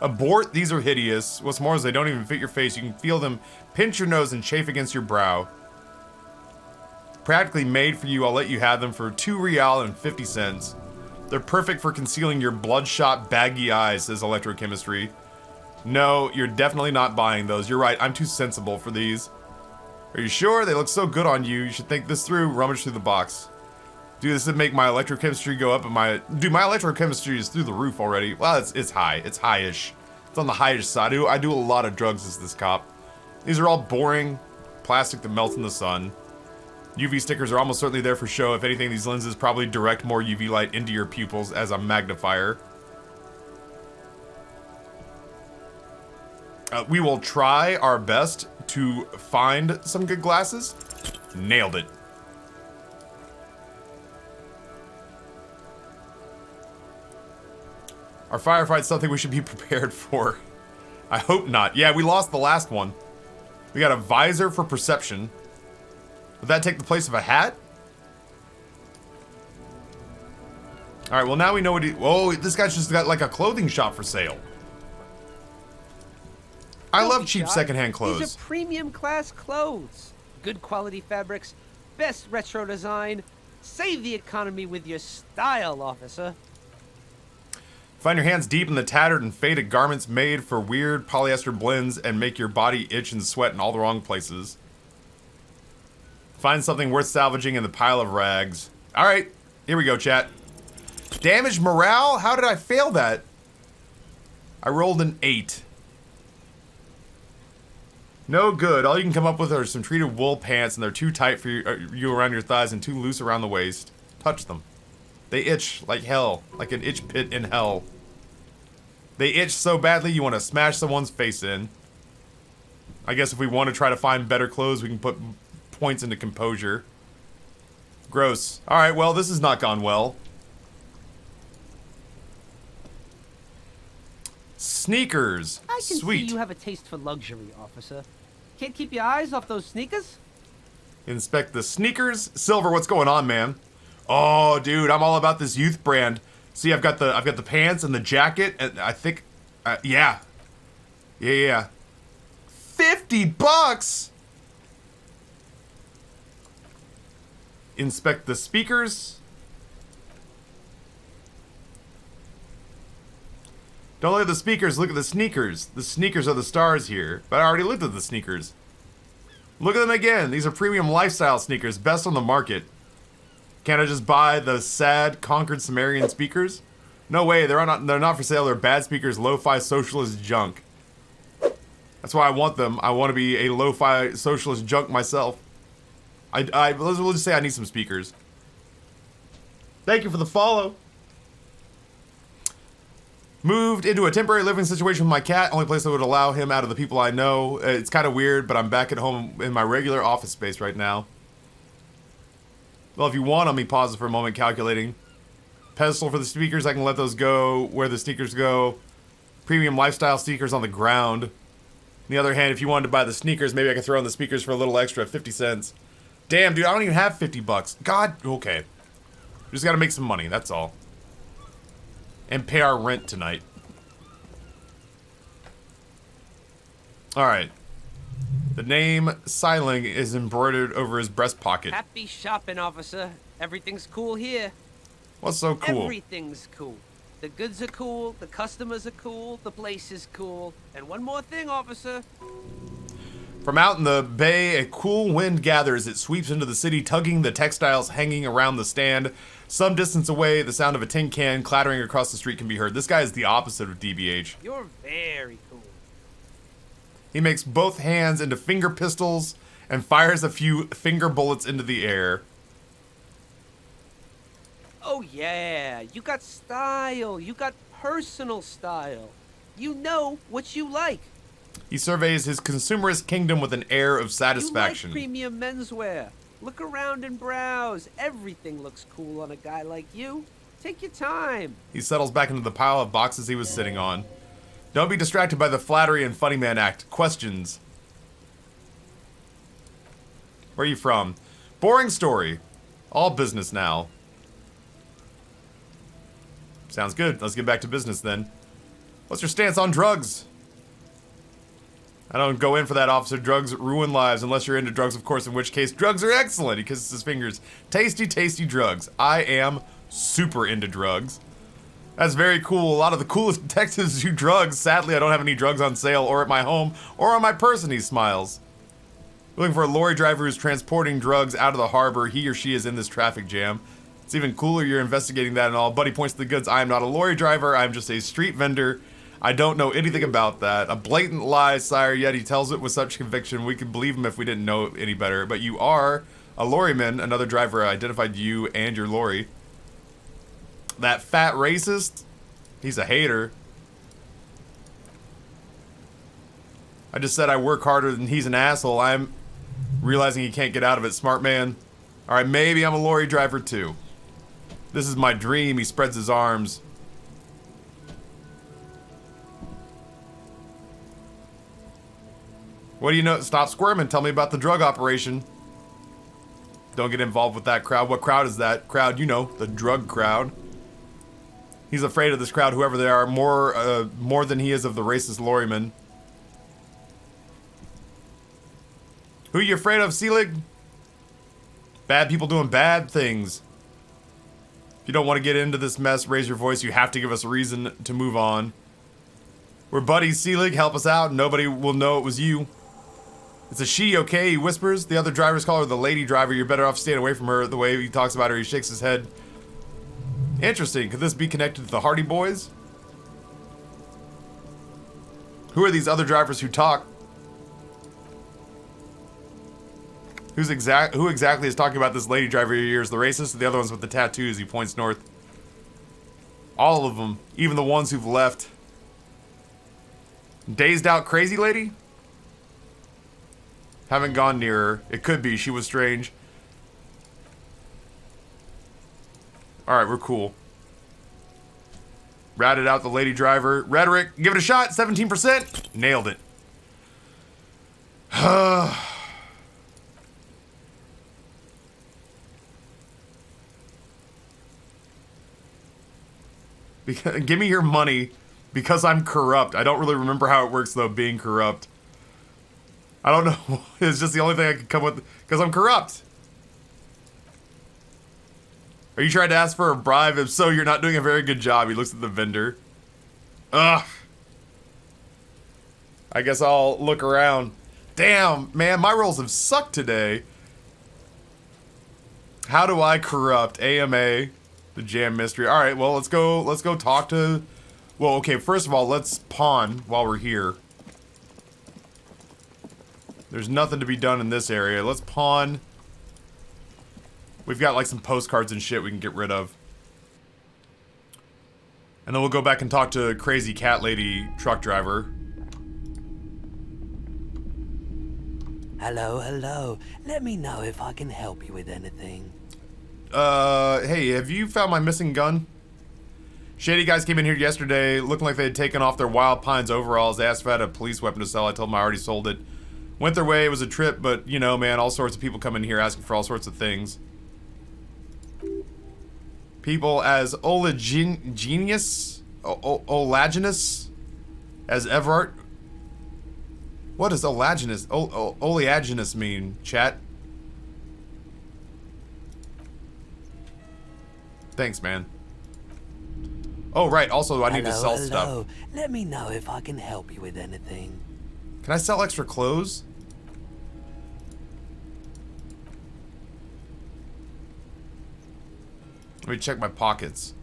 Abort, these are hideous. What's more is they don't even fit your face. You can feel them pinch your nose and chafe against your brow. Practically made for you, I'll let you have them for $2.50. They're perfect for concealing your bloodshot, baggy eyes, says electrochemistry. No, you're definitely not buying those. You're right, I'm too sensible for these. Are you sure? They look so good on you. You should think this through, rummage through the box. Dude, this would make my electrochemistry go up, and my electrochemistry is through the roof already. Well, it's high. It's high-ish. It's on the high-ish side. I do a lot of drugs as this cop. These are all boring plastic that melts in the sun. UV stickers are almost certainly there for show. If anything, these lenses probably direct more UV light into your pupils as a magnifier. We will try our best to find some good glasses. Nailed it. Our firefight's something we should be prepared for. I hope not. Yeah, we lost the last one. We got a visor for perception. Would that take the place of a hat? Alright, well now we know what he... Whoa, this guy's just got like a clothing shop for sale. I love cheap secondhand clothes. These are premium class clothes. Good quality fabrics, best retro design. Save the economy with your style, officer. Find your hands deep in the tattered and faded garments made for weird polyester blends and make your body itch and sweat in all the wrong places. Find something worth salvaging in the pile of rags. Alright, here we go, chat. Damaged morale? How did I fail that? I rolled an 8. No good. All you can come up with are some treated wool pants, and they're too tight for you around your thighs and too loose around the waist. Touch them. They itch like hell, like an itch pit in hell. They itch so badly you want to smash someone's face in. I guess if we want to try to find better clothes, we can put points into composure. Gross. Alright, well, this has not gone well. Sneakers. I can Sweet. see you have a taste for luxury, officer. Can't keep your eyes off those sneakers? Inspect the sneakers. Silver, what's going on, man? Oh, dude, I'm all about this youth brand. See, I've got the pants and the jacket, and I think, yeah. 50 bucks. Inspect the speakers. Don't look at the speakers, look at the sneakers. The sneakers are the stars here. But I already looked at the sneakers. Look at them again. These are premium lifestyle sneakers, best on the market. Can't I just buy the sad Conquered Sumerian speakers? No way, they're not for sale. They're bad speakers, lo-fi socialist junk. That's why I want them. I want to be a lo-fi socialist junk myself. We'll just say I need some speakers. Thank you for the follow. Moved into a temporary living situation with my cat. Only place that would allow him out of the people I know. It's kind of weird, but I'm back at home in my regular office space right now. Well, if you want, let me pause it for a moment, calculating. Pedestal for the speakers, I can let those go where the sneakers go. Premium lifestyle sneakers on the ground. On the other hand, if you wanted to buy the sneakers, maybe I could throw in the speakers for a little extra, 50 cents. Damn, dude, I don't even have 50 bucks. God, okay. We just gotta make some money, that's all. And pay our rent tonight. Alright. The name Siling is embroidered over his breast pocket. Happy shopping, officer. Everything's cool here. What's so cool? Everything's cool. The goods are cool, the customers are cool, the place is cool. And one more thing, officer. From out in the bay, a cool wind gathers. It sweeps into the city, tugging the textiles hanging around the stand. Some distance away, the sound of a tin can clattering across the street can be heard. This guy is the opposite of DBH. You're very cool. He makes both hands into finger pistols and fires a few finger bullets into the air. Oh yeah, you got style. You got personal style. You know what you like. He surveys his consumerist kingdom with an air of satisfaction. You like premium menswear. Look around and browse. Everything looks cool on a guy like you. Take your time. He settles back into the pile of boxes he was sitting on. Don't be distracted by the flattery and funny man act. Questions. Where are you from? Boring story. All business now. Sounds good. Let's get back to business then. What's your stance on drugs? I don't go in for that, officer. Drugs ruin lives, unless you're into drugs, of course, in which case drugs are excellent. He kisses his fingers. Tasty, tasty drugs. I am super into drugs. That's very cool. A lot of the coolest detectives do drugs. Sadly, I don't have any drugs on sale or at my home or on my person, he smiles. Looking for a lorry driver who's transporting drugs out of the harbor. He or she is in this traffic jam. It's even cooler you're investigating that and all. Buddy points to the goods. I am not a lorry driver. I'm just a street vendor. I don't know anything about that. A blatant lie, sire, yet he tells it with such conviction. We could believe him if we didn't know any better. But you are a lorryman. Another driver identified you and your lorry. That fat racist? He's a hater. I just said I work harder than he's an asshole. I'm realizing he can't get out of it, smart man. Alright, maybe I'm a lorry driver too. This is my dream. He spreads his arms. What do you know? Stop squirming. Tell me about the drug operation. Don't get involved with that crowd. What crowd is that? Crowd, you know, the drug crowd. He's afraid of this crowd, whoever they are, more than he is of the racist lorryman. Who are you afraid of, Selig? Bad people doing bad things. If you don't want to get into this mess, raise your voice. You have to give us a reason to move on. We're buddies, Selig. Help us out. Nobody will know it was you. It's a she, okay? He whispers. The other drivers call her the lady driver. You're better off staying away from her. The way he talks about her, he shakes his head. Interesting. Could this be connected to the Hardy Boys? Who are these other drivers who talk? Who exactly is talking about this lady driver of yours? The racist or the other ones with the tattoos? He points north. All of them. Even the ones who've left. Dazed out crazy lady? Haven't gone near her. It could be. She was strange. Alright, we're cool. Ratted out the lady driver. Rhetoric. Give it a shot. 17%. Nailed it. Give me your money because I'm corrupt. I don't really remember how it works, though, being corrupt. I don't know. It's just the only thing I could come with because I'm corrupt. Are you trying to ask for a bribe? If so, you're not doing a very good job. He looks at the vendor. Ugh. I guess I'll look around. Damn, man, my rolls have sucked today. How do I corrupt AMA, the jam mystery? All right, well, let's go talk to... Well, okay, first of all, let's pawn while we're here. There's nothing to be done in this area. Let's pawn. We've got like some postcards and shit we can get rid of. And then we'll go back and talk to Crazy Cat Lady truck driver. Hello, hello. Let me know if I can help you with anything. Hey, have you found my missing gun? Shady guys came in here yesterday looking like they had taken off their Wild Pines overalls. They asked if I had a police weapon to sell. I told them I already sold it. Went their way, it was a trip, but, you know, man, all sorts of people come in here asking for all sorts of things. People as olaginous, as Everart. What does olaginous, oleaginous mean, chat? Thanks, man. Oh, right, also I need to sell stuff. Let me know if I can help you with anything. Can I sell extra clothes? Let me check my pockets.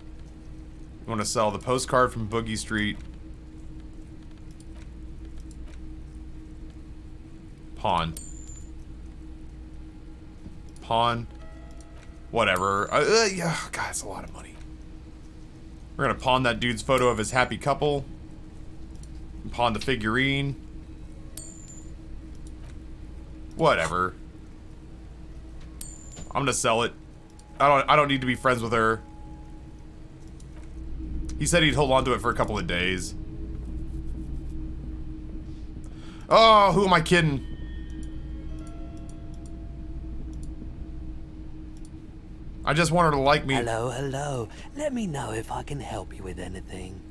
I want to sell the postcard from Boogie Street. Pawn. Pawn. Whatever. Yeah, God, it's a lot of money. We're gonna pawn that dude's photo of his happy couple. Pawn the figurine. Whatever. I'm gonna sell it. I don't need to be friends with her. He said he'd hold on to it for a couple of days. Oh, who am I kidding? I just want her to like me. Hello, hello. Let me know if I can help you with anything.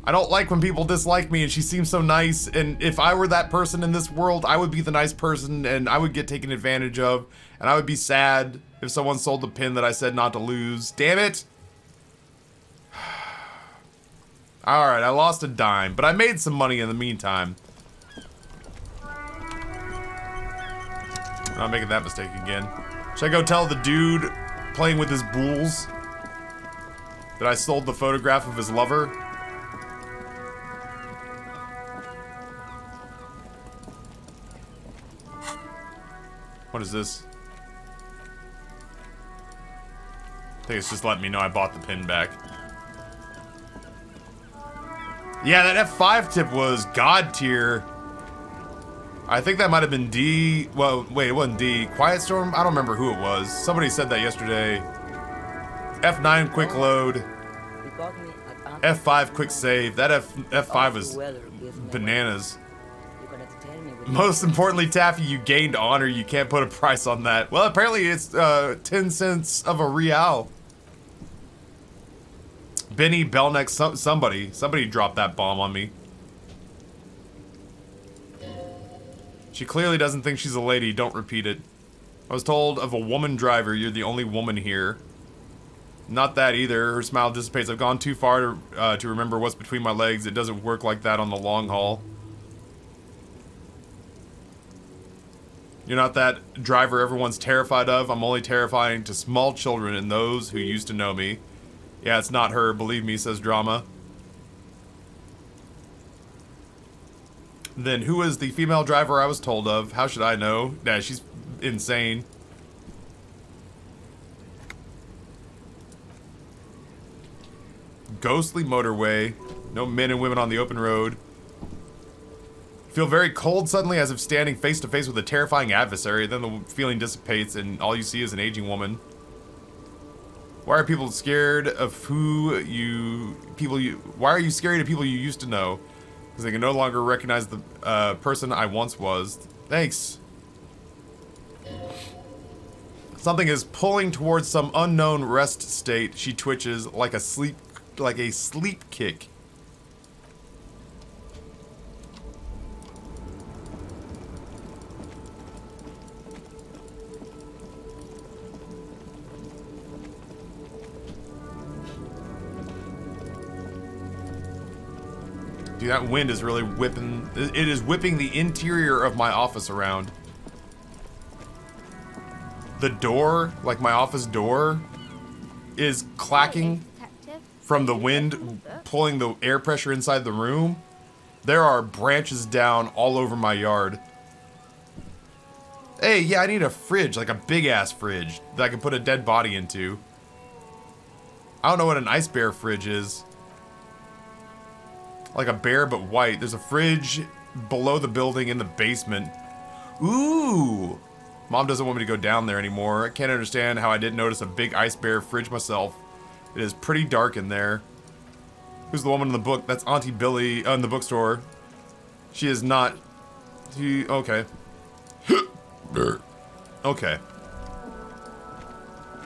I don't like when people dislike me, and she seems so nice, and if I were that person in this world, I would be the nice person, and I would get taken advantage of, and I would be sad if someone sold the pin that I said not to lose. Damn it! Alright, I lost a dime, but I made some money in the meantime. I'm not making that mistake again. Should I go tell the dude playing with his bulls that I sold the photograph of his lover? What is this? I think it's just letting me know I bought the pin back. Yeah, that F5 tip was God tier. I think that might have been D. Well, wait, it wasn't D. Quiet Storm? I don't remember who it was. Somebody said that yesterday. F9 quick load. F5 quick save. That F5 was bananas. Most importantly, Taffy, you gained honor. You can't put a price on that. Well, apparently it's 10 cents of a real. Benny, Belneck, somebody dropped that bomb on me. She clearly doesn't think she's a lady. Don't repeat it. I was told of a woman driver. You're the only woman here. Not that either. Her smile dissipates. I've gone too far to remember what's between my legs. It doesn't work like that on the long haul. You're not that driver everyone's terrified of. I'm only terrifying to small children and those who used to know me. Yeah, it's not her, believe me, says Drama. Then who is the female driver I was told of? How should I know? Nah, she's insane. Ghostly motorway. No men and women on the open road. Feel very cold suddenly, as if standing face to face with a terrifying adversary. Then the feeling dissipates and all you see is an aging woman. Why are people scared of why are you scared of people you used to know? Because they can no longer recognize the person I once was. Thanks. Something is pulling towards some unknown rest state. She twitches like a sleep kick. Dude, that wind is really whipping. It is whipping the interior of my office around. The door, like my office door, is clacking from the wind pulling the air pressure inside the room. There are branches down all over my yard. Hey, yeah, I need a fridge, like a big ass fridge that I can put a dead body into. I don't know what an ice bear fridge is. Like a bear, but white. There's a fridge below the building in the basement. Ooh! Mom doesn't want me to go down there anymore. I can't understand how I didn't notice a big ice bear fridge myself. It is pretty dark in there. Who's the woman in the book? That's Auntie Billy in the bookstore. She is not... okay. Okay.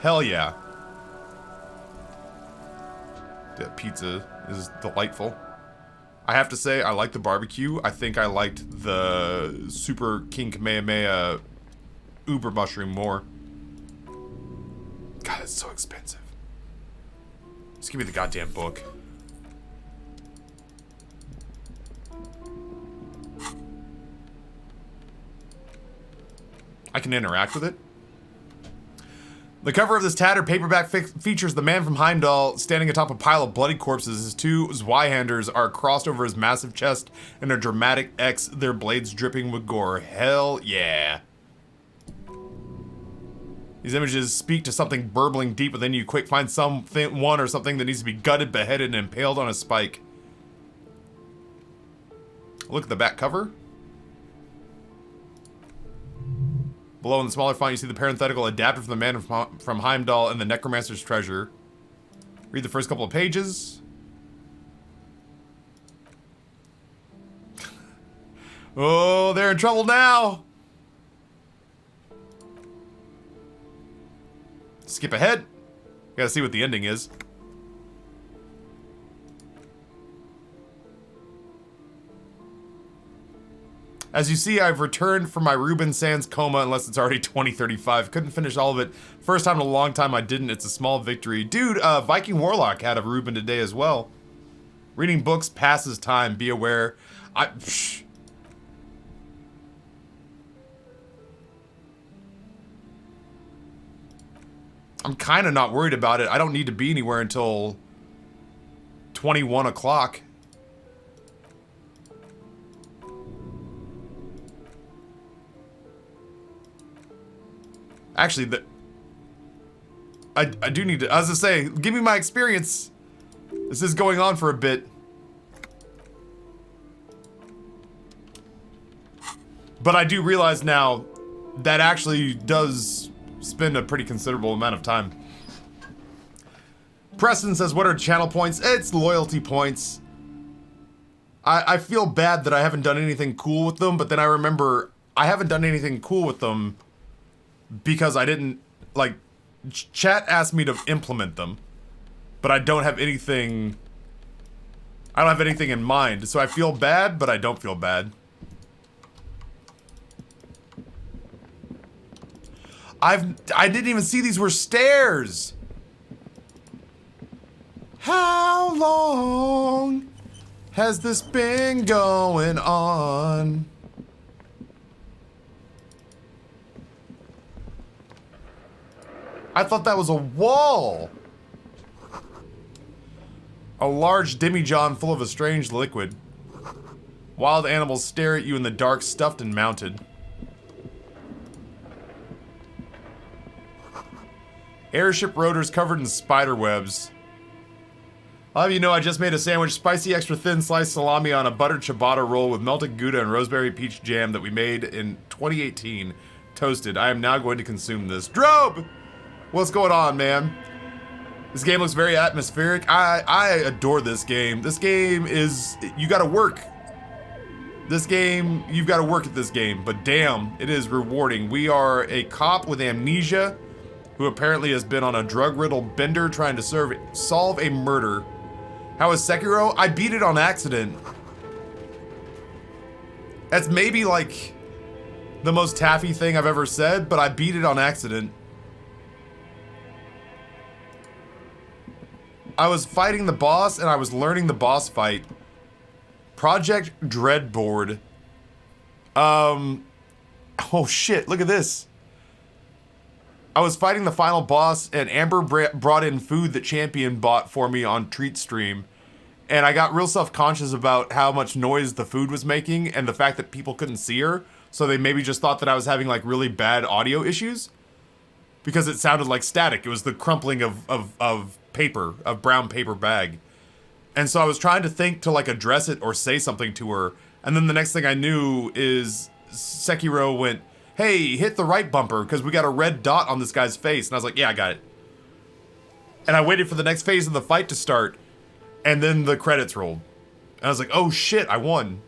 Hell yeah. That pizza is delightful. I have to say, I like the barbecue. I think I liked the Super King Kamehameha Uber Mushroom more. God, it's so expensive. Just give me the goddamn book. I can interact with it. The cover of this tattered paperback features the man from Heimdall standing atop a pile of bloody corpses. His two Zweihanders are crossed over his massive chest in a dramatic X, their blades dripping with gore. Hell yeah. These images speak to something burbling deep within you. Quick, find someone or something that needs to be gutted, beheaded, and impaled on a spike. Look at the back cover. Below in the smaller font, you see the parenthetical adapted from the man from Heimdall and the Necromancer's Treasure. Read the first couple of pages. Oh, they're in trouble now. Skip ahead. Gotta see what the ending is. As you see, I've returned from my Ruben Sands coma unless it's already 2035. Couldn't finish all of it. First time in a long time I didn't. It's a small victory. Dude, Viking Warlock had a Ruben today as well. Reading books passes time. Be aware. I'm kind of not worried about it. I don't need to be anywhere until 21 o'clock. Actually, I do need to, as I say, give me my experience. This is going on for a bit. But I do realize now that actually does spend a pretty considerable amount of time. Preston says, what are channel points? It's loyalty points. I feel bad that I haven't done anything cool with them, but then I remember I haven't done anything cool with them because I didn't, like, chat asked me to implement them, but I don't have anything, I don't have anything in mind, so I feel bad, but I don't feel bad. I didn't even see these were stairs! How long has this been going on? I thought that was a wall. A large demijohn full of a strange liquid. Wild animals stare at you in the dark, stuffed and mounted. Airship rotors covered in spider webs. I'll have you know I just made a sandwich, spicy extra thin sliced salami on a buttered ciabatta roll with melted Gouda and rosemary peach jam that we made in 2018. Toasted. I am now going to consume this. Drobe! What's going on, man? This game looks very atmospheric. I adore this game. This game is, you gotta work. This game, you've gotta work at this game, but damn, it is rewarding. We are a cop with amnesia who apparently has been on a drug-riddled bender trying to solve a murder. How is Sekiro? I beat it on accident. That's maybe like the most taffy thing I've ever said, but I beat it on accident. I was fighting the boss and I was learning the boss fight. Project Dreadboard. Oh shit, look at this. I was fighting the final boss, and Amber brought in food that Champion bought for me on Treat Stream. And I got real self-conscious about how much noise the food was making and the fact that people couldn't see her. So they maybe just thought that I was having like really bad audio issues. Because it sounded like static. It was the crumpling of paper, of brown paper bag. And so I was trying to think to like address it or say something to her. And then the next thing I knew is Sekiro went, hey, hit the right bumper because we got a red dot on this guy's face. And I was like, yeah, I got it. And I waited for the next phase of the fight to start. And then the credits rolled. And I was like, oh shit, I won.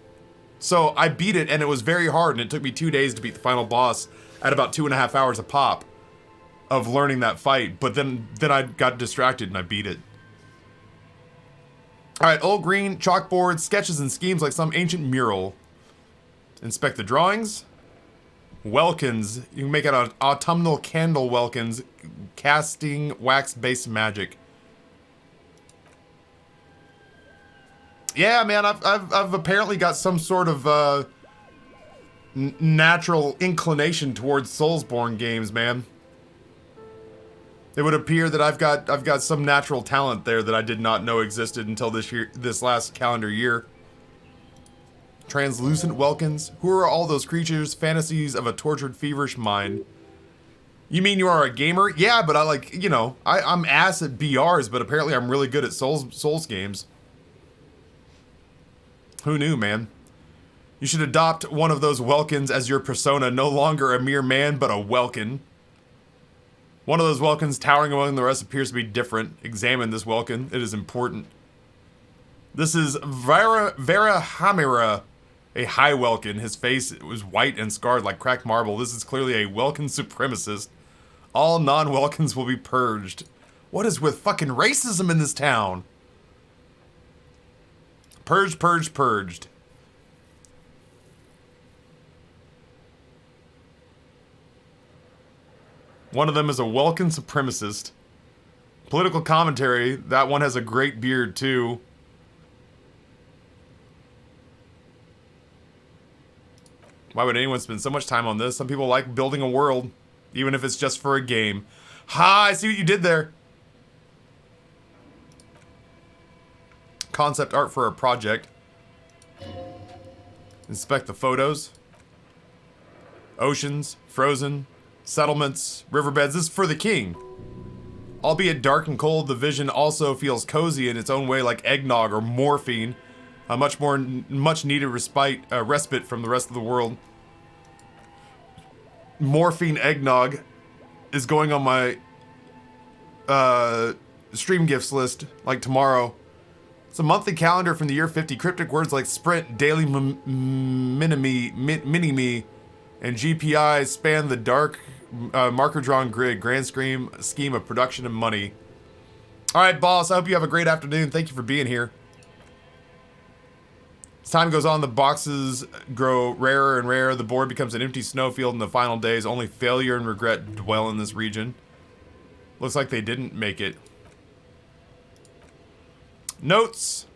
So I beat it, and it was very hard, and it took me 2 days to beat the final boss at about 2.5 hours a pop of learning that fight. But then I got distracted and I beat it. Alright, old green, chalkboard, sketches and schemes like some ancient mural. Inspect the drawings. Welkins. You can make out an autumnal candle welkins, casting wax-based magic. Yeah, man, I've apparently got some sort of natural inclination towards Soulsborne games, man. It would appear that I've got some natural talent there that I did not know existed until this last calendar year. Translucent Welkins. Who are all those creatures? Fantasies of a tortured, feverish mind. You mean you are a gamer? Yeah, but I like, you know, I'm ass at BRs, but apparently I'm really good at Souls games. Who knew, man? You should adopt one of those Welkins as your persona, no longer a mere man, but a Welkin. One of those Welkins towering among the rest appears to be different. Examine this Welkin. It is important. This is Vera Hamira, a high Welkin. His face was white and scarred like cracked marble. This is clearly a Welkin supremacist. All non-Welkins will be purged. What is with fucking racism in this town? Purged, purged, purged. One of them is a Welkin supremacist. Political commentary. That one has a great beard, too. Why would anyone spend so much time on this? Some people like building a world, even if it's just for a game. Ha! I see what you did there. Concept art for a project. Inspect the photos. Oceans, frozen, settlements, riverbeds. This is for the king. Albeit dark and cold, the vision also feels cozy in its own way, like eggnog or morphine. A much needed respite from the rest of the world. Morphine eggnog is going on my stream gifts list like tomorrow. It's a monthly calendar from the year 50. Cryptic words like sprint, daily mini-me, and GPI span the dark marker-drawn grid. Grand scheme of production and money. All right, boss. I hope you have a great afternoon. Thank you for being here. As time goes on, the boxes grow rarer and rarer. The board becomes an empty snowfield in the final days. Only failure and regret dwell in this region. Looks like they didn't make it. Notes.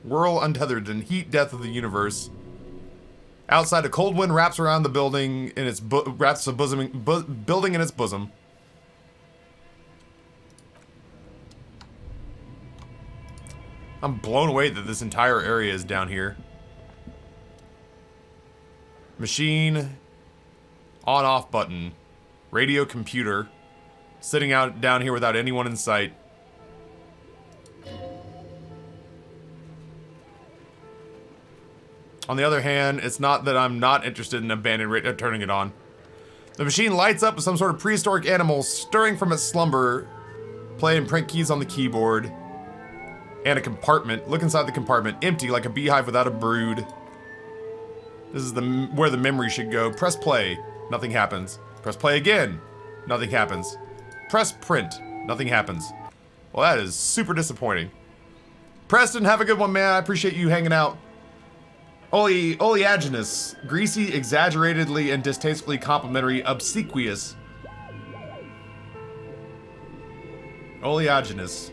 Whirl untethered and heat death of the universe. Outside, a cold wind wraps around the building in its building in its bosom. I'm blown away that this entire area is down here. Machine. On-off button. Radio computer. Sitting out down here without anyone in sight. On the other hand, it's not that I'm not interested in abandoned turning it on. The machine lights up with some sort of prehistoric animal stirring from its slumber. Play and print keys on the keyboard. And a compartment. Look inside the compartment. Empty, like a beehive without a brood. This is where the memory should go. Press play. Nothing happens. Press play again. Nothing happens. Press print. Nothing happens. Well, that is super disappointing. Preston, have a good one, man. I appreciate you hanging out. Oleaginous. Greasy, exaggeratedly, and distastefully complimentary. Obsequious. Oleaginous.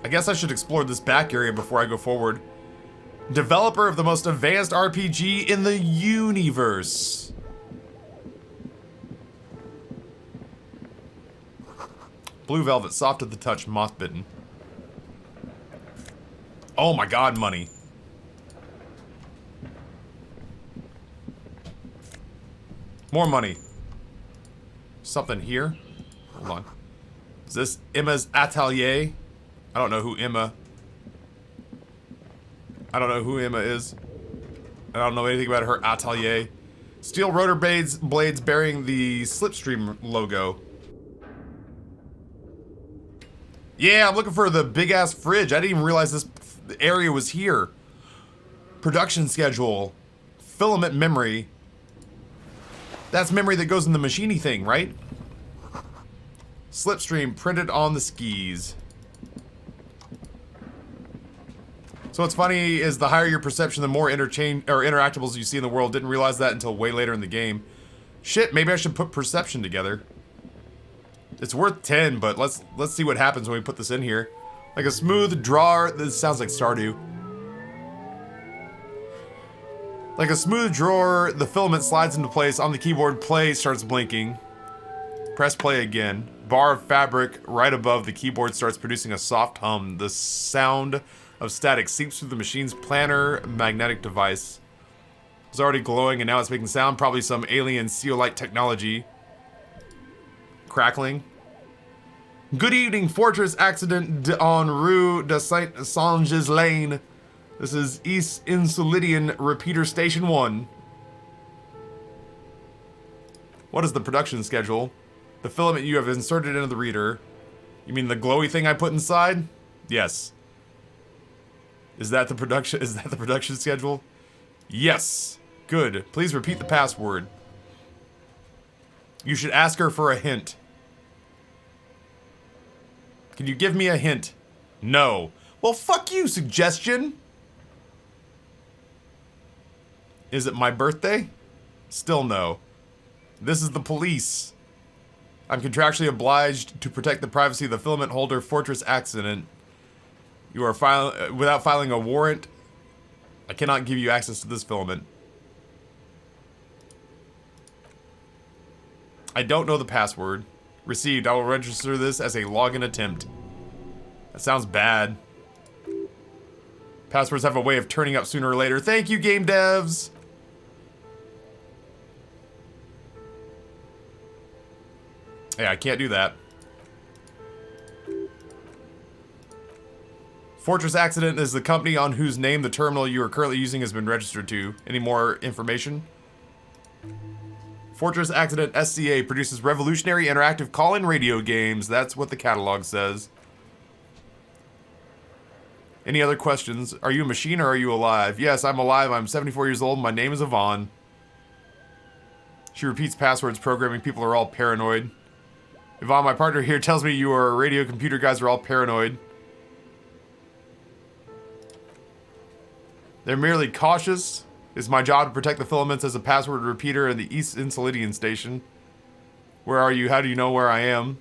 I guess I should explore this back area before I go forward. Developer of the most advanced RPG in the universe. Blue velvet, soft to the touch, moth bitten. Oh my god, money. More money. Something here. Hold on. Is this Emma's atelier? I don't know who Emma. I don't know who Emma is. I don't know anything about her atelier. Steel rotor blades bearing the Slipstream logo. Yeah, I'm looking for the big ass fridge. I didn't even realize this area was here. Production schedule. Filament memory. That's memory that goes in the machiney thing, right? Slipstream printed on the skis. So what's funny is the higher your perception, the more interactables you see in the world. Didn't realize that until way later in the game. Shit, maybe I should put perception together. It's worth 10, but let's see what happens when we put this in here. Like a smooth drawer. This sounds like Stardew. Like a smooth drawer, the filament slides into place. On the keyboard, play starts blinking. Press play again. Bar of fabric right above the keyboard starts producing a soft hum. The sound of static seeps through the machine's planar magnetic device. It's already glowing and now it's making sound. Probably some alien zeolite technology. Crackling. Good evening, Fortress Accident on Rue de Saint-Saëns Lane. This is East Insulidian Repeater Station 1. What is the production schedule? The filament you have inserted into the reader. You mean the glowy thing I put inside? Yes. Is that the production schedule? Yes. Good. Please repeat the password. You should ask her for a hint. Can you give me a hint? No. Well, fuck you, suggestion. Is it my birthday? Still no. This is the police. I'm contractually obliged to protect the privacy of the filament holder. Fortress Accident. You are without filing a warrant. I cannot give you access to this filament. I don't know the password. Received. I will register this as a login attempt. That sounds bad. Passwords have a way of turning up sooner or later. Thank you, game devs. Hey, I can't do that. Fortress Accident is the company on whose name the terminal you are currently using has been registered to. Any more information? Fortress Accident SCA produces revolutionary interactive call-in radio games. That's what the catalog says. Any other questions? Are you a machine or are you alive? Yes, I'm alive. I'm 74 years old. My name is Yvonne. She repeats passwords. Programming people are all paranoid. Yvonne, my partner here, tells me you are radio computer guys are all paranoid. They're merely cautious. It's my job to protect the filaments as a password repeater in the East Insulidian station. Where are you? How do you know where I am?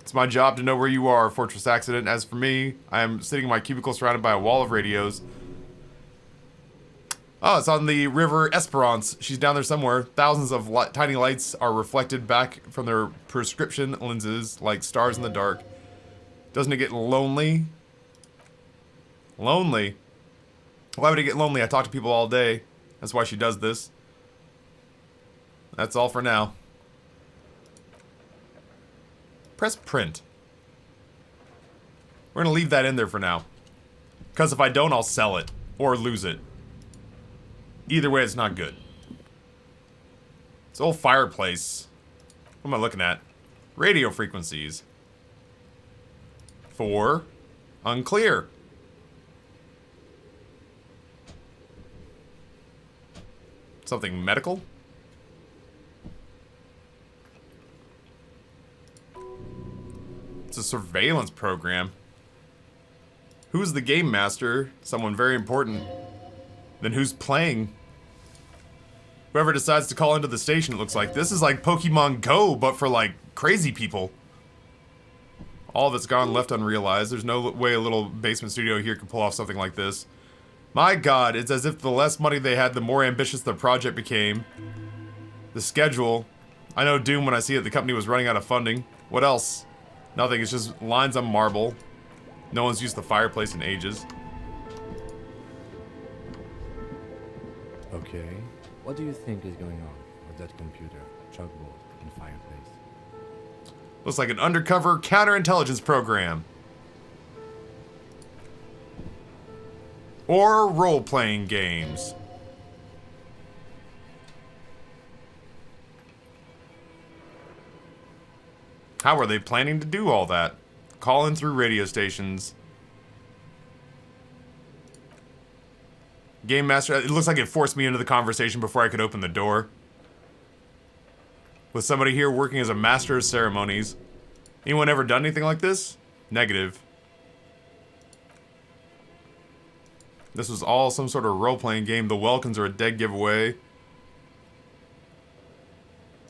It's my job to know where you are, Fortress Accident. As for me, I am sitting in my cubicle surrounded by a wall of radios. Oh, it's on the River Esperance. She's down there somewhere. Thousands of tiny lights are reflected back from their prescription lenses like stars in the dark. Doesn't it get lonely? Lonely? Why would it get lonely? I talk to people all day. That's why she does this. That's all for now. Press print. We're gonna leave that in there for now. Because if I don't, I'll sell it. Or lose it. Either way, it's not good. It's an old fireplace. What am I looking at? Radio frequencies. 4. Unclear. Something medical? It's a surveillance program. Who's the game master? Someone very important. Then who's playing? Whoever decides to call into the station, it looks like. This is like Pokemon Go, but for like crazy people. All of it's gone left unrealized. There's no way a little basement studio here could pull off something like this. My god, it's as if the less money they had, the more ambitious the project became. The schedule. I know doom when I see it. The company was running out of funding. What else? Nothing. It's just lines on marble. No one's used the fireplace in ages. Okay. What do you think is going on with that computer, chalkboard, and fireplace? Looks like an undercover counterintelligence program. Or role-playing games. How are they planning to do all that? Call in through radio stations. Game Master, it looks like it forced me into the conversation before I could open the door. With somebody here working as a master of ceremonies. Anyone ever done anything like this? Negative. This was all some sort of role-playing game. The Welkins are a dead giveaway.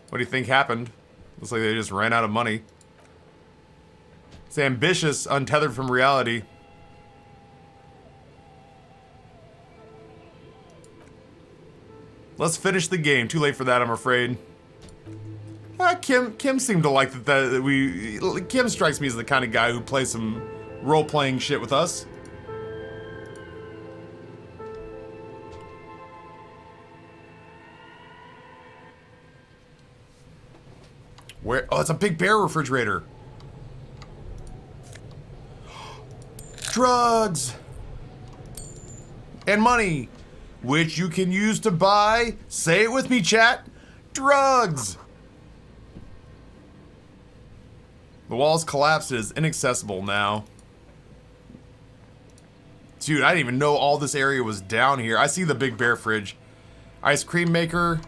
What do you think happened? Looks like they just ran out of money. It's ambitious, untethered from reality. Let's finish the game. Too late for that, I'm afraid. Kim seemed to like that Kim strikes me as the kind of guy who plays some role-playing shit with us. Where? Oh, it's a big bear refrigerator. Drugs! And money, which you can use to buy, say it with me, chat, drugs! The walls collapsed. It is inaccessible now. Dude, I didn't even know all this area was down here. I see the big bear fridge. Ice cream maker.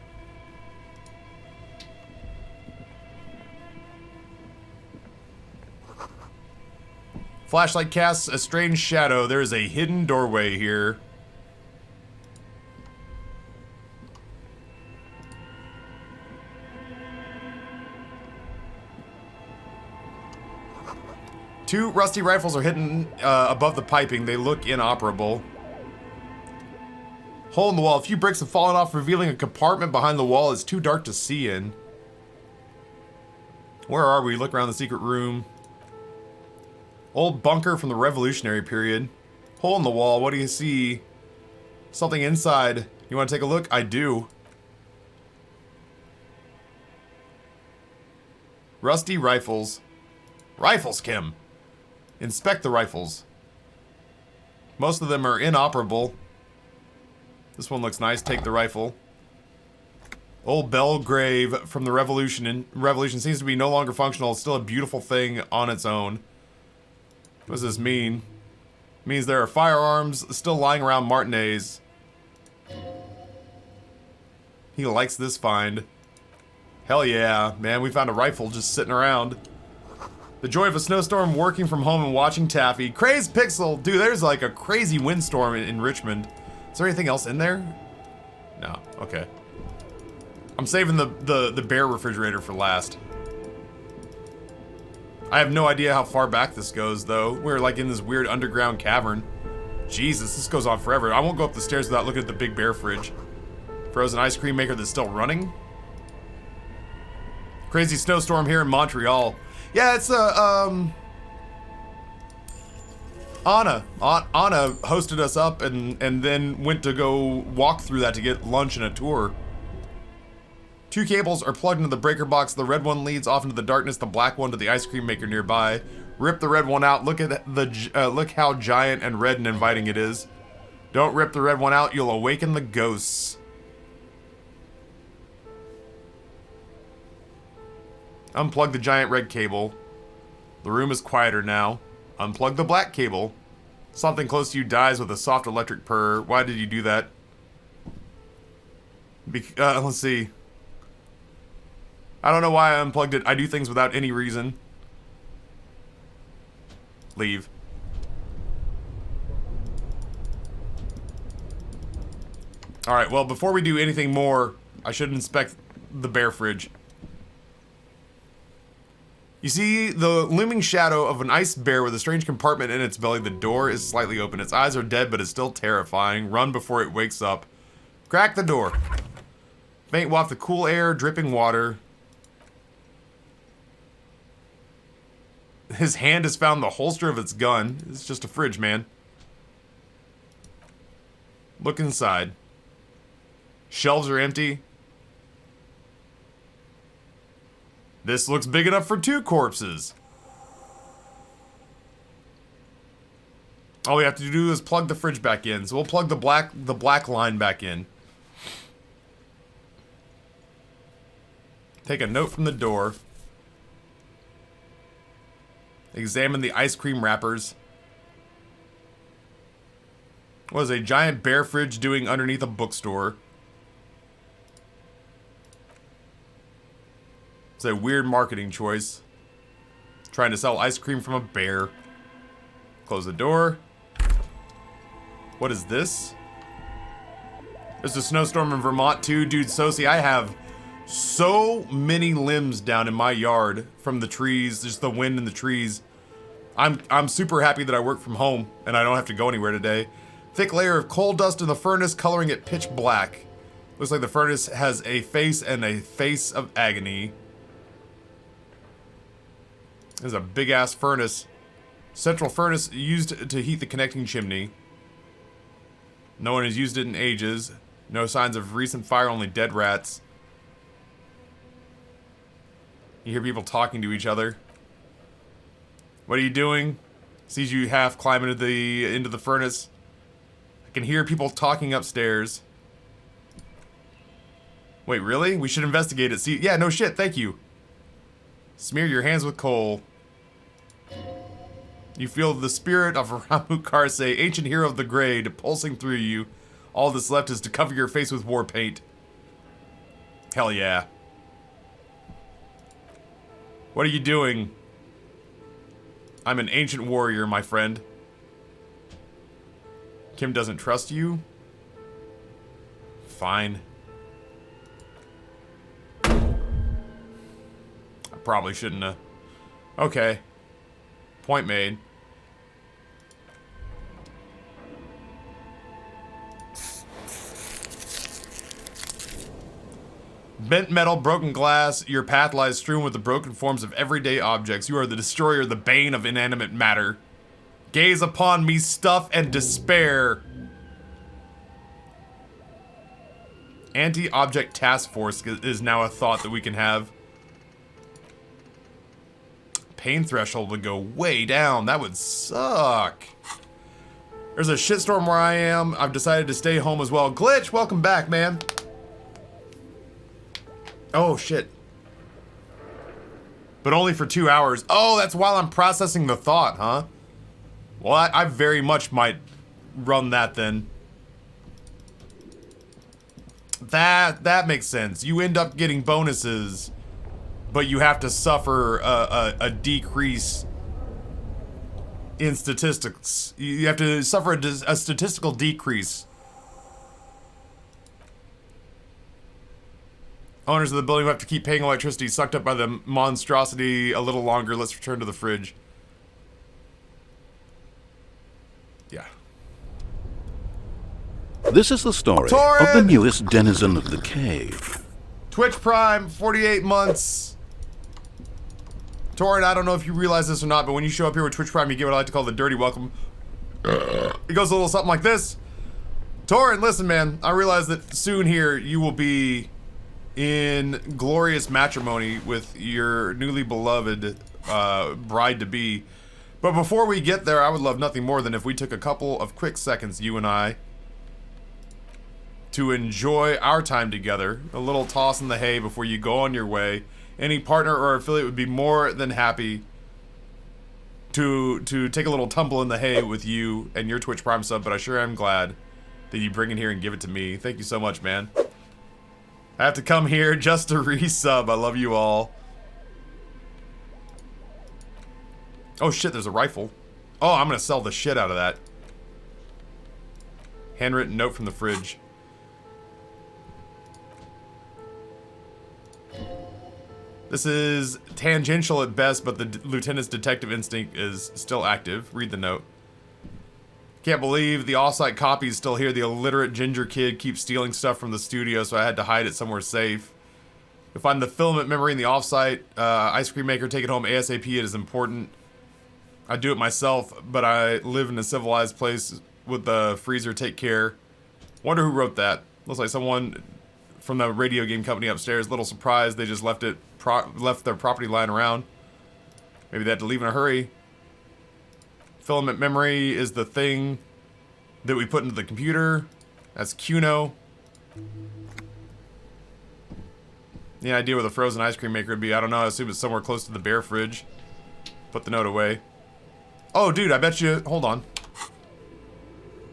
Flashlight casts a strange shadow. There is a hidden doorway here. Two rusty rifles are hidden above the piping. They look inoperable. Hole in the wall. A few bricks have fallen off, revealing a compartment behind the wall. It's too dark to see in. Where are we? Look around the secret room. Old bunker from the Revolutionary period. Hole in the wall. What do you see? Something inside. You want to take a look? I do. Rusty rifles. Rifles, Kim. Inspect the rifles. Most of them are inoperable. This one looks nice. Take the rifle. Old Belgrave from the Revolution. Revolution seems to be no longer functional. It's still a beautiful thing on its own. What does this mean? It means there are firearms still lying around Martinez. He likes this find. Hell yeah, man, we found a rifle just sitting around. The joy of a snowstorm, working from home and watching Taffy. Crazed Pixel! Dude, there's like a crazy windstorm in Richmond. Is there anything else in there? No, okay. I'm saving the bear refrigerator for last. I have no idea how far back this goes, though. We're like in this weird underground cavern. Jesus, this goes on forever. I won't go up the stairs without looking at the big bear fridge. Frozen ice cream maker that's still running. Crazy snowstorm here in Montreal. Yeah, it's Anna hosted us up and then went to go walk through that to get lunch and a tour. Two cables are plugged into the breaker box. The red one leads off into the darkness, the black one to the ice cream maker nearby. Rip the red one out. Look at look how giant and red and inviting it is. Don't rip the red one out, you'll awaken the ghosts. Unplug the giant red cable. The room is quieter now. Unplug the black cable. Something close to you dies with a soft electric purr. Why did you do that? Let's see. I don't know why I unplugged it. I do things without any reason. Leave. Alright, well, before we do anything more, I should inspect the bear fridge. You see the looming shadow of an ice bear with a strange compartment in its belly. The door is slightly open. Its eyes are dead, but it's still terrifying. Run before it wakes up. Crack the door. Faint waft of cool air, dripping water. His hand has found the holster of its gun. It's just a fridge, man. Look inside. Shelves are empty. This looks big enough for 2 corpses. All we have to do is plug the fridge back in. So we'll plug the black line back in. Take a note from the door. Examine the ice cream wrappers. What is a giant bear fridge doing underneath a bookstore? It's a weird marketing choice. Trying to sell ice cream from a bear. Close the door. What is this? There's a snowstorm in Vermont too. Dude, Sosie, I have so many limbs down in my yard from the trees, just the wind in the trees. I'm super happy that I work from home and I don't have to go anywhere today. Thick layer of coal dust in the furnace, coloring it pitch black. Looks like the furnace has a face and a face of agony. There's a big ass furnace. Central furnace used to heat the connecting chimney. No one has used it in ages. No signs of recent fire, only dead rats. You hear people talking to each other. What are you doing? Sees you half climbing into the furnace. I can hear people talking upstairs. Wait, really? We should investigate it. See, yeah, no shit, thank you. Smear your hands with coal. You feel the spirit of Ramu Karsei, ancient hero of the grade, pulsing through you. All that's left is to cover your face with war paint. Hell yeah. What are you doing? I'm an ancient warrior, my friend. Kim doesn't trust you? Fine. I probably shouldn't have. Okay. Point made. Bent metal, broken glass, your path lies strewn with the broken forms of everyday objects. You are the destroyer, the bane of inanimate matter. Gaze upon me, stuff and despair. Anti-object task force is now a thought that we can have. Pain threshold would go way down. That would suck. There's a shitstorm where I am. I've decided to stay home as well. Glitch, welcome back, man. Oh, shit. But only for 2 hours. Oh, that's while I'm processing the thought, huh? Well, I very much might run that then. That makes sense. You end up getting bonuses, but you have to suffer a decrease in statistics. You have to suffer a statistical decrease. Owners of the building will have to keep paying electricity sucked up by the monstrosity a little longer. Let's return to the fridge. Yeah. This is the story Torrid! of the newest denizen of the cave. Twitch Prime, 48 months. Torrid, I don't know if you realize this or not, but when you show up here with Twitch Prime, you get what I like to call the dirty welcome. It goes a little something like this. Torrid, listen, man. I realize that soon here you will be in glorious matrimony with your newly beloved bride-to-be. But before we get there, I would love nothing more than if we took a couple of quick seconds, you and I, to enjoy our time together. A little toss in the hay before you go on your way. Any partner or affiliate would be more than happy to take a little tumble in the hay with you and your Twitch Prime sub, but I sure am glad that you bring it here and give it to me. Thank you so much, man. I have to come here just to resub. I love you all. Oh shit, there's a rifle. Oh, I'm gonna sell the shit out of that. Handwritten note from the fridge. This is tangential at best, but the lieutenant's detective instinct is still active. Read the note. Can't believe the off-site copy is still here. The illiterate ginger kid keeps stealing stuff from the studio, so I had to hide it somewhere safe. You'll find the filament memory in the off-site ice cream maker. Take it home ASAP. It is important. I do it myself, but I live in a civilized place with the freezer. Take care. Wonder who wrote that. Looks like someone from the radio game company upstairs. Little surprised they just left their property lying around. Maybe they had to leave in a hurry. Filament memory is the thing that we put into the computer. That's Cuno. Any idea where the frozen ice cream maker would be? I don't know. I assume it's somewhere close to the bear fridge. Put the note away. Oh, dude, I bet you... Hold on.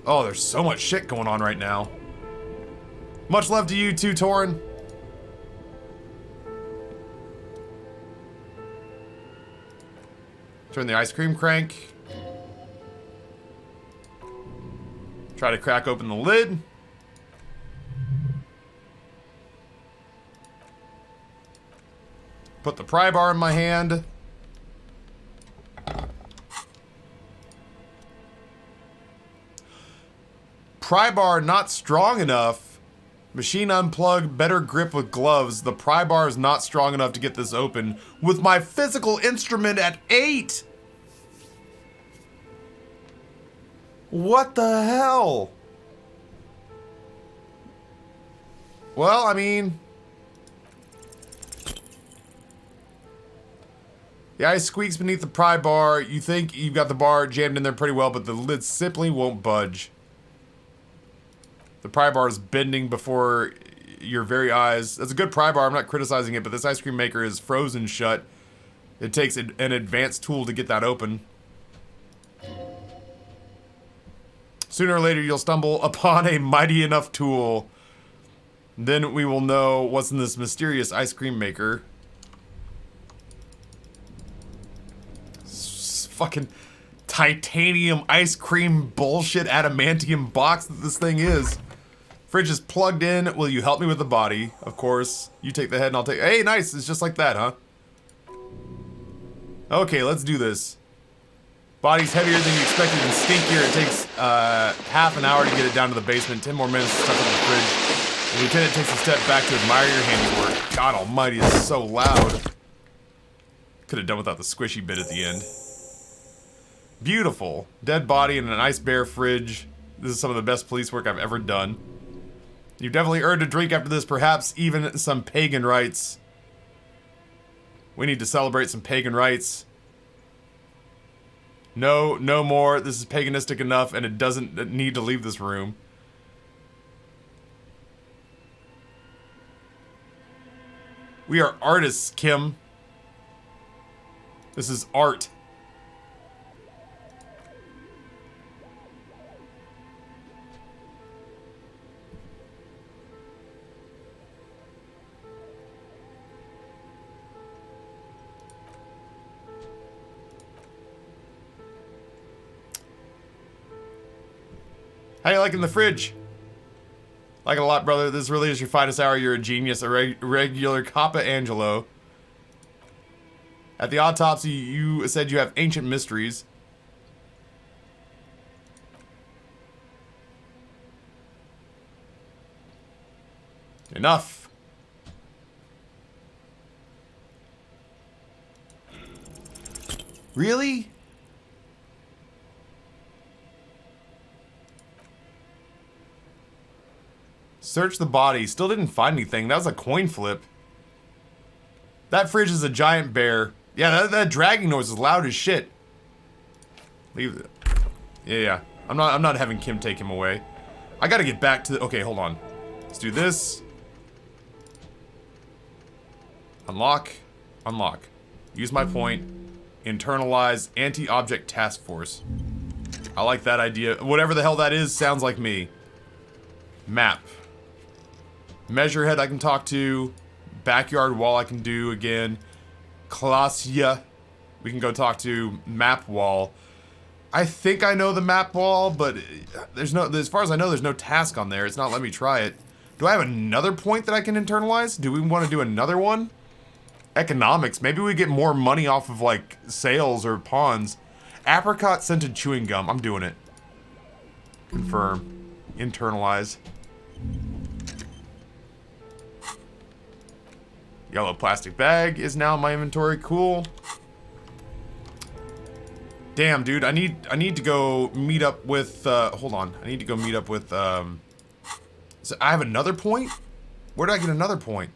Oh, there's so much shit going on right now. Much love to you too, Torin. Turn the ice cream crank. Try to crack open the lid. Put the pry bar in my hand. Pry bar not strong enough. Machine unplug, better grip with gloves. The pry bar is not strong enough to get this open with my physical instrument at 8. What the hell? Well, I mean... The ice squeaks beneath the pry bar. You think you've got the bar jammed in there pretty well, but the lid simply won't budge. The pry bar is bending before your very eyes. That's a good pry bar. I'm not criticizing it, but this ice cream maker is frozen shut. It takes an advanced tool to get that open. Sooner or later, you'll stumble upon a mighty enough tool. Then we will know what's in this mysterious ice cream maker. Fucking titanium ice cream bullshit adamantium box that this thing is. Fridge is plugged in. Will you help me with the body? Of course. You take the head and I'll take... Hey, nice. It's just like that, huh? Okay, let's do this. Body's heavier than you expected and stinkier. It takes half an hour to get it down to the basement. 10 more minutes to stuff in the fridge. The lieutenant takes a step back to admire your handiwork. God almighty, it's so loud. Could have done without the squishy bit at the end. Beautiful. Dead body in an ice bear fridge. This is some of the best police work I've ever done. You've definitely earned a drink after this, perhaps even some pagan rites. We need to celebrate some pagan rites. No, no more. This is paganistic enough and it doesn't need to leave this room. We are artists, Kim. This is art. How you liking the fridge? Like it a lot, brother. This really is your finest hour. You're a genius, a regular Kappa Angelo. At the autopsy, you said you have ancient mysteries. Enough. Really? Search the body. Still didn't find anything. That was a coin flip. That fridge is a giant bear. Yeah, that dragging noise is loud as shit. Leave it. Yeah. I'm not having Kim take him away. I gotta get back to... Okay, hold on. Let's do this. Unlock. Unlock. Use my point. Internalize anti-object task force. I like that idea. Whatever the hell that is, sounds like me. Map. Measure head I can talk to. Backyard wall I can do again. Klasya. We can go talk to map wall. I think I know the map wall, but there's no, as far as I know, there's no task on there. It's not letting me try it. Do I have another point that I can internalize? Do we want to do another one? Economics. Maybe we get more money off of, like, sales or pawns. Apricot scented chewing gum. I'm doing it. Confirm. Internalize. Yellow plastic bag is now in my inventory. Cool. Damn, dude. I need to go meet up with, hold on. I need to go meet up with, so I have another point? Where did I get another point?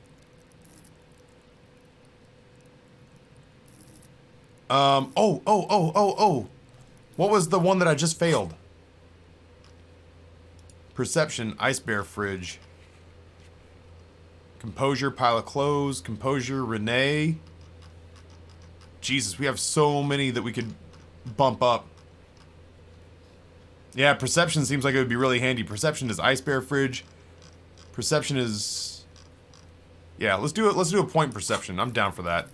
Oh. What was the one that I just failed? Perception, ice bear fridge. Composure, pile of clothes. Composure, Renee. Jesus, we have so many that we could bump up. Yeah, perception seems like it would be really handy. Perception is ice bear fridge. Perception is... Yeah, let's do it. Let's do a point in perception. I'm down for that.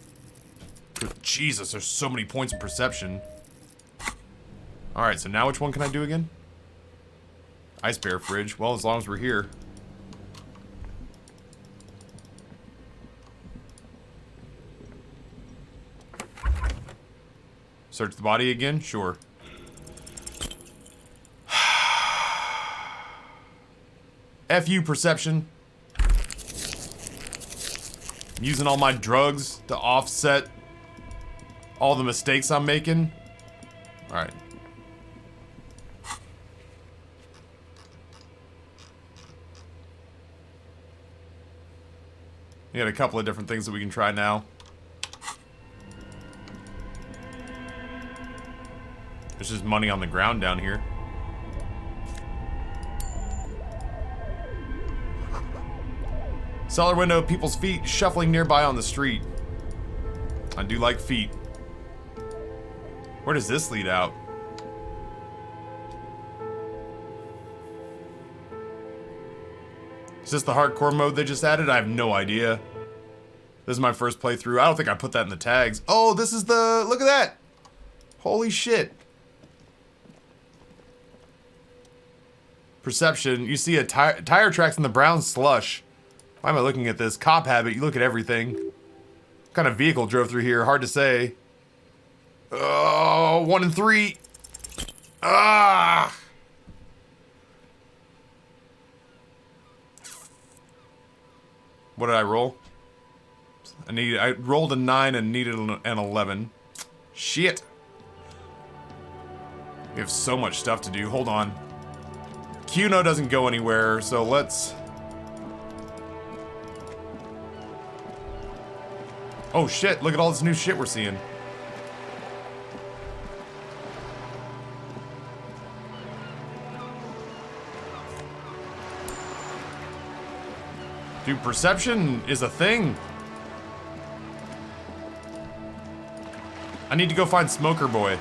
Jesus, there's so many points in perception. Alright, so now which one can I do again? Ice bear fridge. Well, as long as we're here. Search the body again? Sure. F you, perception. I'm using all my drugs to offset all the mistakes I'm making. Alright. We got a couple of different things that we can try now. There's just money on the ground down here. Cellar window, people's feet shuffling nearby on the street. I do like feet. Where does this lead out? Is this the hardcore mode they just added? I have no idea. This is my first playthrough. I don't think I put that in the tags. Oh, this is the... Look at that! Holy shit. Perception. You see a tire tracks in the brown slush. Why am I looking at this? Cop habit. You look at everything. What kind of vehicle drove through here? Hard to say. Oh, 1 and 3. Ah! What did I roll? I rolled a 9 and needed an 11. Shit. We have so much stuff to do. Hold on. Cuno doesn't go anywhere, so let's... Oh shit, look at all this new shit we're seeing. Dude, perception is a thing. I need to go find Smoker Boy.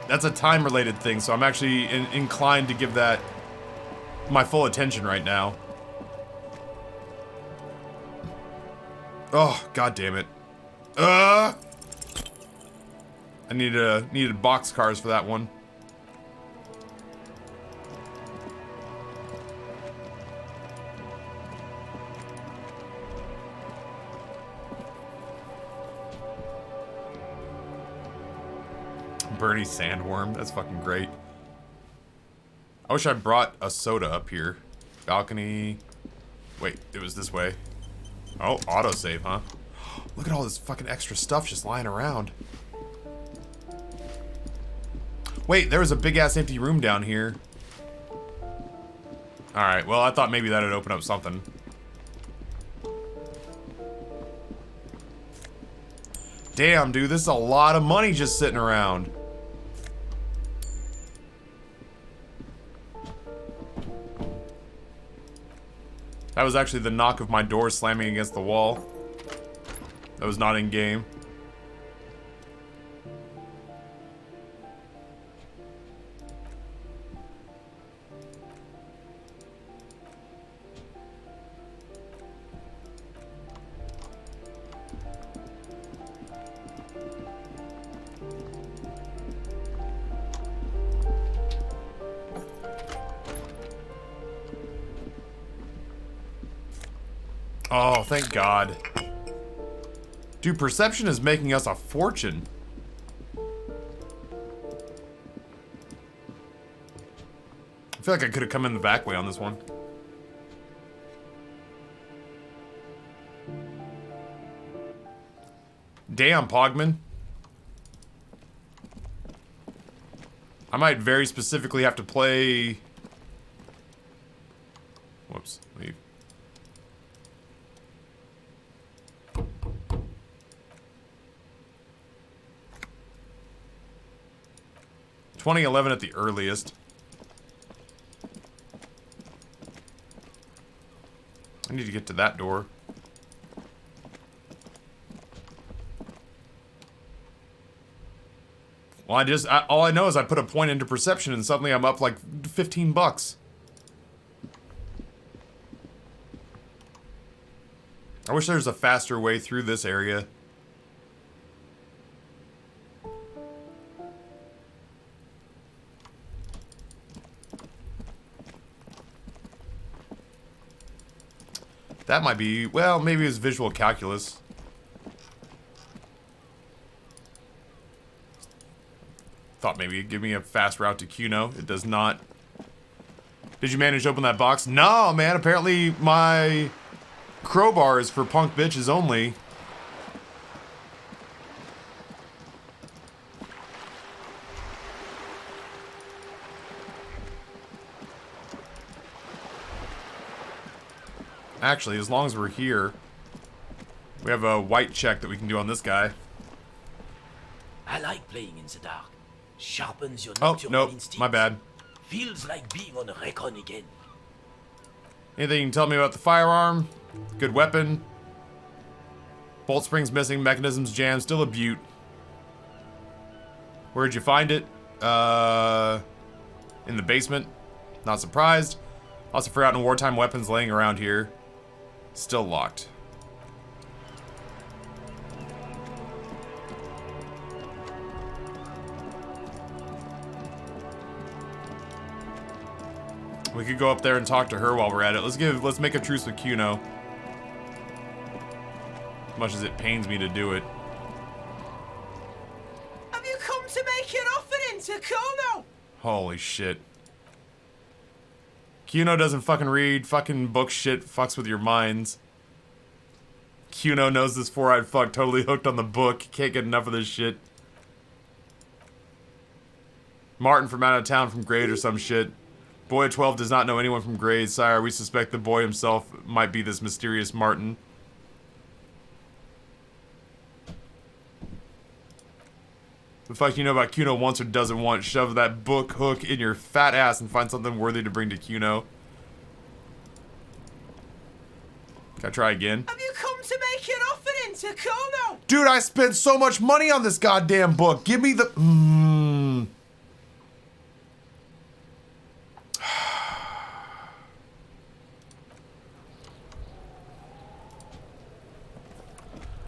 That's a time-related thing, so I'm actually inclined to give that my full attention right now. Oh, god damn it. I needed boxcars for that one. Bernie Sandworm, that's fucking great. I wish I brought a soda up here. Balcony. Wait, it was this way. Oh, autosave, huh? Look at all this fucking extra stuff just lying around. Wait, there was a big-ass empty room down here. Alright, well, I thought maybe that'd open up something. Damn, dude, this is a lot of money just sitting around. That was actually the knock of my door slamming against the wall. That was not in game. Oh, thank God. Dude, perception is making us a fortune. I feel like I could have come in the back way on this one. Damn, Pogman. I might very specifically have to play... Whoops, leave. ...2011 at the earliest. I need to get to that door. Well, all I know is I put a point into perception and suddenly I'm up like 15 bucks. I wish there was a faster way through this area. That might be, well, maybe it's visual calculus. Thought maybe it'd give me a fast route to Cuno. It does not. Did you manage to open that box? No, man. Apparently my crowbar is for punk bitches only. Actually, as long as we're here, we have a white check that we can do on this guy. I like playing in the dark. Sharpens your Oh, nocturnal nope. instincts. My bad. Feels like being on a recon again. Anything you can tell me about the firearm? Good weapon. Bolt springs missing, mechanisms jammed, still a beaut. Where'd you find it? In the basement. Not surprised. Lots of forgotten wartime weapons laying around here. Still locked. We could go up there and talk to her while we're at it. Let's make a truce with Cuno. As much as it pains me to do it. Have you come to make an offering to Cuno? Holy shit. Cuno doesn't fucking read. Fucking book shit fucks with your minds. Cuno knows this four-eyed fuck, totally hooked on the book. Can't get enough of this shit. Martin from out of town from Grade or some shit. Boy at 12 does not know anyone from Grade. Sire, we suspect the boy himself might be this mysterious Martin. The fuck you know about Cuno wants or doesn't want? Shove that book hook in your fat ass and find something worthy to bring to Cuno. Can I try again? Have you come to make an offering to Cuno? Dude, I spent so much money on this goddamn book. Give me the...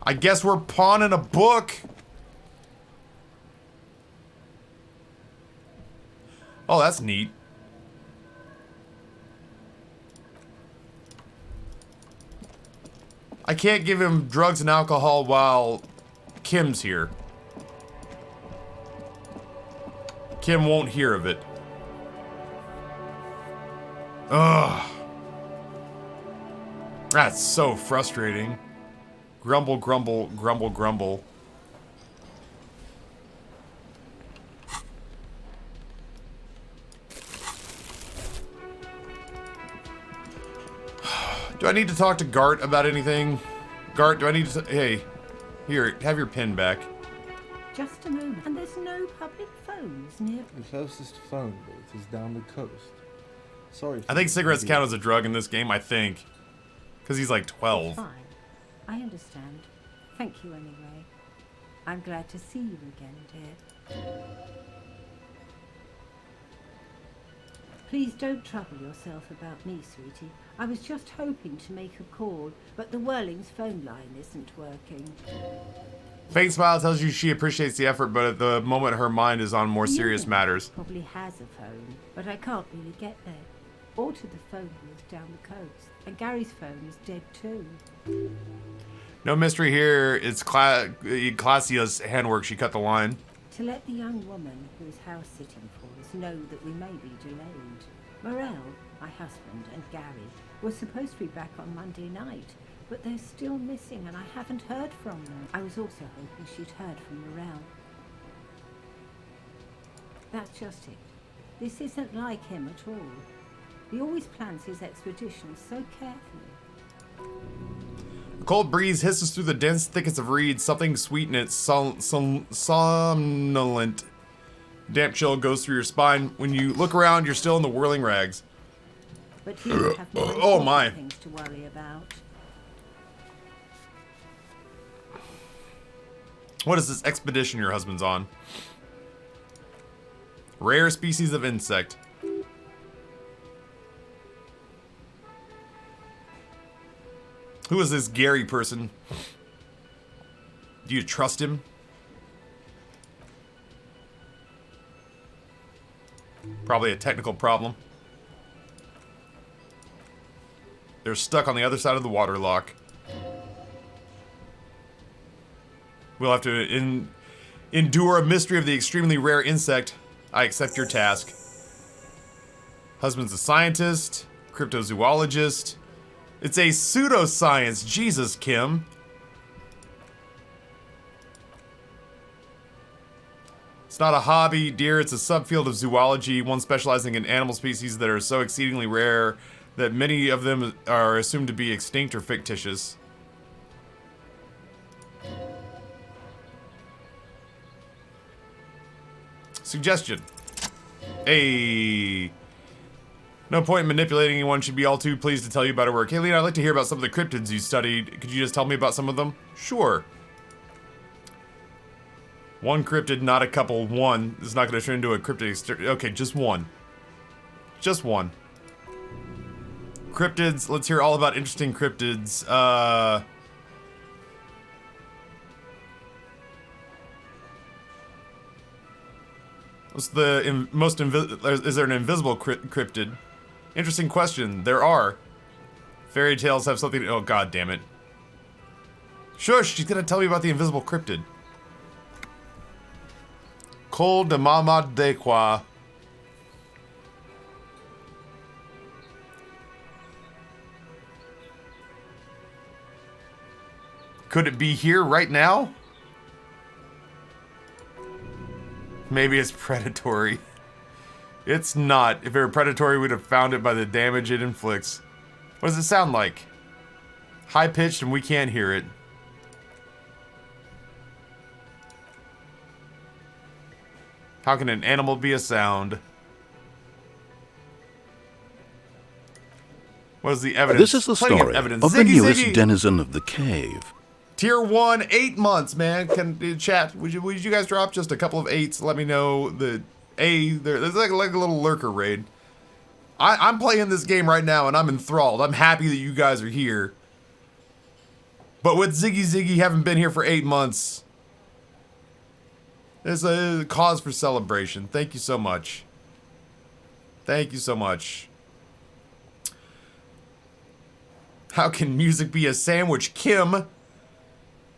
I guess we're pawning a book. Oh, that's neat. I can't give him drugs and alcohol while Kim's here. Kim won't hear of it. Ugh. That's so frustrating. Grumble, grumble, grumble, grumble. Do I need to talk to Gart about anything? Gart, do I need to... Hey, here, have your pin back. Just a moment. And there's no public phones near... The closest phone booth is down the coast. Sorry. I think cigarettes count as a drug in this game, I think. Because he's like 12. Fine. I understand. Thank you anyway. I'm glad to see you again, dear. Please don't trouble yourself about me, sweetie. I was just hoping to make a call, but the Whirling's phone line isn't working. Faint smile tells you she appreciates the effort, but at the moment her mind is on more serious matters. Probably has a phone, but I can't really get there. Or to the phone booth down the coast. And Gary's phone is dead too. No mystery here. It's Classia's handwork. She cut the line. To let the young woman who is house sitting for us know that we may be delayed. Morel, my husband, and Gary were supposed to be back on Monday night, but they're still missing and I haven't heard from them. I was also hoping she'd heard from Morel. That's just it. This isn't like him at all. He always plans his expeditions so carefully. A cold breeze hisses through the dense thickets of reeds. Something sweet and it's somnolent. Damp chill goes through your spine. When you look around, you're still in the whirling rags. But he would have more oh my! Things to worry about. What is this expedition your husband's on? Rare species of insect. Who is this Gary person? Do you trust him? Probably a technical problem. They're stuck on the other side of the water lock. We'll have to endure a mystery of the extremely rare insect. I accept your task. Husband's a scientist, cryptozoologist. It's a pseudoscience. Jesus, Kim. It's not a hobby, dear. It's a subfield of zoology, one specializing in animal species that are so exceedingly rare that many of them are assumed to be extinct or fictitious. Suggestion. Hey. No point in manipulating anyone. Should be all too pleased to tell you about her work. Hey, Lena, I'd like to hear about some of the cryptids you studied. Could you just tell me about some of them? Sure. One cryptid, not a couple. One. This is not going to turn into a cryptid. Okay, just one. Just one. Cryptids. Let's hear all about interesting cryptids. What's the most is there an invisible cryptid? Interesting question. There are. Fairy tales have something. Oh, god damn it. Shush, she's gonna tell me about the invisible cryptid. Col de Mama de Qua. Could it be here right now? Maybe it's predatory. It's not. If it were predatory, we'd have found it by the damage it inflicts. What does it sound like? High-pitched and we can't hear it. How can an animal be a sound? What is the evidence? This is the story of the newest denizen of the cave. Tier 1, 8 months, man. Can chat? Would you guys drop just a couple of 8s? Let me know the there's like a little lurker raid. I'm playing this game right now and I'm enthralled. I'm happy that you guys are here. But with Ziggy having been here for 8 months, there's a cause for celebration. Thank you so much. Thank you so much. How can music be a sandwich, Kim?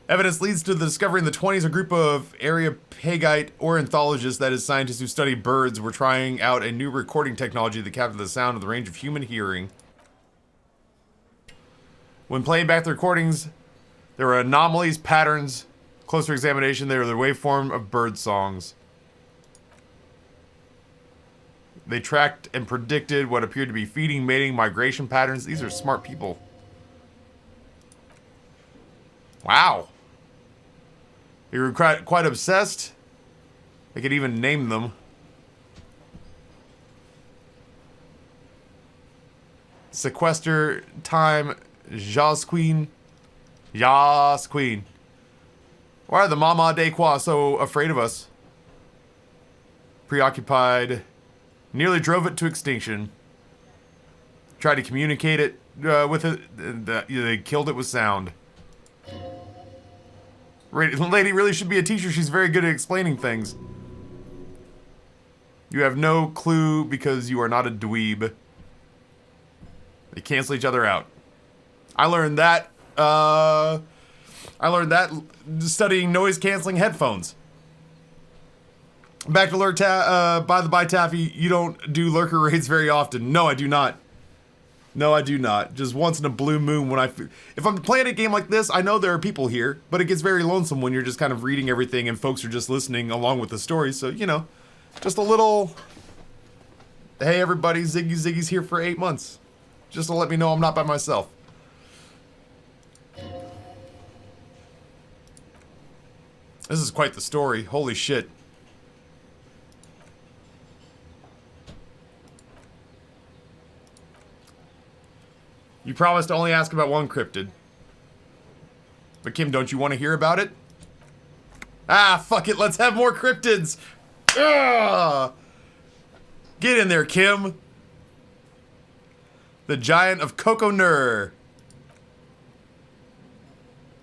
Evidence leads to the discovery in the 20s a group of Areopagite ornithologists, that is, scientists who study birds, were trying out a new recording technology that captured the sound of the range of human hearing. When playing back the recordings, there were anomalies, patterns. Closer examination, they were the waveform of bird songs. They tracked and predicted what appeared to be feeding, mating, migration patterns. These are smart people. Wow. They were quite obsessed. They could even name them. Sequester time, Jas Queen. Yas Queen. Why are the Mama de Qua so afraid of us? Preoccupied. Nearly drove it to extinction. Tried to communicate it with it. They killed it with sound. Lady really should be a teacher. She's very good at explaining things. You have no clue because you are not a dweeb. They cancel each other out. I learned that I learned that studying noise-canceling headphones. Back to Lurk, by the by, Taffy, you don't do lurker raids very often. No, I do not. No, I do not. Just once in a blue moon when if I'm playing a game like this, I know there are people here, but it gets very lonesome when you're just kind of reading everything and folks are just listening along with the story. So, you know, just a little, hey everybody, Ziggy's here for 8 months. Just to let me know I'm not by myself. This is quite the story. Holy shit. You promised to only ask about one cryptid. But Kim, don't you want to hear about it? Ah, fuck it, let's have more cryptids! Ugh. Get in there, Kim! The Giant of Coconur.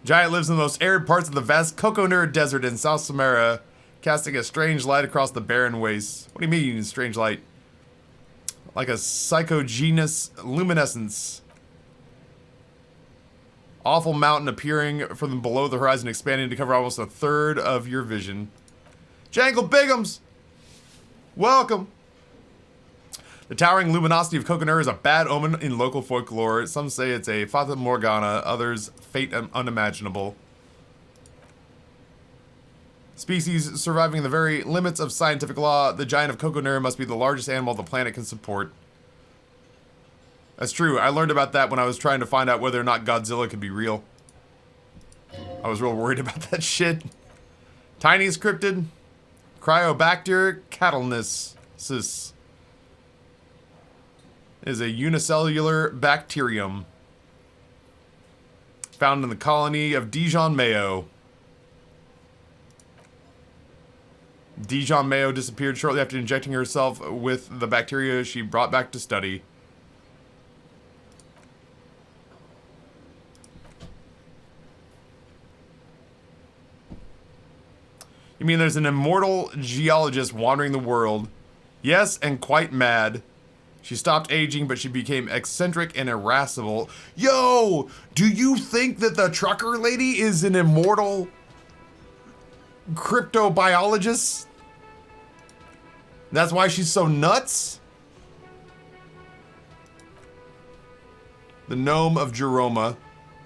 Giant lives in the most arid parts of the vast Coconur Desert in South Sahara, casting a strange light across the barren wastes. What do you mean, strange light? Like a psychogenous luminescence. Awful mountain appearing from below the horizon, expanding to cover almost a third of your vision. Jangle Bigums! Welcome! The towering luminosity of Coconur is a bad omen in local folklore. Some say it's a Fata Morgana, others fate unimaginable. Species surviving the very limits of scientific law, the Giant of Coconur must be the largest animal the planet can support. That's true. I learned about that when I was trying to find out whether or not Godzilla could be real. I was real worried about that shit. Tiniest cryptid, Cryobacter catalysis, is a unicellular bacterium found in the colony of Dijon Mayo. Dijon Mayo disappeared shortly after injecting herself with the bacteria she brought back to study. You mean there's an immortal geologist wandering the world? Yes, and quite mad. She stopped aging, but she became eccentric and irascible. Yo! Do you think that the trucker lady is an immortal cryptobiologist? That's why she's so nuts? The gnome of Jeroma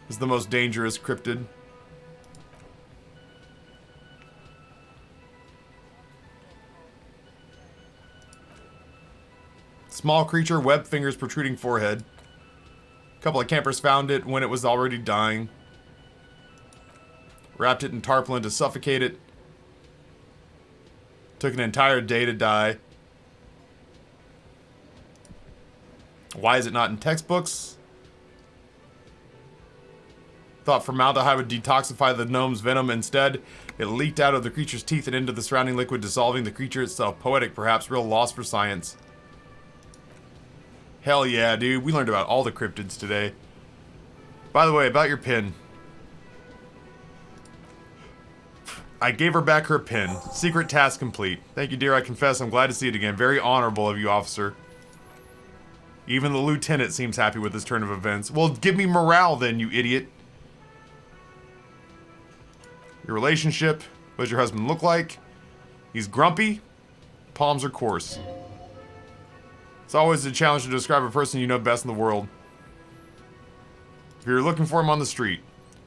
is the most dangerous cryptid. Small creature, webbed fingers, protruding forehead. A couple of campers found it when it was already dying. Wrapped it in tarpaulin to suffocate it. Took an entire day to die. Why is it not in textbooks? Thought formaldehyde would detoxify the gnome's venom. Instead, it leaked out of the creature's teeth and into the surrounding liquid, dissolving the creature itself. Poetic, perhaps. Real loss for science. Hell yeah, dude. We learned about all the cryptids today. By the way, about your pin. I gave her back her pin. Secret task complete. Thank you, dear. I confess I'm glad to see it again. Very honorable of you, officer. Even the lieutenant seems happy with this turn of events. Well, give me morale then, you idiot. Your relationship. What does your husband look like? He's grumpy. Palms are coarse. It's always a challenge to describe a person you know best in the world. If you're looking for him on the street.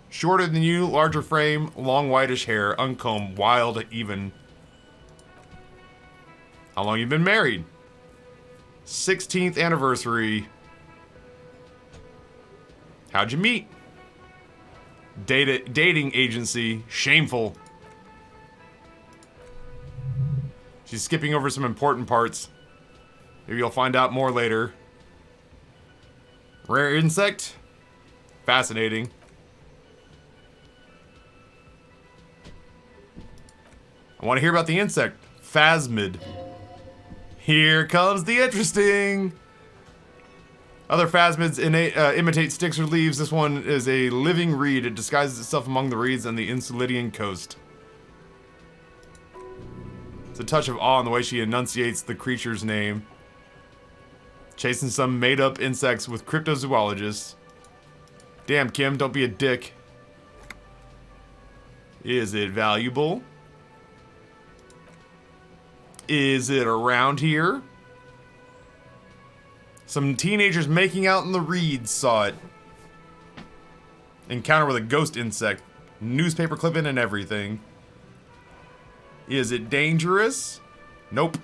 Shorter than you, larger frame, long whitish hair, uncombed, wild, even. How long you been married? 16th anniversary. How'd you meet? Dating agency. Shameful. She's skipping over some important parts. Maybe you'll find out more later. Rare insect? Fascinating. I want to hear about the insect. Phasmid. Here comes the interesting. Other phasmids imitate sticks or leaves. This one is a living reed. It disguises itself among the reeds on the Insulidian coast. It's a touch of awe in the way she enunciates the creature's name. Chasing some made-up insects with cryptozoologists. Damn, Kim, don't be a dick. Is it valuable? Is it around here? Some teenagers making out in the reeds saw it. Encounter with a ghost insect. Newspaper clipping and everything. Is it dangerous? Nope.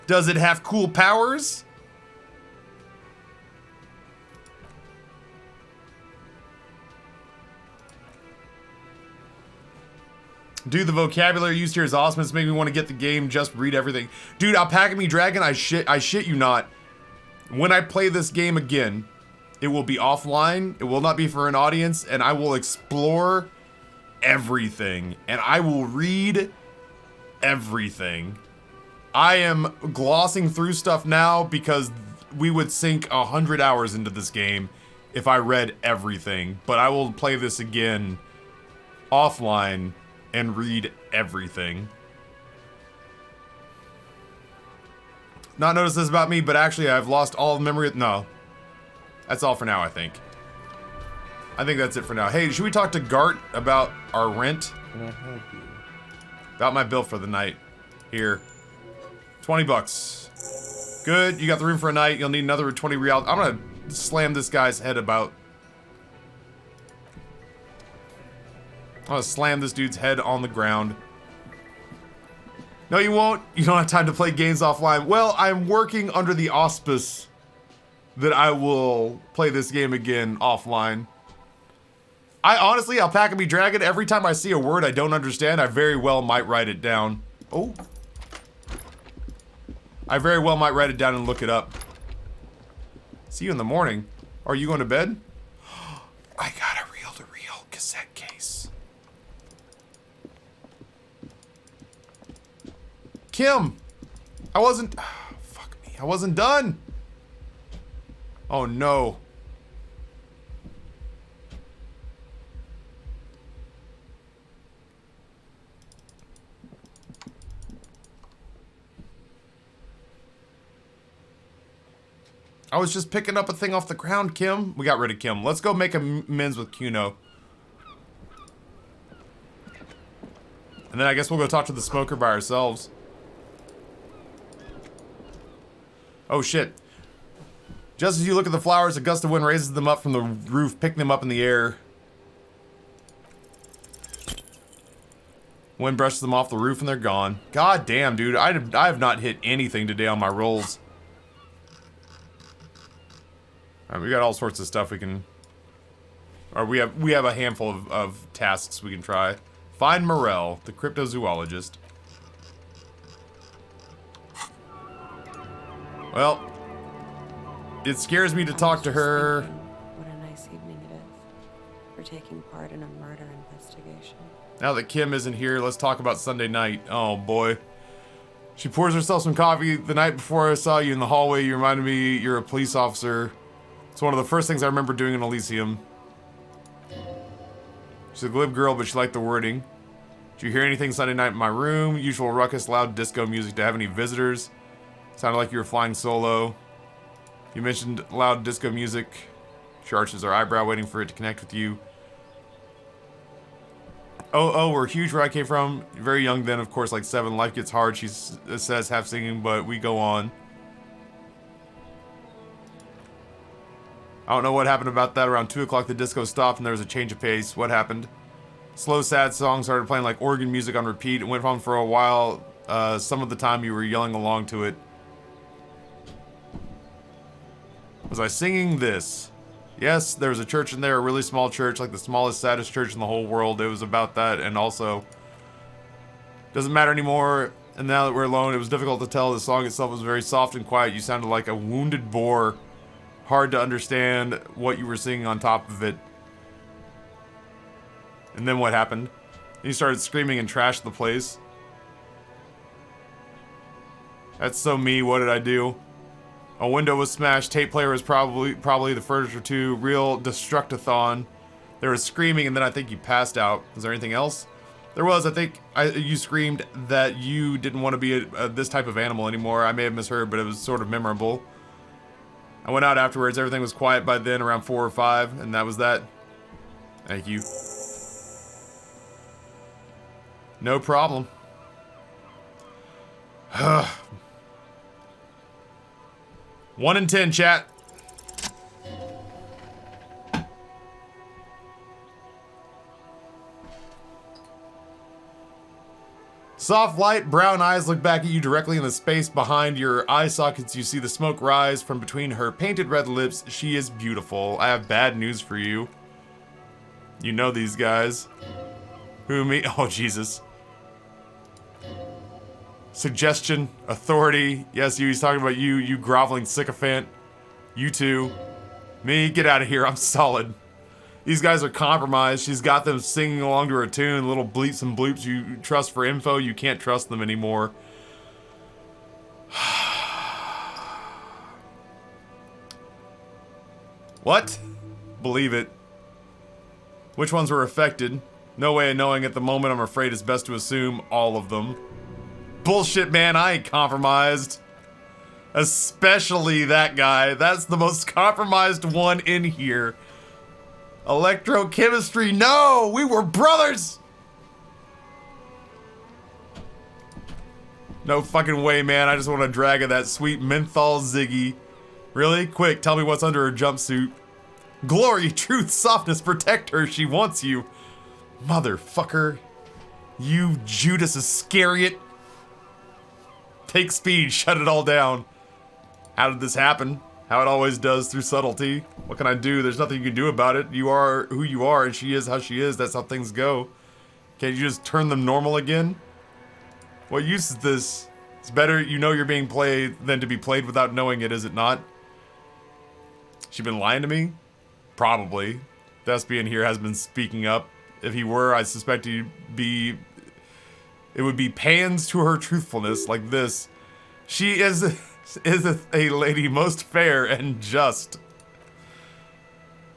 Does it have cool powers? Dude, the vocabulary used here is awesome. It's making me want to get the game, just read everything. Dude, Alpaca Me Dragon, I shit you not. When I play this game again, it will be offline, it will not be for an audience, and I will explore everything. And I will read everything. I am glossing through stuff now because we would sink 100 hours into this game if I read everything. But I will play this again offline and read everything. Not noticed this about me, but actually I've lost all memory. No. That's all for now, I think. I think that's it for now. Hey, should we talk to Gart about our rent? Can I help you? About my bill for the night. Here. 20 bucks. Good, you got the room for a night. You'll need another 20 real. I'm gonna slam this guy's head about. I'm gonna slam this dude's head on the ground. No, you won't. You don't have time to play games offline. Well, I'm working under the auspice that I will play this game again offline. I honestly, Alpaca Me Dragon, every time I see a word I don't understand, I very well might write it down. Oh. I very well might write it down and look it up. See you in the morning. Are you going to bed? I got a reel-to-reel cassette case. Kim! I wasn't... fuck me. I wasn't done! Oh no. I was just picking up a thing off the ground, Kim. We got rid of Kim. Let's go make amends with Kuno. And then I guess we'll go talk to the smoker by ourselves. Oh shit. Just as you look at the flowers, a gust of wind raises them up from the roof, picking them up in the air. Wind brushes them off the roof and they're gone. God damn, dude. I have not hit anything today on my rolls. Alright, we got all sorts of stuff we can... Or we have a handful of tasks we can try. Find Morel, the cryptozoologist. Well, it scares me to talk to her. What a nice evening it is. For taking part in a murder investigation. Now that Kim isn't here, let's talk about Sunday night. Oh boy. She pours herself some coffee. The night before I saw you in the hallway, you reminded me you're a police officer. It's one of the first things I remember doing in Elysium. She's a glib girl, but she liked the wording. Did you hear anything Sunday night in my room? Usual ruckus, loud disco music. To have any visitors? Sounded like you were flying solo. You mentioned loud disco music. She arches her eyebrow, waiting for it to connect with you. Oh, we're huge where I came from. Very young then, of course, like 7. Life gets hard, she says, half singing, but we go on. I don't know what happened about that. Around 2 o'clock, the disco stopped and there was a change of pace. What happened? Slow, sad song started playing like organ music on repeat. It went on for a while. Some of the time you were yelling along to it. Was I singing this? Yes, there was a church in there, a really small church, like the smallest, saddest church in the whole world. It was about that, and also... Doesn't matter anymore, and now that we're alone, it was difficult to tell. The song itself was very soft and quiet. You sounded like a wounded boar. Hard to understand what you were singing on top of it. And then what happened? You started screaming and trashed the place. That's so me, what did I do? A window was smashed, tape player was probably the furniture too. Real destructathon. There was screaming and then I think you passed out. Was there anything else? There was, I think you screamed that you didn't want to be this type of animal anymore. I may have misheard, but it was sort of memorable. I went out afterwards, everything was quiet by then, around 4 or 5, and that was that. Thank you. No problem. 1 in 10, chat. Soft light, brown eyes look back at you directly in the space behind your eye sockets. You see the smoke rise from between her painted red lips. She is beautiful. I have bad news for you. You know these guys. Who, me? Oh, Jesus. Suggestion, authority. Yes, he's talking about you, you groveling sycophant. You too. Me, get out of here. I'm solid. These guys are compromised. She's got them singing along to her tune. Little bleeps and bloops you trust for info. You can't trust them anymore. What? Believe it. Which ones were affected? No way of knowing at the moment. I'm afraid it's best to assume all of them. Bullshit, man. I ain't compromised. Especially that guy. That's the most compromised one in here. Electrochemistry, no! We were brothers! No fucking way, man. I just want to drag of that sweet menthol Ziggy. Really? Quick, tell me what's under her jumpsuit. Glory, truth, softness, protect her. She wants you. Motherfucker. You Judas Iscariot. Take speed, shut it all down. How did this happen? How it always does, through subtlety. What can I do? There's nothing you can do about it. You are who you are, and she is how she is. That's how things go. Can't you just turn them normal again? What use is this? It's better you know you're being played than to be played without knowing it, is it not? She been lying to me? Probably. Thespian here has been speaking up. If he were, I suspect he'd be... It would be pans to her truthfulness, like this. She is a lady most fair and just.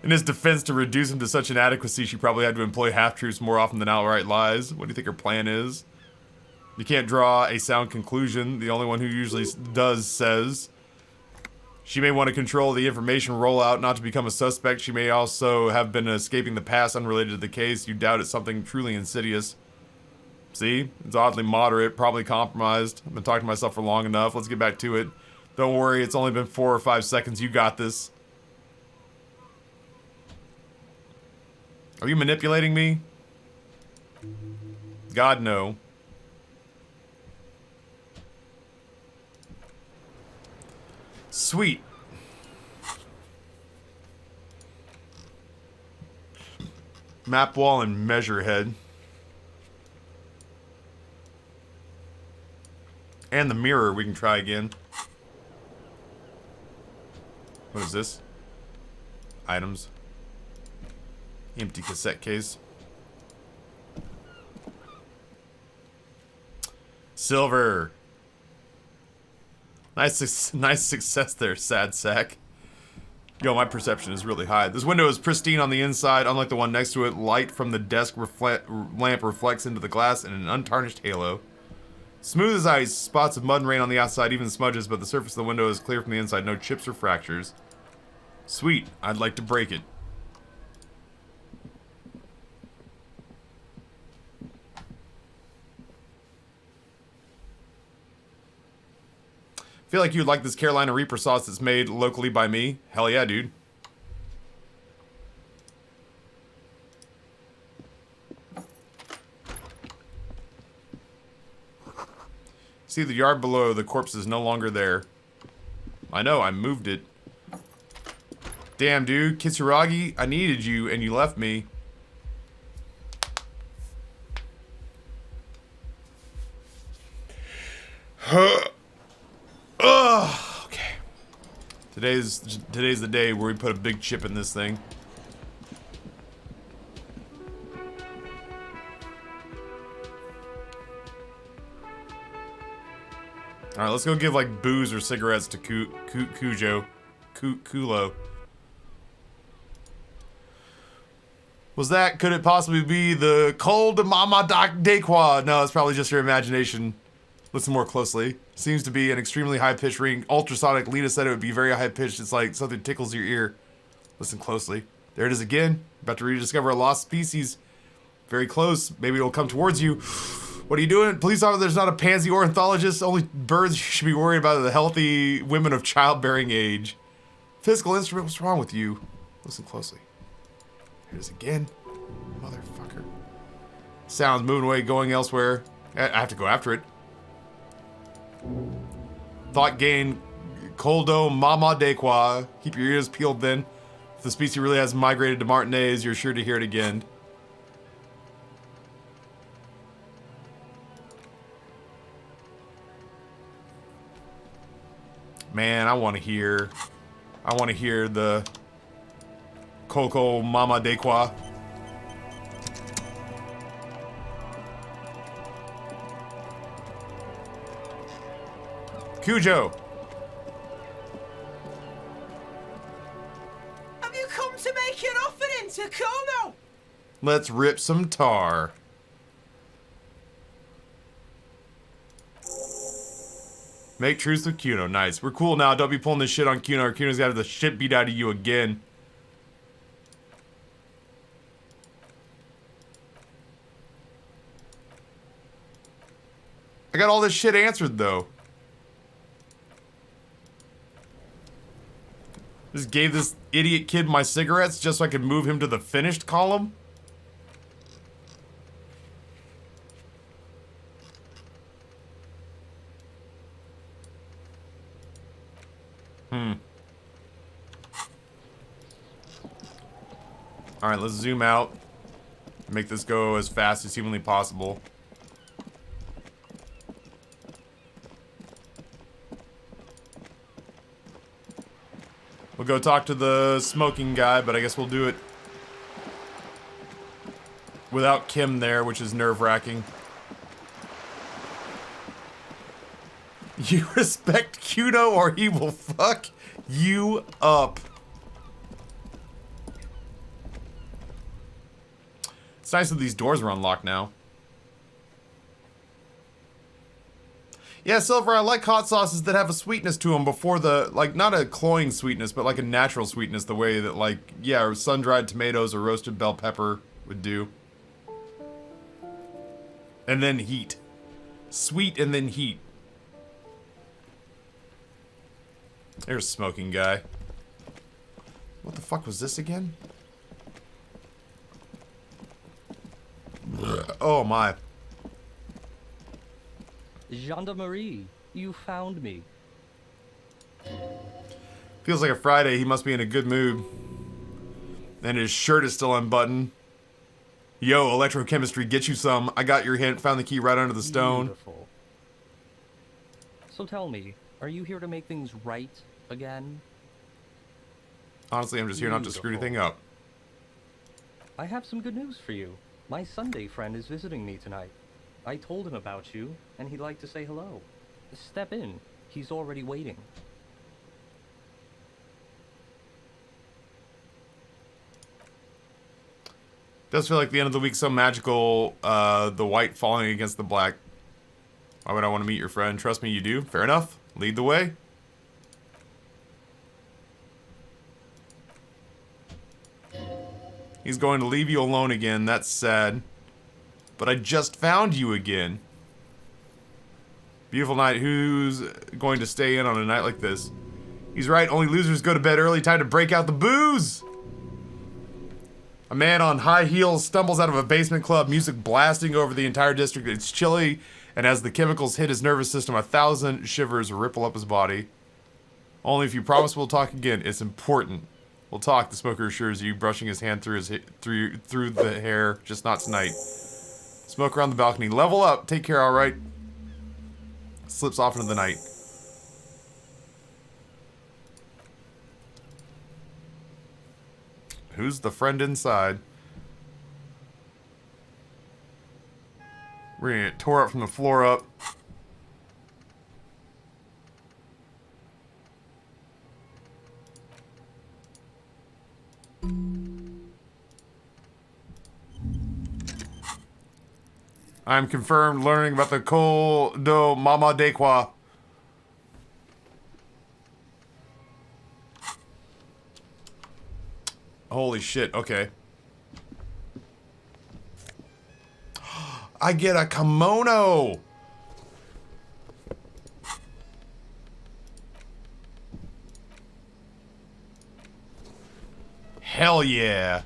In his defense, to reduce him to such inadequacy, she probably had to employ half-truths more often than outright lies. What do you think her plan is? You can't draw a sound conclusion. The only one who usually does says. She may want to control the information rollout, not to become a suspect. She may also have been escaping the past unrelated to the case. You doubt it's something truly insidious. See? It's oddly moderate, probably compromised. I've been talking to myself for long enough. Let's get back to it. Don't worry, it's only been 4 or 5 seconds. You got this. Are you manipulating me? God, no. Sweet. Map wall and measure head. And the mirror, we can try again. What is this? Items. Empty cassette case. Silver. Nice success there, sad sack. Yo, my perception is really high. This window is pristine on the inside. Unlike the one next to it, light from the desk lamp reflects into the glass in an untarnished halo. Smooth as ice, spots of mud and rain on the outside, even smudges, but the surface of the window is clear from the inside. No chips or fractures. Sweet. I'd like to break it. Feel like you'd like this Carolina Reaper sauce that's made locally by me? Hell yeah, dude. See the yard below, the corpse is no longer there. I know, I moved it. Damn, dude. Kitsuragi, I needed you and you left me. Okay. Today's the day where we put a big chip in this thing. Alright, let's go give, like, booze or cigarettes to Kulo. Was that, could it possibly be the cold Mama Dequa? No, it's probably just your imagination. Listen more closely. Seems to be an extremely high-pitched ring. Ultrasonic. Lena said it would be very high-pitched. It's like something tickles your ear. Listen closely. There it is again. About to rediscover a lost species. Very close. Maybe it'll come towards you. What are you doing? Police officer, there's not a pansy ornithologist. Only birds you should be worried about are the healthy women of childbearing age. Physical instrument, what's wrong with you? Listen closely. Here it is again. Motherfucker. Sounds moving away, going elsewhere. I have to go after it. Thought gain. Coldo Mama Dequa. Keep your ears peeled then. If the species really has migrated to Martinez, you're sure to hear it again. Man, I want to hear the Coco Mama Dequa. Cujo. Have you come to make an offering to Kono? Let's rip some tar. Make truce with Kuno. Nice. We're cool now. Don't be pulling this shit on Kuno or Kuno's gonna have the shit beat out of you again. I got all this shit answered though. Just gave this idiot kid my cigarettes just so I could move him to the finished column. Alright, let's zoom out. Make this go as fast as humanly possible. We'll go talk to the smoking guy, but I guess we'll do it without Kim there, which is nerve-wracking. You respect Kuno or he will fuck you up. It's nice that these doors are unlocked now. Yeah, Silver, I like hot sauces that have a sweetness to them before the, like, not a cloying sweetness, but like a natural sweetness, the way that, like, yeah, sun-dried tomatoes or roasted bell pepper would do. And then heat. Sweet and then heat. There's smoking guy. What the fuck was this again? Oh my. Gendarmerie, you found me. Feels like a Friday. He must be in a good mood. And his shirt is still unbuttoned. Yo, electrochemistry, get you some. I got your hint. Found the key right under the stone. Beautiful. So tell me, are you here to make things right again? Honestly, I'm just here not to screw anything up. I have some good news for you. My Sunday friend is visiting me tonight. I told him about you, and he'd like to say hello. Step in. He's already waiting. Does feel like the end of the week so magical, the white falling against the black. Why would I want to meet your friend? Trust me, you do. Fair enough. Lead the way. He's going to leave you alone again. That's sad. But I just found you again. Beautiful night. Who's going to stay in on a night like this? He's right. Only losers go to bed early. Time to break out the booze. A man on high heels stumbles out of a basement club. Music blasting over the entire district. It's chilly. And as the chemicals hit his nervous system, 1,000 shivers ripple up his body. Only if you promise we'll talk again. It's important. We'll talk, the smoker assures you, brushing his hand through through the hair. Just not tonight. Smoke around the balcony. Level up. Take care, alright? Slips off into the night. Who's the friend inside? We're gonna get tore up from the floor up. I'm confirmed learning about the Col do Mama Dequa. Holy shit, okay. I get a kimono. Hell yeah.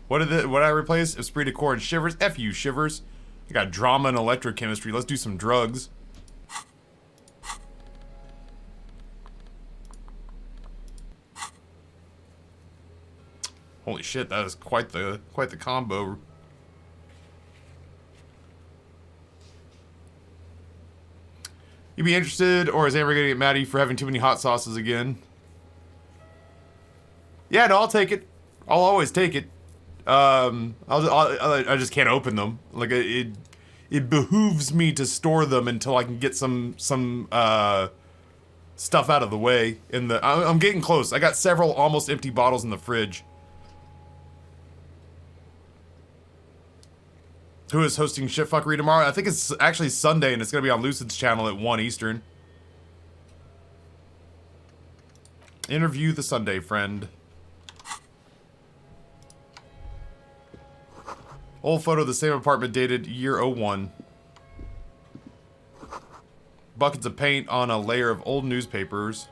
What did I replace? Esprit de Corps and Shivers? F you, Shivers. I got drama and electrochemistry. Let's do some drugs. Holy shit, that is quite the combo. You be interested, or is Amber gonna get mad at you for having too many hot sauces again? Yeah, no, I'll take it. I'll always take it. I just can't open them. Like it behooves me to store them until I can get some stuff out of the way. I'm getting close. I got several almost empty bottles in the fridge. Who is hosting Shitfuckery tomorrow? I think it's actually Sunday, and it's gonna be on Lucid's channel at 1 Eastern. Interview the Sunday friend. Old photo of the same apartment dated year 01. Buckets of paint on a layer of old newspapers.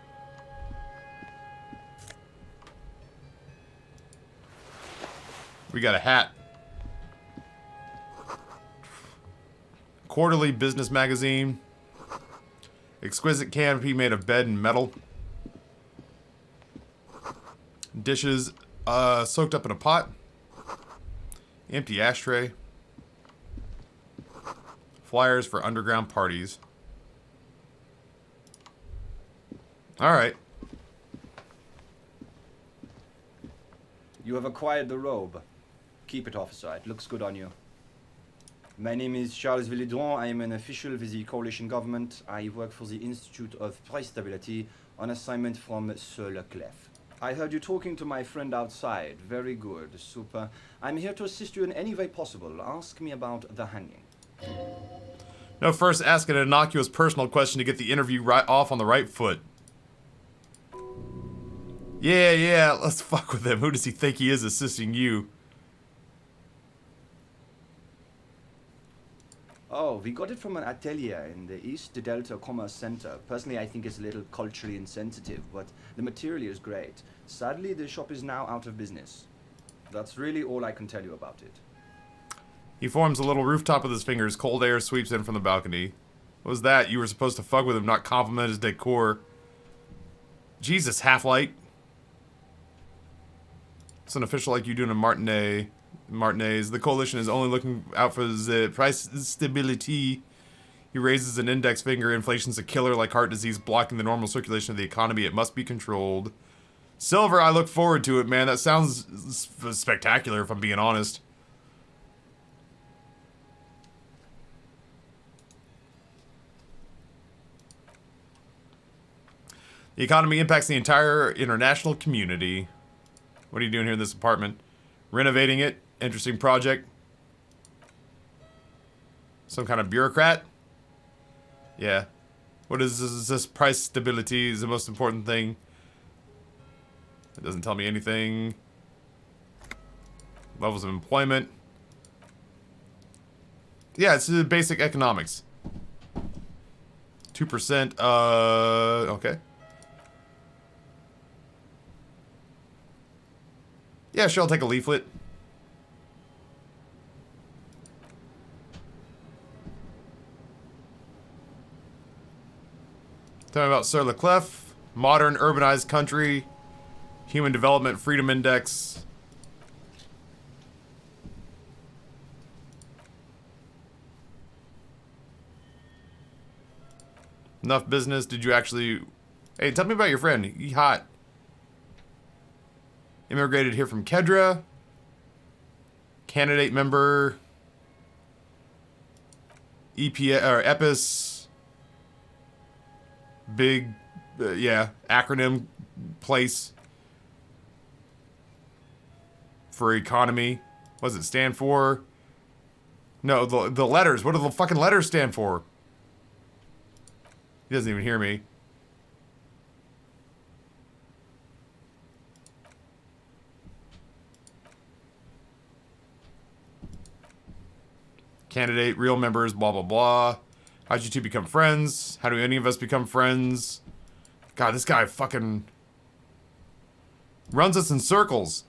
We got a hat. Quarterly business magazine. Exquisite canopy made of bed and metal. Dishes soaked up in a pot. Empty ashtray. Flyers for underground parties. Alright. You have acquired the robe. Keep it, officer. It looks good on you. My name is Charles Villedron. I am an official with the coalition government. I work for the Institute of Price Stability on assignment from Sir Leclerc. I heard you talking to my friend outside. Very good. Super. I'm here to assist you in any way possible. Ask me about the hanging. No, first ask an innocuous personal question to get the interview right off on the right foot. Yeah, let's fuck with him. Who does he think he is assisting you? Oh, we got it from an atelier in the East Delta Commerce Center. Personally, I think it's a little culturally insensitive, but the material is great. Sadly, the shop is now out of business. That's really all I can tell you about it. He forms a little rooftop with his fingers. Cold air sweeps in from the balcony. What was that? You were supposed to fuck with him, not compliment his decor. Jesus, Half-Light. It's an official like you doing a Martinez. The coalition is only looking out for the price stability. He raises an index finger. Inflation's a killer like heart disease, blocking the normal circulation of the economy. It must be controlled. Silver, I look forward to it, man. That sounds spectacular, if I'm being honest. The economy impacts the entire international community. What are you doing here in this apartment? Renovating it. Interesting project. Some kind of bureaucrat? Yeah. What is this? Price stability is the most important thing. It doesn't tell me anything. Levels of employment. Yeah, it's basic economics. 2%, okay. Yeah, sure, I'll take a leaflet. Tell me about Sir Leclerc. Modern urbanized country. Human Development Freedom Index. Enough business. Did you actually... Hey, tell me about your friend. He hot. Immigrated here from Kedra. Candidate member. EPA or EPIS. Big, yeah, acronym place for economy. What does it stand for? No, the letters. What do the fucking letters stand for? He doesn't even hear me. Candidate, real members, blah, blah, blah. How'd you two become friends? How do any of us become friends? God, this guy fucking runs us in circles.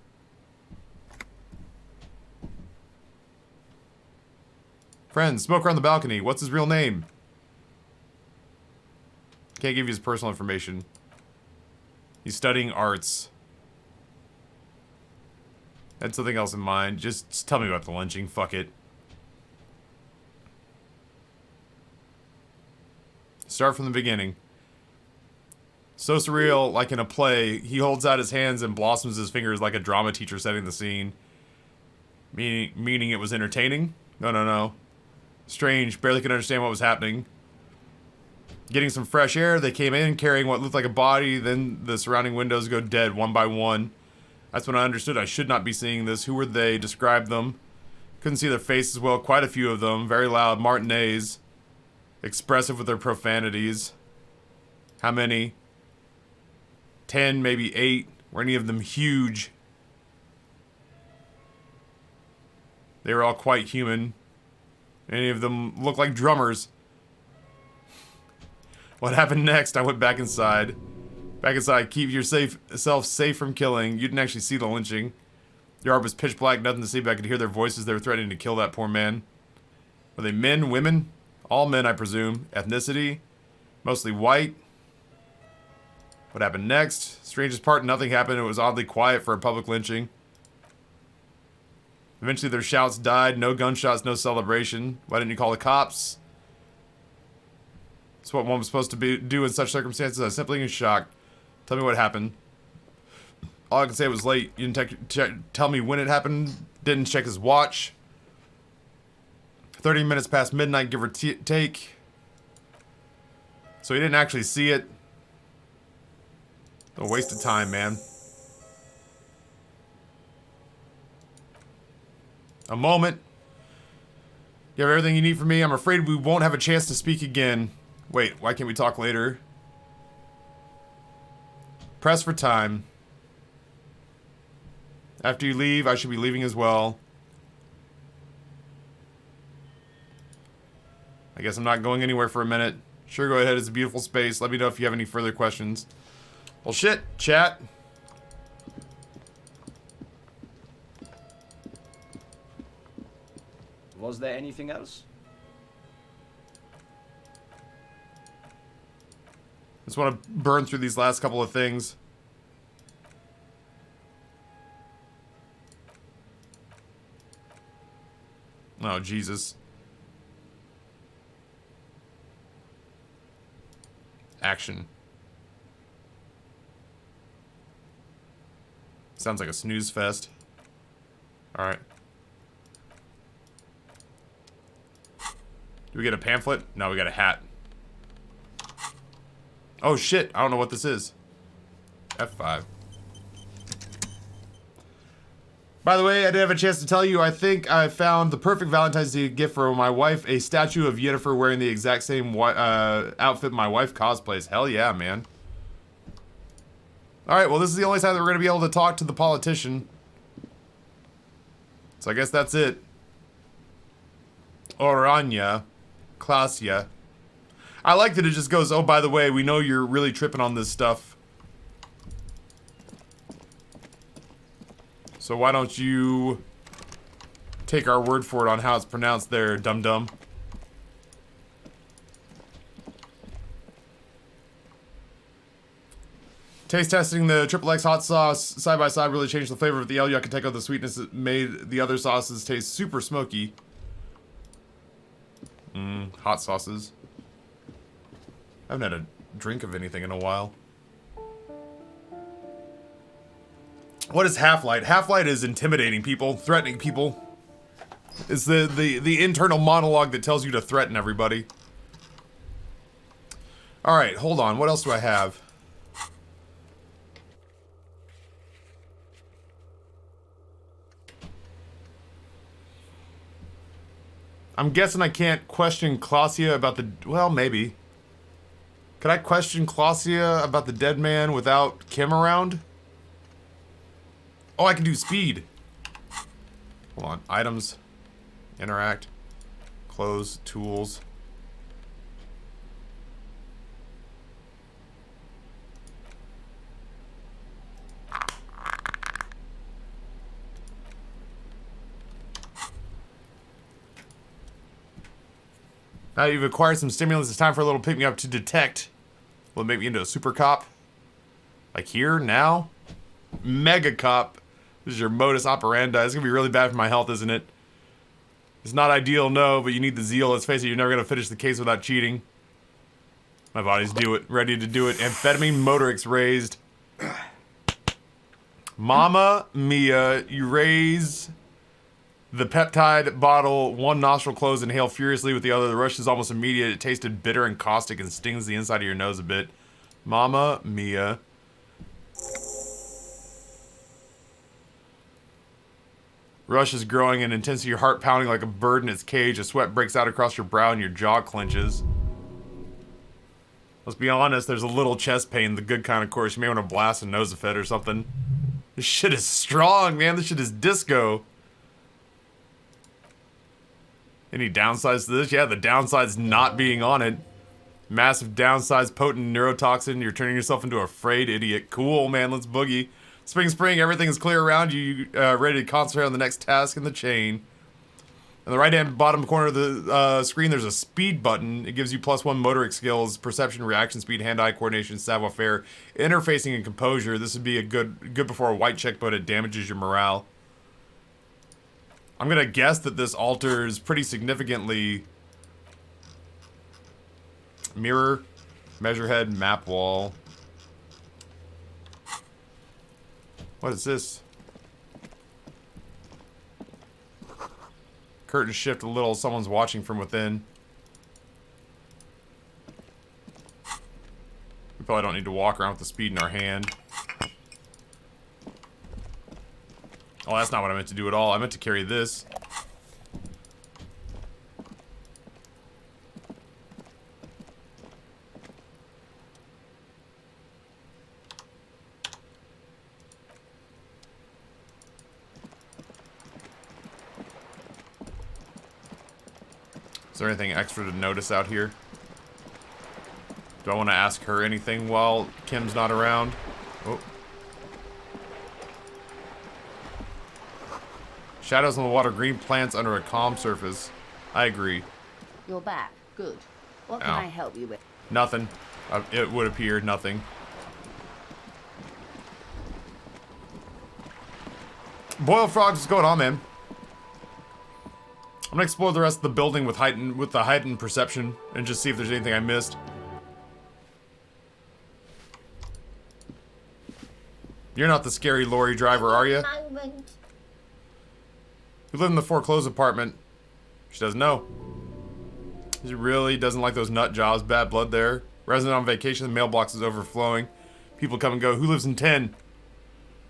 Friends, smoker on the balcony. What's his real name? Can't give you his personal information. He's studying arts. Had something else in mind. Just tell me about the lynching. Fuck it. Start from the beginning. So surreal, like in a play. He holds out his hands and blossoms his fingers like a drama teacher setting the scene. Meaning it was entertaining? No. Strange, barely could understand what was happening. Getting some fresh air, they came in carrying what looked like a body, then the surrounding windows go dead one by one. That's when I understood I should not be seeing this. Who were they? Describe them. Couldn't see their faces well, quite a few of them. Very loud, Martinez. Expressive with their profanities. How many? 10, maybe 8. Were any of them huge? They were all quite human. Any of them looked like drummers. What happened next? I went back inside. Back inside, keep yourself safe from killing. You didn't actually see the lynching. The yard was pitch black, nothing to see, but I could hear their voices. They were threatening to kill that poor man. Were they men, women? All men, I presume. Ethnicity? Mostly white. What happened next? Strangest part, nothing happened. It was oddly quiet for a public lynching. Eventually their shouts died. No gunshots, no celebration. Why didn't you call the cops? It's what one was supposed to do in such circumstances. I was simply in shock. Tell me what happened. All I can say, it was late. You didn't tell me when it happened. Didn't check his watch. 30 minutes past midnight, give or take. So he didn't actually see it. A waste of time, man. A moment. You have everything you need from me. I'm afraid we won't have a chance to speak again. Wait, why can't we talk later? Press for time. After you leave, I should be leaving as well. I guess I'm not going anywhere for a minute. Sure, go ahead. It's a beautiful space. Let me know if you have any further questions. Well, shit, chat. Was there anything else? Just want to burn through these last couple of things. Oh, Jesus. Action. Sounds like a snooze fest. Alright. Do we get a pamphlet? No, we got a hat. Oh shit, I don't know what this is. F5. By the way, I didn't have a chance to tell you, I think I found the perfect Valentine's Day gift for my wife, a statue of Yennefer wearing the exact same outfit my wife cosplays. Hell yeah, man. Alright, well this is the only time that we're going to be able to talk to the politician. So I guess that's it. Orania. Klasia. I like that it just goes, oh, by the way, we know you're really tripping on this stuff. So why don't you take our word for it on how it's pronounced there, dum-dum. Taste testing the XXX hot sauce side by side really changed the flavor of the El Yucateco. The sweetness that made the other sauces taste super smoky. Hot sauces. I haven't had a drink of anything in a while. What is Half-Light? Half-Light is intimidating people, threatening people. It's the internal monologue that tells you to threaten everybody. Alright, hold on. What else do I have? I'm guessing I can't question Klasia about the... Well, maybe. Could I question Klasia about the dead man without Kim around? Oh, I can do speed. Hold on. Items. Interact. Clothes, tools. Now you've acquired some stimulants, it's time for a little pick-me-up to detect. Will it make me into a super cop? Like here, now? Mega cop. This is your modus operandi. It's gonna be really bad for my health, isn't it? It's not ideal, no, but you need the zeal. Let's face it, you're never gonna finish the case without cheating. My body's ready to do it. Amphetamine motorix raised. Mama Mia, you raise the peptide bottle, one nostril closed, inhale furiously with the other. The rush is almost immediate. It tasted bitter and caustic and stings the inside of your nose a bit. Mama Mia. Rush is growing in intensity, your heart pounding like a bird in its cage. A sweat breaks out across your brow and your jaw clenches. Let's be honest, there's a little chest pain, the good kind of course. You may want to blast a Nosafed or something. This shit is strong, man. This shit is disco. Any downsides to this? Yeah, the downside's not being on it. Massive downsides, potent neurotoxin. You're turning yourself into a frayed idiot. Cool, man. Let's boogie. Spring, everything is clear around you. Ready to concentrate on the next task in the chain. In the right-hand bottom corner of the screen, there's a speed button. It gives you +1 motoric skills, perception, reaction speed, hand-eye coordination, savoir-faire, interfacing, and composure. This would be a good before a white check, but it damages your morale. I'm gonna guess that this alters pretty significantly. Mirror, measurehead, map wall. What is this? Curtains shift a little. Someone's watching from within. We probably don't need to walk around with the speed in our hand. Oh, that's not what I meant to do at all. I meant to carry this. Is there anything extra to notice out here? Do I want to ask her anything while Kim's not around? Oh. Shadows on the water, green plants under a calm surface. I agree. You're back. Good. What can Ow. I help you with? Nothing. It would appear nothing. Boiled frogs, what's going on, man? I'm gonna explore the rest of the building with the heightened perception and just see if there's anything I missed. You're not the scary lorry driver, are you? You live in the foreclosed apartment. She doesn't know. She really doesn't like those nut jobs. Bad blood there. Resident on vacation. The mailbox is overflowing. People come and go. Who lives in 10?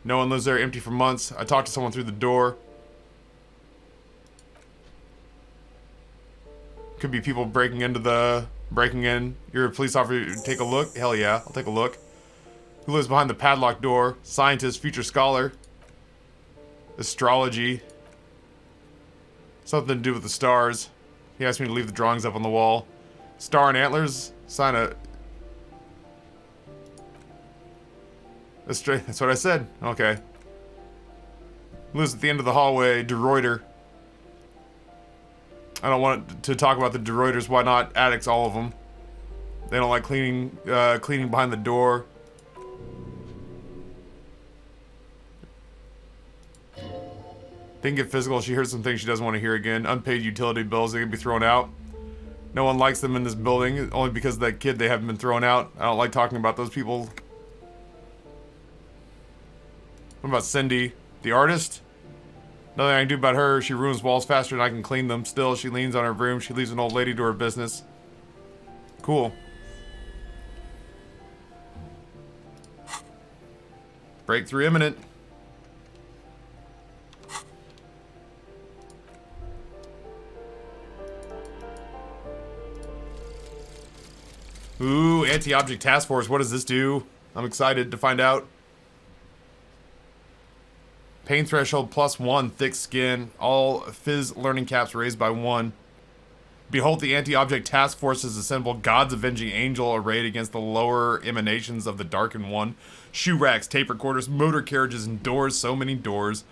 No one lives there. Empty for months. I talked to someone through the door. Could be people breaking in. You're a police officer. Take a look. Hell yeah, I'll take a look. Who lives behind the padlocked door? Scientist, future scholar. Astrology. Something to do with the stars. He asked me to leave the drawings up on the wall. Star and antlers. Sign a... That's what I said. Okay. Lives at the end of the hallway. DeReuter. I don't want to talk about the DeReuters. Why not? Addicts, all of them. They don't like cleaning behind the door. Didn't get physical. She heard some things she doesn't want to hear again. Unpaid utility bills. They can be thrown out. No one likes them in this building. Only because of that kid they haven't been thrown out. I don't like talking about those people. What about Cindy? The artist? Nothing I can do about her. She ruins walls faster than I can clean them. Still, she leans on her broom. She leaves an old lady to her business. Cool. Breakthrough imminent. Ooh, anti-object task force. What does this do? I'm excited to find out. Pain threshold +1, thick skin. All fizz learning caps raised by 1. Behold, the anti-object task force has assembled God's avenging angel arrayed against the lower emanations of the darkened one. Shoe racks, tape recorders, motor carriages, and doors. So many doors.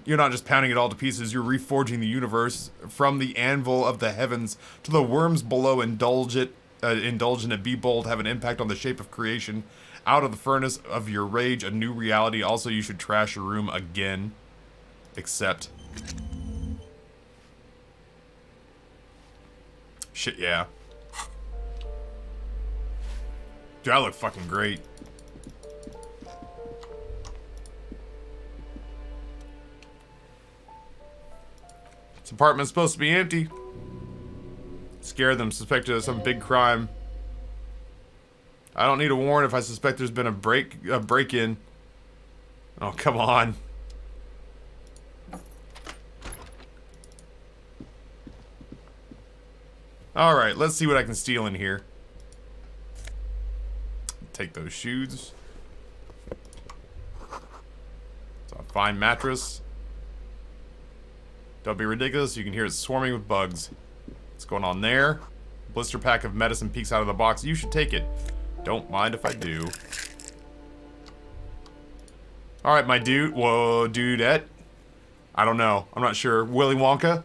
You're not just pounding it all to pieces, you're reforging the universe from the anvil of the heavens to the worms below. Indulge in it, be bold, have an impact on the shape of creation. Out of the furnace of your rage, a new reality. Also, you should trash your room again. Except... shit, yeah. Dude, I look fucking great. This apartment's supposed to be empty. Scare them, suspected of some big crime. I don't need a warrant if I suspect there's been a break-in. Oh, come on. Alright, let's see what I can steal in here. Take those shoes. It's a fine mattress. Don't be ridiculous, you can hear it swarming with bugs. What's going on there? Blister pack of medicine peeks out of the box. You should take it. Don't mind if I do. Alright, my dude. Whoa, dudette. I don't know. I'm not sure. Willy Wonka?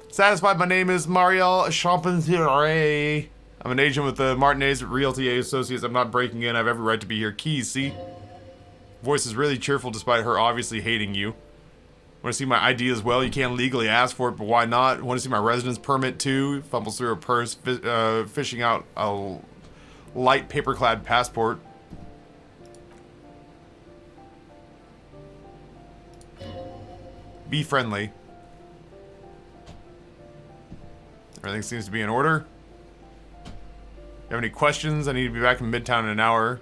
Satisfied, my name is Marielle Champentier. I'm an agent with the Martinez Realty Associates. I'm not breaking in. I have every right to be here. Keys, see? Voice is really cheerful despite her obviously hating you. Want to see my ID as well? You can't legally ask for it, but why not? Want to see my residence permit too? Fumbles through her purse, fishing out a light paper-clad passport. Be friendly. Everything seems to be in order. You have any questions? I need to be back in Midtown in an hour.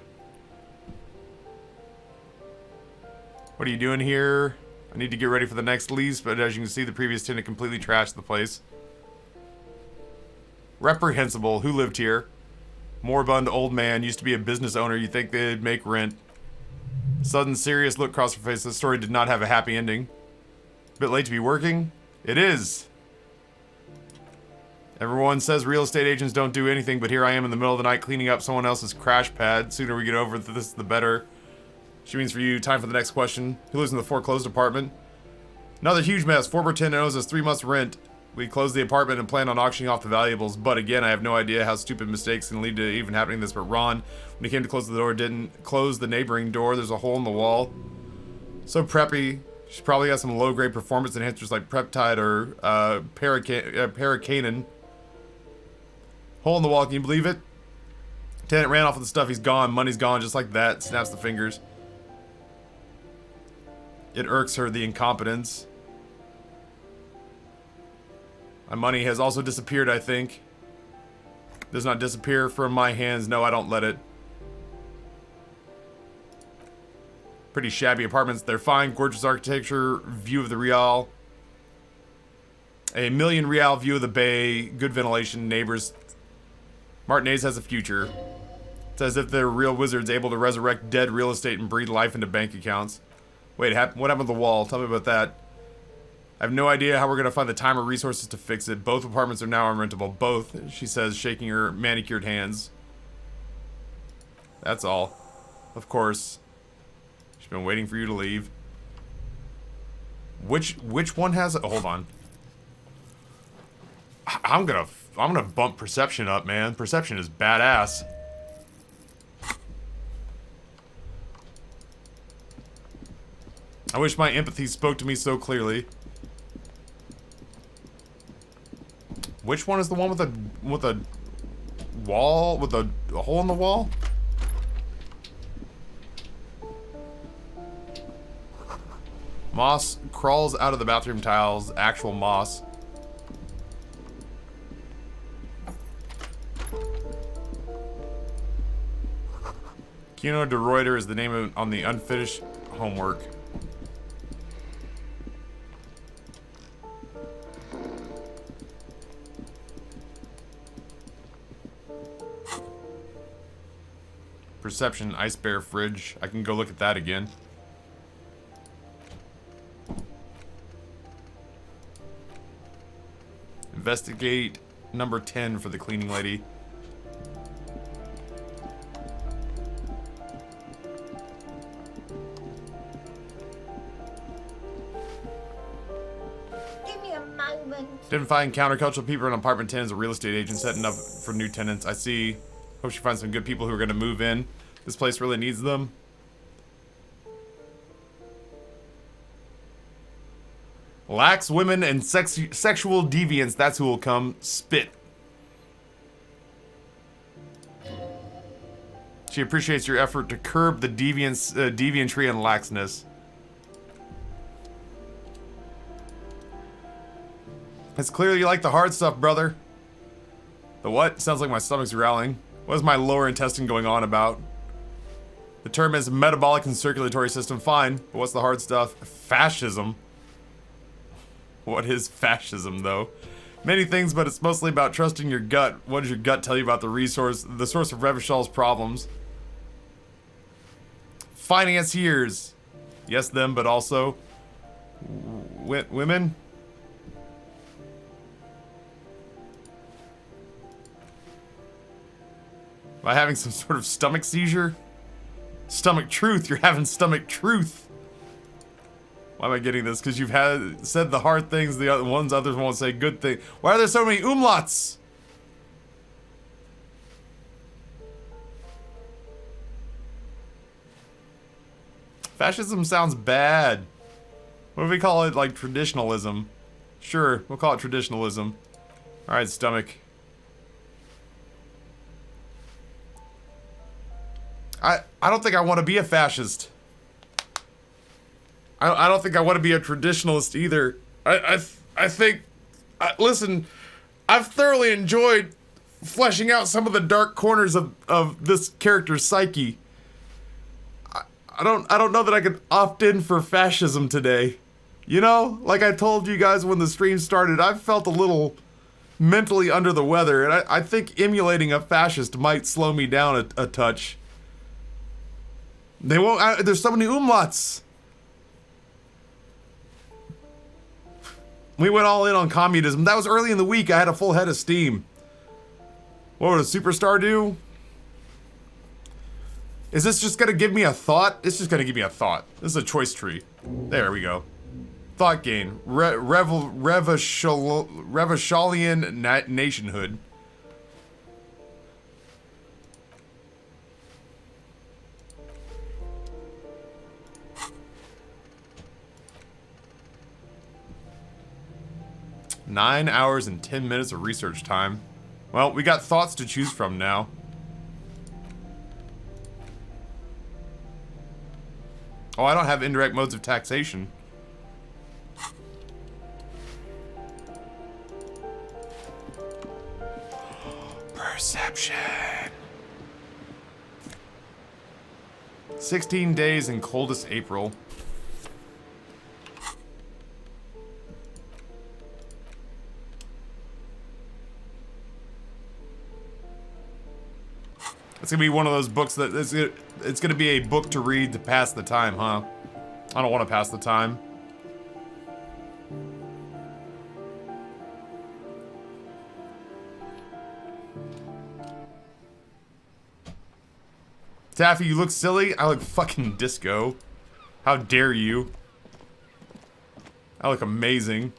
What are you doing here? I need to get ready for the next lease, but as you can see, the previous tenant completely trashed the place. Reprehensible. Who lived here? Moribund old man. Used to be a business owner. You'd think they'd make rent. Sudden serious look across her face. The story did not have a happy ending. Bit late to be working? It is. Everyone says real estate agents don't do anything, but here I am in the middle of the night cleaning up someone else's crash pad. Sooner we get over this, the better. She means for you. Time for the next question. Who lives in the foreclosed apartment? Another huge mess. Former tenant owes us 3 months rent. We closed the apartment and plan on auctioning off the valuables, but again, I have no idea how stupid mistakes can lead to even happening this, but Ron, when he came to close the door, didn't close the neighboring door. There's a hole in the wall. So preppy. She's probably got some low-grade performance enhancers like Peptide or Paracanin. Hole in the wall, can you believe it? Tenant ran off with the stuff, he's gone. Money's gone, just like that. Snaps the fingers. It irks her, the incompetence. My money has also disappeared, I think. Does not disappear from my hands. No, I don't let it. Pretty shabby apartments. They're fine. Gorgeous architecture. View of the Real. A million real view of the bay. Good ventilation. Neighbors. Martinez has a future. It's as if they're real wizards able to resurrect dead real estate and breathe life into bank accounts. Wait, what happened to the wall? Tell me about that. I have no idea how we're going to find the time or resources to fix it. Both apartments are now unrentable. Both, she says, shaking her manicured hands. That's all. Of course. She's been waiting for you to leave. Which one has it? Oh, hold on. I'm gonna bump perception up, man. Perception is badass. I wish my empathy spoke to me so clearly. Which one is the one with a wall with a hole in the wall? Moss crawls out of the bathroom tiles. Actual moss. Kino de Reuter is the name on the unfinished homework. Perception, Ice Bear fridge. I can go look at that again. Investigate number 10 for the cleaning lady. Give me a moment. Didn't find countercultural people in apartment 10 as a real estate agent setting up for new tenants. I see. Hope she finds some good people who are going to move in. This place really needs them. Lax women and sexual deviants. That's who will come. Spit. She appreciates your effort to curb the deviantry and laxness. It's clear you like the hard stuff, brother. The what? Sounds like my stomach's growling. What is my lower intestine going on about? The term is metabolic and circulatory system. Fine, but what's the hard stuff? Fascism. What is fascism, though? Many things, but it's mostly about trusting your gut. What does your gut tell you about the source of Revachal's problems? Financiers. Yes, them, but also women. Am I having some sort of stomach seizure? Stomach truth. You're having stomach truth. Why am I getting this? Because you've said the hard things, the other ones others won't say good things. Why are there so many umlauts? Fascism sounds bad. What do we call it? Like traditionalism? Sure, we'll call it traditionalism. Alright, stomach. I don't think I want to be a fascist. I don't think I want to be a traditionalist either. I think, listen, I've thoroughly enjoyed fleshing out some of the dark corners of this character's psyche. I don't know that I could opt in for fascism today. You know, like I told you guys when the stream started, I felt a little mentally under the weather, and I think emulating a fascist might slow me down a touch. They won't. There's so many umlauts. We went all in on communism. That was early in the week. I had a full head of steam. What would a superstar do? Is this just gonna give me a thought? It's just gonna give me a thought. This is a choice tree. There we go. Thought gain. Revachalian nationhood. Nine hours and 10 minutes of research time. Well, we got thoughts to choose from now. Oh, I don't have indirect modes of taxation. Perception. 16 days in coldest April. It's gonna be one of those books that it's gonna be a book to read to pass the time, huh? I don't want to pass the time. Taffy, you look silly. I look fucking disco. How dare you? I look amazing.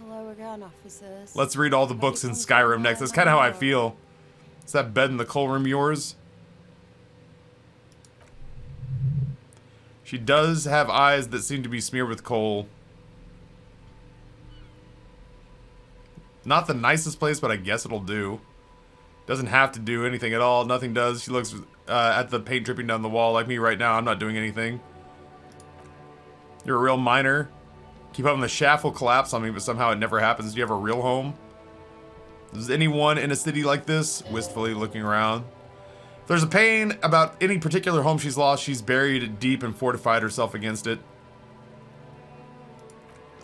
Hello again, officers. Let's read all the books in Skyrim next. That's kind of how I feel. Is that bed in the coal room yours? She does have eyes that seem to be smeared with coal. Not the nicest place, but I guess it'll do. Doesn't have to do anything at all. Nothing does. She looks at the paint dripping down the wall like me right now. I'm not doing anything. You're a real miner. Keep hoping the shaft will collapse on me, but somehow it never happens. Do you have a real home? Is anyone in a city like this? Wistfully looking around. If there's a pain about any particular home she's lost, she's buried deep and fortified herself against it.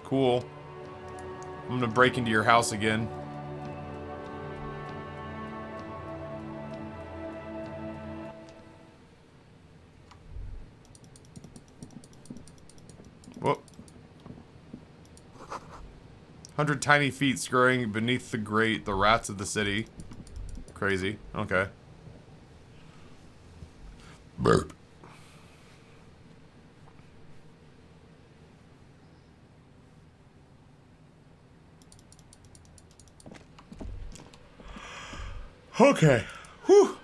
Cool. I'm gonna break into your house again. Whoop. 100 tiny feet scurrying beneath the grate, the rats of the city. Crazy. Okay. Burp. Okay. Whew.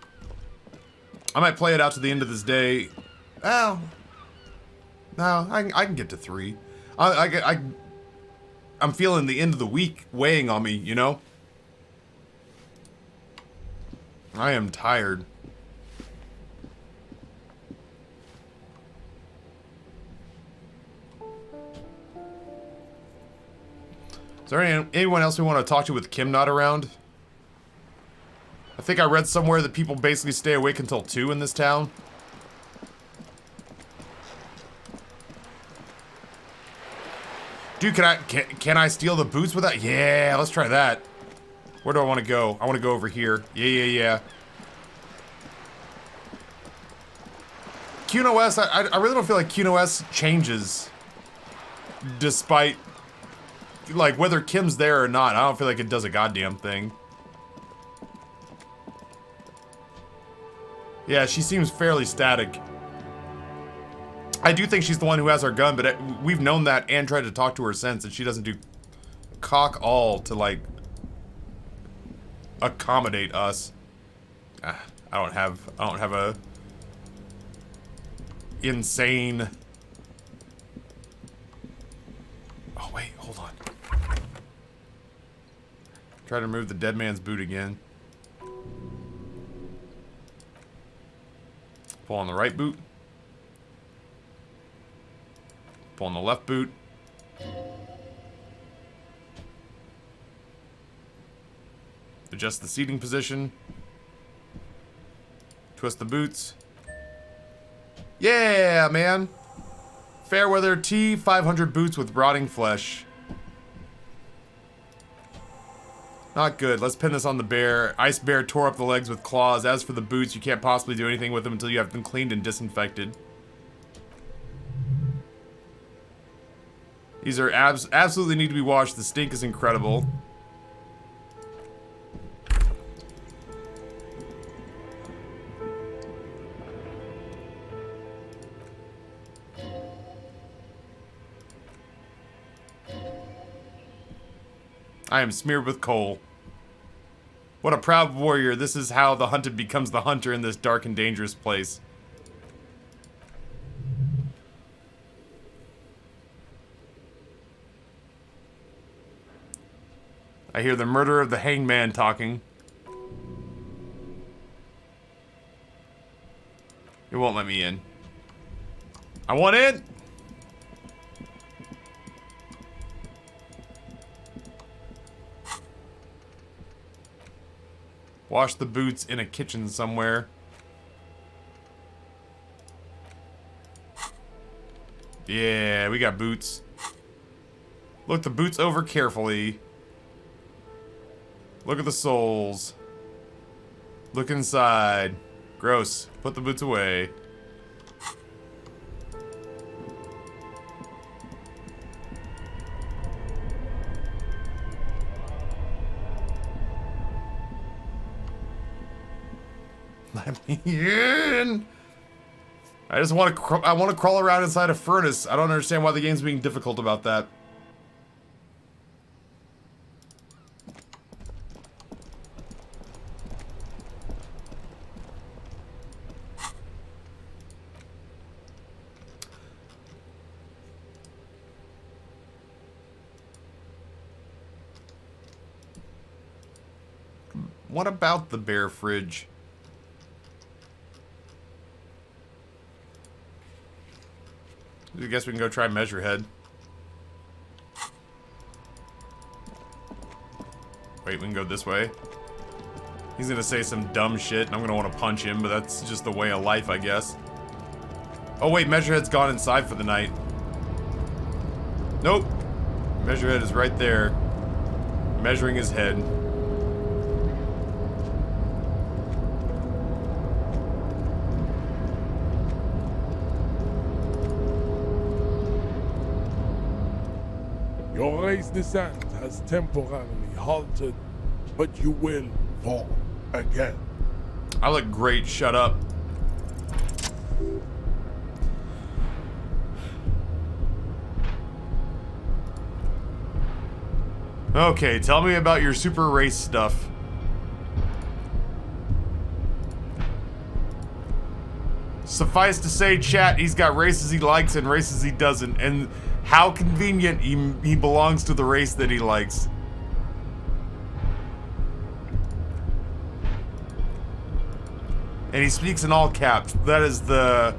I might play it out to the end of this day. Well, no, I can get to 3. I'm feeling the end of the week weighing on me, you know? I am tired. Is there anyone else we want to talk to with Kim not around? I think I read somewhere that people basically stay awake until 2 in this town. Dude, can I steal the boots with that? Yeah, let's try that. Where do I want to go? I want to go over here. Yeah. QNOS, I really don't feel like QNOS changes. Despite, like, whether Kim's there or not. I don't feel like it does a goddamn thing. Yeah, she seems fairly static. I do think she's the one who has our gun, but we've known that and tried to talk to her since, and she doesn't do cock all to, like, accommodate us. I don't have a insane. Oh wait, hold on. Try to remove the dead man's boot again. Pull on the right boot. Pull on the left boot. Adjust the seating position. Twist the boots. Yeah, man. Fairweather T 500 boots with rotting flesh. Not good. Let's pin this on the bear. Ice bear tore up the legs with claws. As for the boots, you can't possibly do anything with them until you have them cleaned and disinfected. These are absolutely need to be washed. The stink is incredible. I am smeared with coal. What a proud warrior. This is how the hunted becomes the hunter in this dark and dangerous place. I hear the murder of the hanged man talking. It won't let me in. I want in! Wash the boots in a kitchen somewhere. Yeah, we got boots. Look the boots over carefully. Look at the soles. Look inside. Gross. Put the boots away. Let me in. I just want to crawl around inside a furnace. I don't understand why the game's being difficult about that. What about the bear fridge? I guess we can go try Measurehead. Wait, we can go this way. He's gonna say some dumb shit, and I'm gonna want to punch him, but that's just the way of life, I guess. Oh wait, Measurehead's gone inside for the night. Nope. Measurehead is right there, measuring his head. Your race descent has temporarily halted, but you will fall again. I look great, shut up. Okay, tell me about your super race stuff. Suffice to say, chat, he's got races he likes and races he doesn't, and how convenient he belongs to the race that he likes. And he speaks in all caps. That is the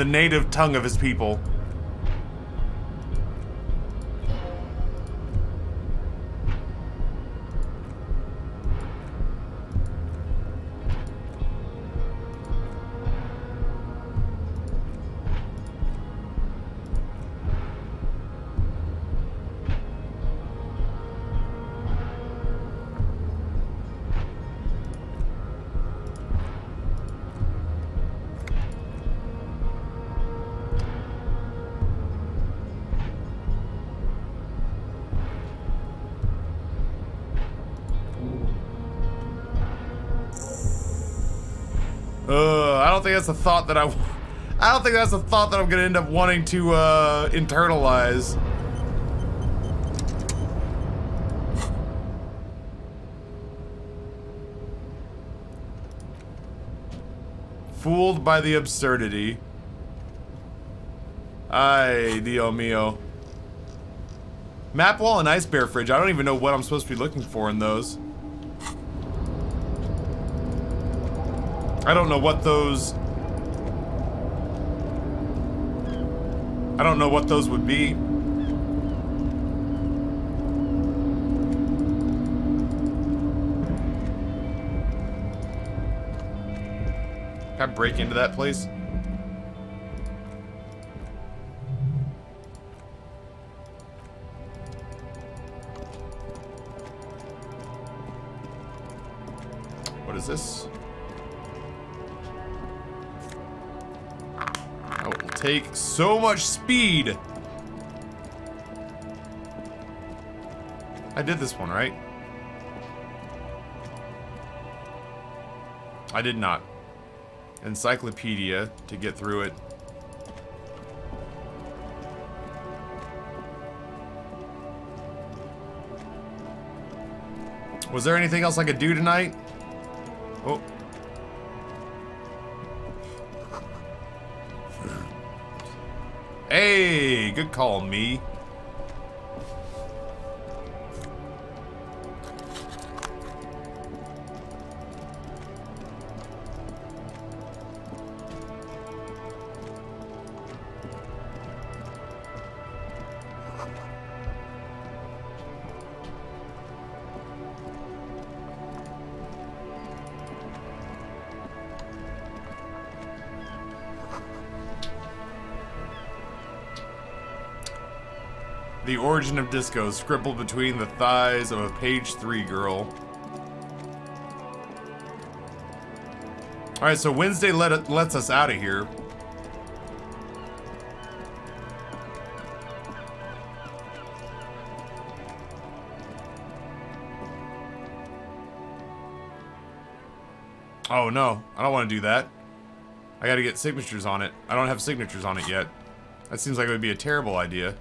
native tongue of his people. I don't think that's a thought that I don't think that's a thought that I'm gonna end up wanting to internalize. Fooled by the absurdity. Ay, Dio mio. Map wall and ice bear fridge. I don't even know what I'm supposed to be looking for in those. I don't know what those... I don't know what those would be. Can I break into that place? What is this? That will take so much speed. I did this one, right? I did not. Encyclopedia to get through it. Was there anything else I could do tonight? Oh. Hey, good call, me. The origin of disco scribbled between the thighs of a page 3 girl. Alright, so Wednesday lets us out of here. Oh no, I don't want to do that. I gotta get signatures on it. I don't have signatures on it yet. That seems like it would be a terrible idea.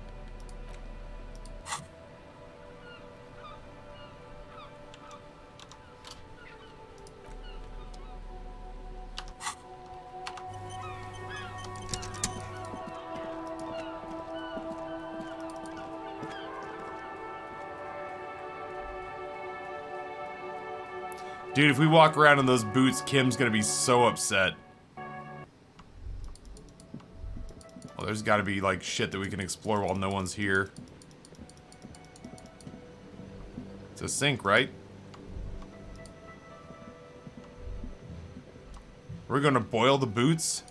Dude, if we walk around in those boots, Kim's gonna be so upset. Well, there's gotta be, like, shit that we can explore while no one's here. It's a sink, right? We're gonna boil the boots?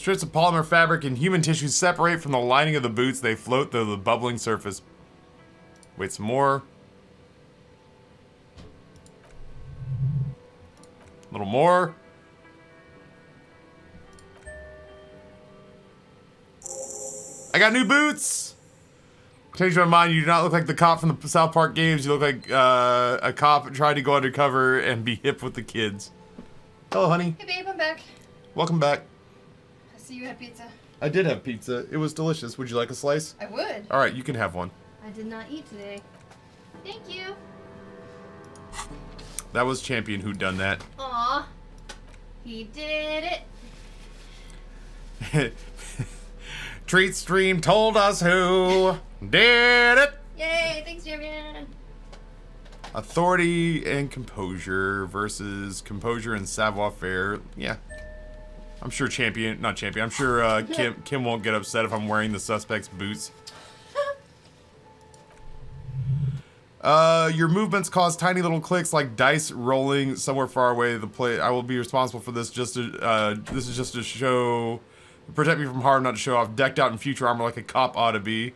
Strips of polymer fabric and human tissue separate from the lining of the boots. They float through the bubbling surface. Wait, some more. A little more. I got new boots! Change my mind, you do not look like the cop from the South Park games. You look like a cop trying to go undercover and be hip with the kids. Hello, honey. Hey babe, I'm back. Welcome back. I see you had pizza. I did have pizza. It was delicious. Would you like a slice? I would. Alright, you can have one. I did not eat today. Thank you. That was Champion who done that. Aw. He did it. Treat Stream told us who did it. Yay, thanks, Champion. Authority and composure versus composure and savoir-faire. Yeah. I'm sure I'm sure Kim won't get upset if I'm wearing the suspect's boots. Your movements cause tiny little clicks like dice rolling somewhere far away. The play. I will be responsible for this. This is just to show, protect me from harm, not to show off. Decked out in future armor like a cop ought to be.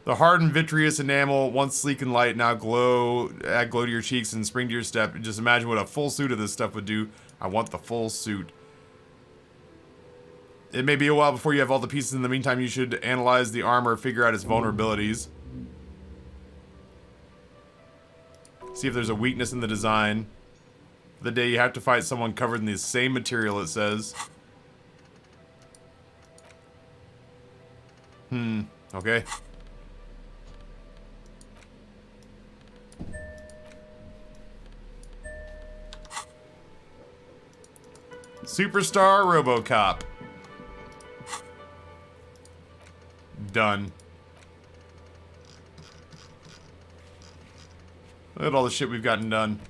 The hardened vitreous enamel, once sleek and light, now add glow to your cheeks and spring to your step. Just imagine what a full suit of this stuff would do. I want the full suit. It may be a while before you have all the pieces. In the meantime, you should analyze the armor, figure out its vulnerabilities. See if there's a weakness in the design. The day you have to fight someone covered in the same material, it says. Okay. Superstar RoboCop. Done. Look at all the shit we've gotten done.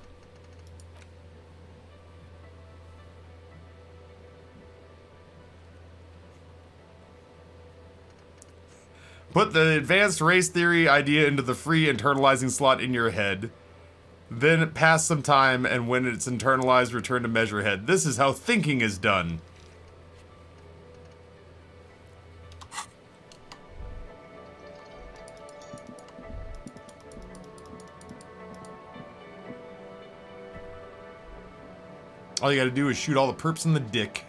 Put the advanced race theory idea into the free internalizing slot in your head. Then pass some time, and when it's internalized, return to measure head. This is how thinking is done. All you gotta do is shoot all the perps in the dick.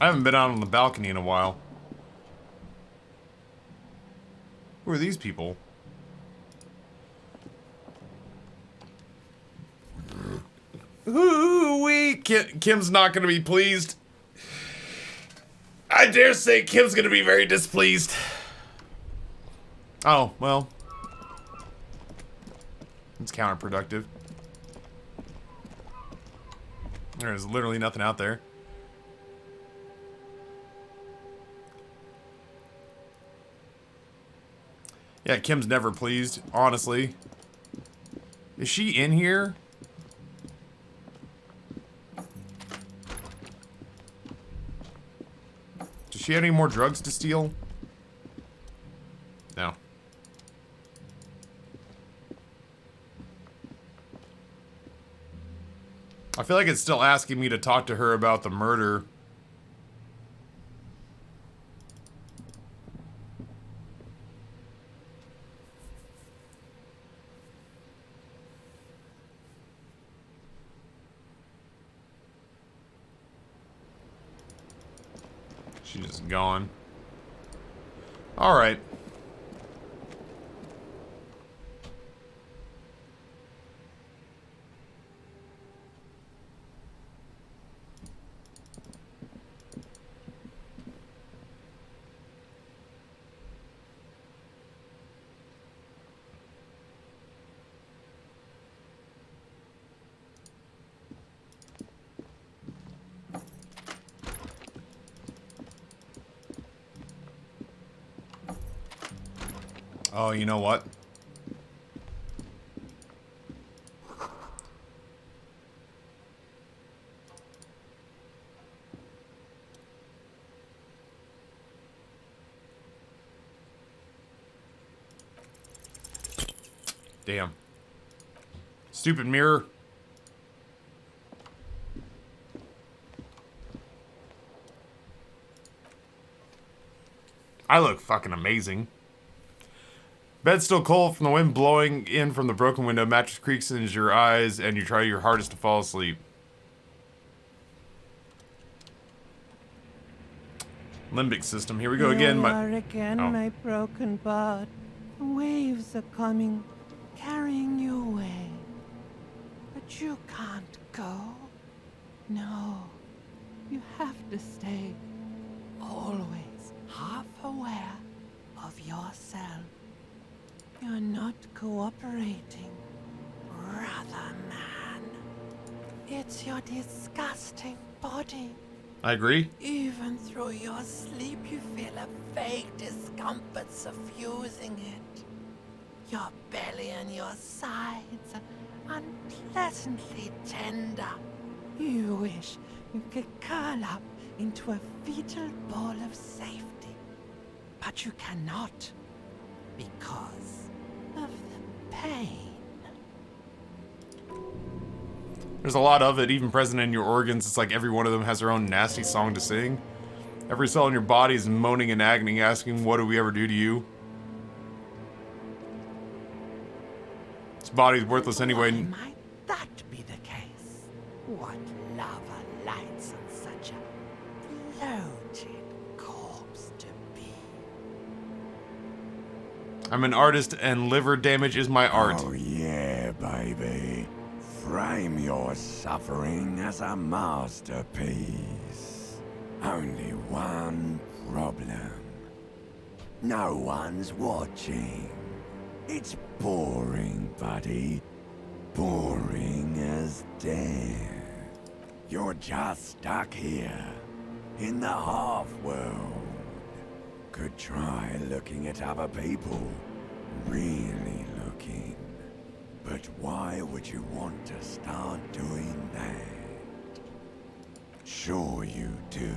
I haven't been out on the balcony in a while. Who are these people? Ooh-wee! Kim's not gonna be pleased. I dare say Kim's gonna be very displeased. Oh, well. It's counterproductive. There's literally nothing out there. Yeah, Kim's never pleased, honestly. Is she in here? Does she have any more drugs to steal? No. I feel like it's still asking me to talk to her about the murder. She's just gone. All right. Oh, you know what? Damn. Stupid mirror. I look fucking amazing. Bed's still cold from the wind blowing in from the broken window. Mattress creaks into your eyes, and you try your hardest to fall asleep. Limbic system. Here we go again. You are again my broken bud. Waves are coming, carrying you away. But you can't go. No, you have to stay. Always half aware of yourself. You're not cooperating, brother man. It's your disgusting body. I agree. Even through your sleep, you feel a vague discomfort suffusing it. Your belly and your sides are unpleasantly tender. You wish you could curl up into a fetal ball of safety. But you cannot, because of the pain. There's a lot of it, even present in your organs. It's like every one of them has their own nasty song to sing. Every cell in your body is moaning in agony, asking, what do we ever do to you? This body's worthless anyway. Why might that be the case? What lava lights on such a bloated corpse to be? I'm an artist, and liver damage is my art. Oh yeah, baby. Frame your suffering as a masterpiece. Only one problem. No one's watching. It's boring, buddy. Boring as death. You're just stuck here, in the half-world. Could try looking at other people. Really looking. But why would you want to start doing that? Sure you do.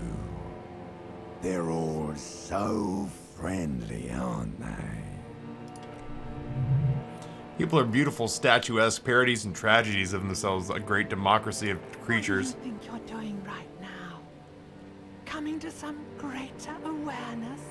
They're all so friendly, aren't they? People are beautiful, statuesque parodies and tragedies of themselves, a great democracy of creatures. What do you think you're doing right now? Coming to some greater awareness?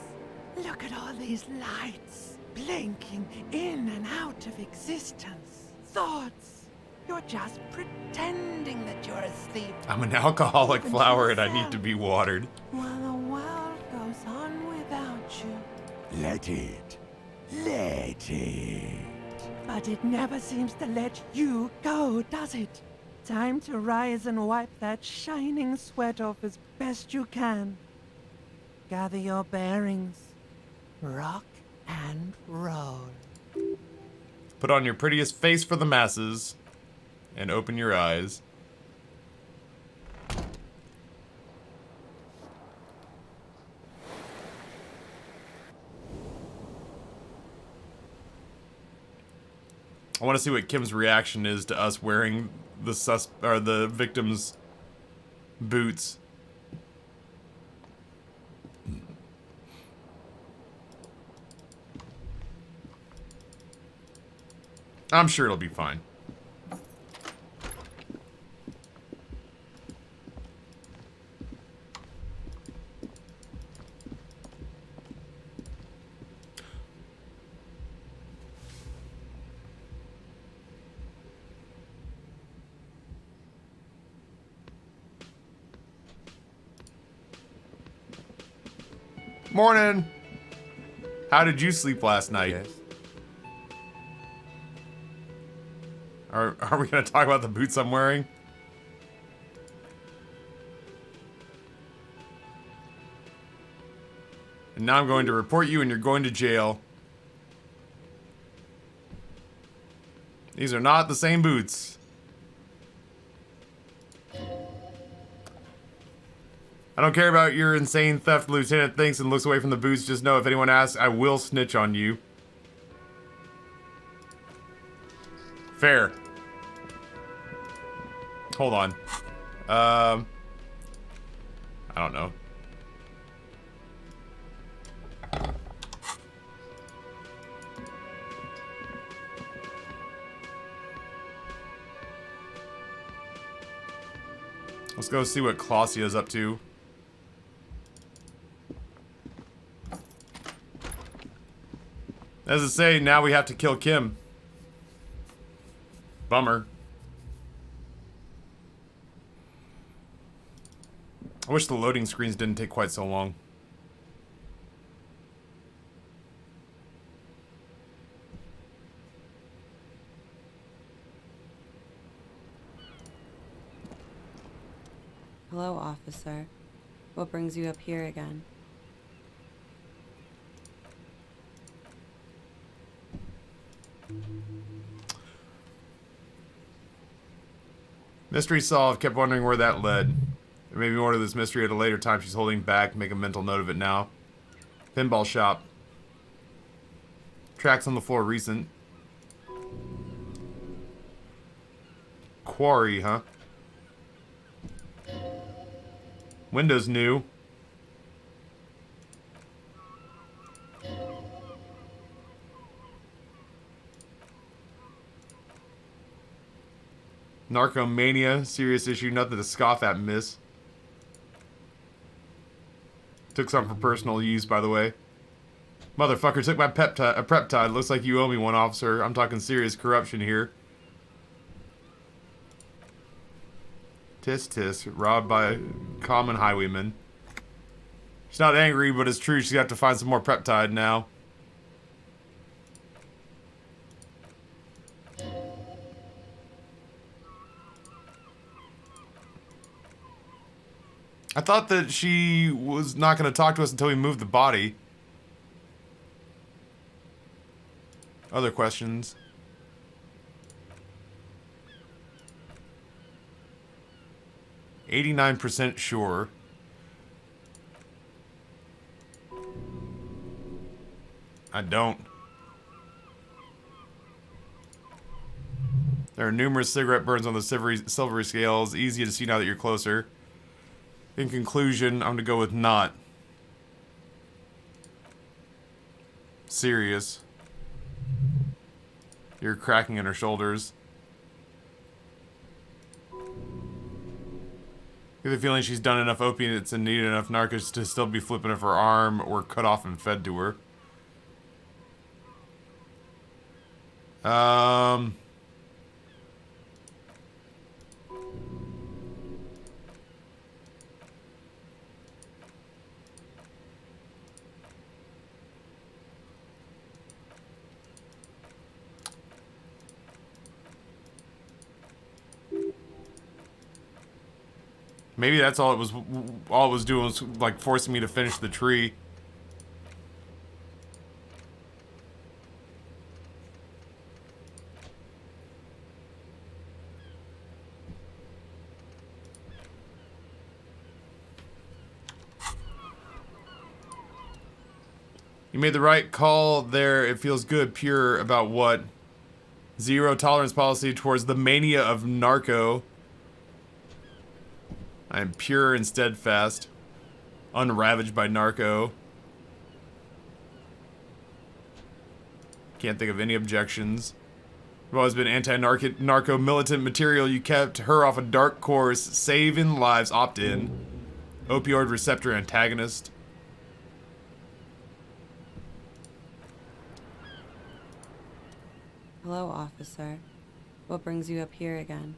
Look at all these lights, blinking in and out of existence. Thoughts. You're just pretending that you're asleep. I'm an alcoholic flower and I need to be watered. While the world goes on without you. Let it. Let it. But it never seems to let you go, does it? Time to rise and wipe that shining sweat off as best you can. Gather your bearings. Rock and roll. Put on your prettiest face for the masses and open your eyes. I want to see what Kim's reaction is to us wearing the victim's boots. I'm sure it'll be fine. Morning. How did you sleep last night? Yes. Are we going to talk about the boots I'm wearing? And now I'm going to report you and you're going to jail. These are not the same boots. I don't care about your insane theft, Lieutenant thinks and looks away from the boots. Just know if anyone asks, I will snitch on you. Fair. Hold on. I don't know. Let's go see what Clausia's up to. As I say, now we have to kill Kim. Bummer. I wish the loading screens didn't take quite so long. Hello, officer. What brings you up here again? Mystery solved. Kept wondering where that led. It made me order this mystery at a later time. She's holding back. Make a mental note of it now. Pinball shop. Tracks on the floor recent. Quarry, huh? Windows new. Narcomania, serious issue, nothing to scoff at, miss. Took some for personal use, by the way. Motherfucker took my peptide. Looks like you owe me one, officer. I'm talking serious corruption here. Tisk tisk, robbed by common highwayman. She's not angry, but it's true. She's got to find some more peptide now. I thought that she was not going to talk to us until we moved the body. Other questions? %89 sure. I don't. There are numerous cigarette burns on the silvery scales. Easy to see now that you're closer. In conclusion, I'm gonna go with not. Serious. You're cracking in her shoulders. I get the feeling she's done enough opiates and needed enough narcos to still be flipping of her arm or cut off and fed to her. Maybe that's all it was. All it was doing was like forcing me to finish the tree. You made the right call there. It feels good, pure about what? Zero tolerance policy towards the mania of narco. I am pure and steadfast, unravaged by narco. Can't think of any objections. I've always been anti-narco militant material. You kept her off a dark course, saving lives, opt-in. Opioid receptor antagonist. Hello, officer. What brings you up here again?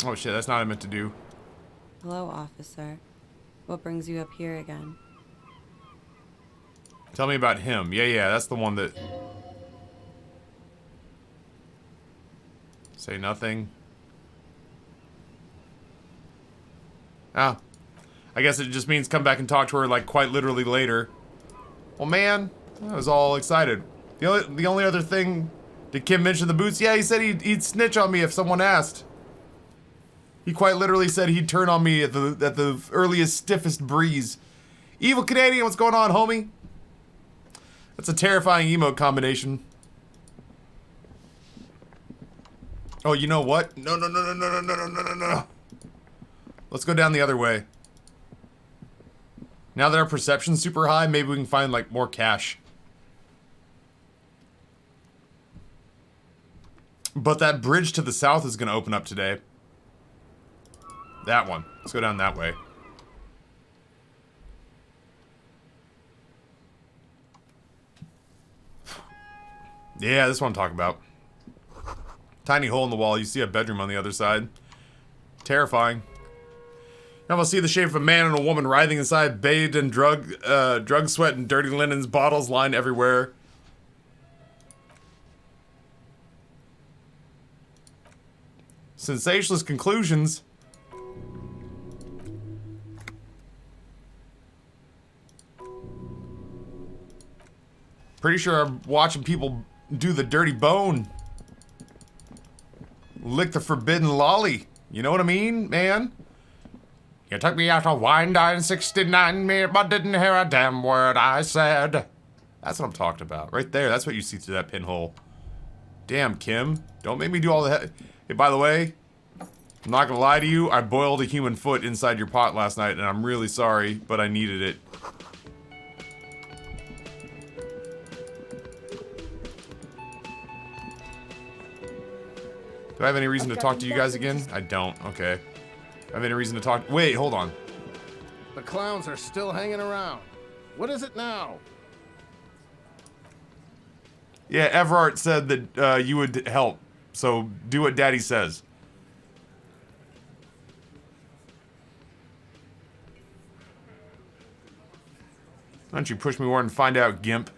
Oh shit, that's not what I meant to do. Hello, officer. What brings you up here again? Tell me about him. Yeah, that's the one that... Say nothing. Ah. I guess it just means come back and talk to her, like, quite literally later. Well, man, I was all excited. The only other thing... Did Kim mention the boots? Yeah, he said he'd snitch on me if someone asked. He quite literally said he'd turn on me at the earliest, stiffest breeze. Evil Canadian, what's going on, homie? That's a terrifying emote combination. Oh, you know what? No. Let's go down the other way. Now that our perception's super high, maybe we can find, like, more cash. But that bridge to the south is going to open up today. That one. Let's go down that way. Yeah, this one I'm talking about. Tiny hole in the wall. You see a bedroom on the other side. Terrifying. You almost see the shape of a man and a woman writhing inside, bathed in drug sweat and dirty linens, bottles lined everywhere. Sensationalist conclusions. Pretty sure I'm watching people do the dirty bone. Lick the forbidden lolly. You know what I mean, man? You took me out to wine dine 69 me, but didn't hear a damn word I said. That's what I'm talking about. Right there. That's what you see through that pinhole. Damn, Kim. Don't make me do all the... Hey, by the way, I'm not gonna lie to you. I boiled a human foot inside your pot last night, and I'm really sorry, but I needed it. Do I have any reason to talk to you guys again? I don't. Okay. I have any reason to talk... Wait, hold on. The clowns are still hanging around. What is it now? Yeah, Everard said that you would help. So do what Daddy says. Why don't you push me more and find out, Gimp?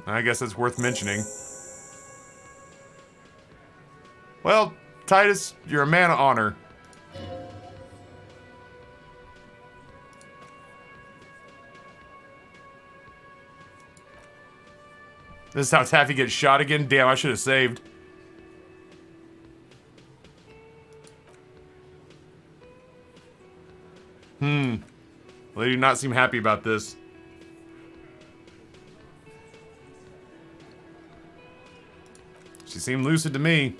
I guess that's worth mentioning. Well, Titus, you're a man of honor. This is how Taffy gets shot again? Damn, I should have saved. Well, they do not seem happy about this. She seemed lucid to me.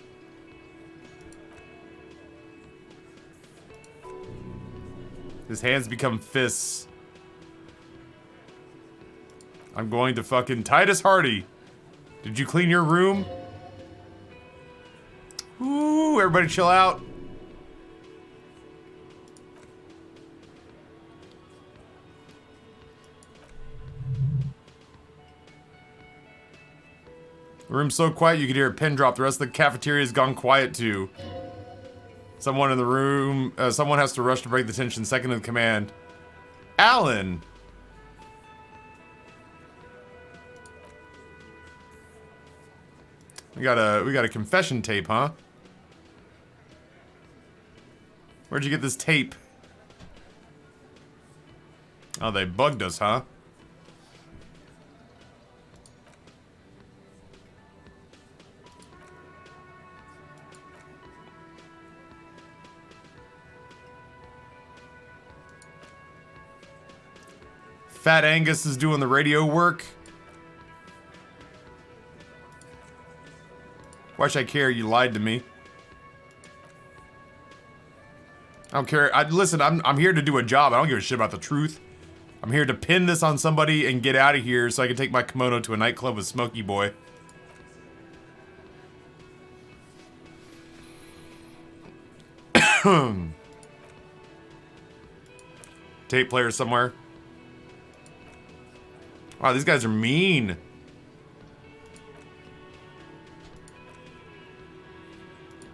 His hands become fists. I'm going to fucking... Titus Hardy! Did you clean your room? Ooh, everybody chill out. The room's so quiet you could hear a pin drop. The rest of the cafeteria's gone quiet too. Someone in the room, someone has to rush to break the tension. Second in command. Alan! We got a confession tape, huh? Where'd you get this tape? Oh, they bugged us, huh? Fat Angus is doing the radio work. Why should I care? You lied to me. I don't care. Listen, I'm here to do a job. I don't give a shit about the truth. I'm here to pin this on somebody and get out of here so I can take my kimono to a nightclub with Smokey Boy. Tape player somewhere. Wow, these guys are mean.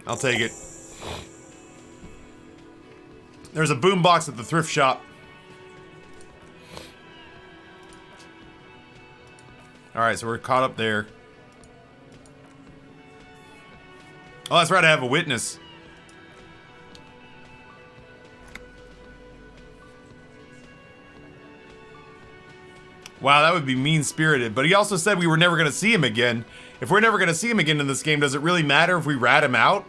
I'll take it. There's a boombox at the thrift shop. Alright, so we're caught up there. Oh, that's right, I have a witness. Wow, that would be mean-spirited. But he also said we were never going to see him again. If we're never going to see him again in this game, does it really matter if we rat him out?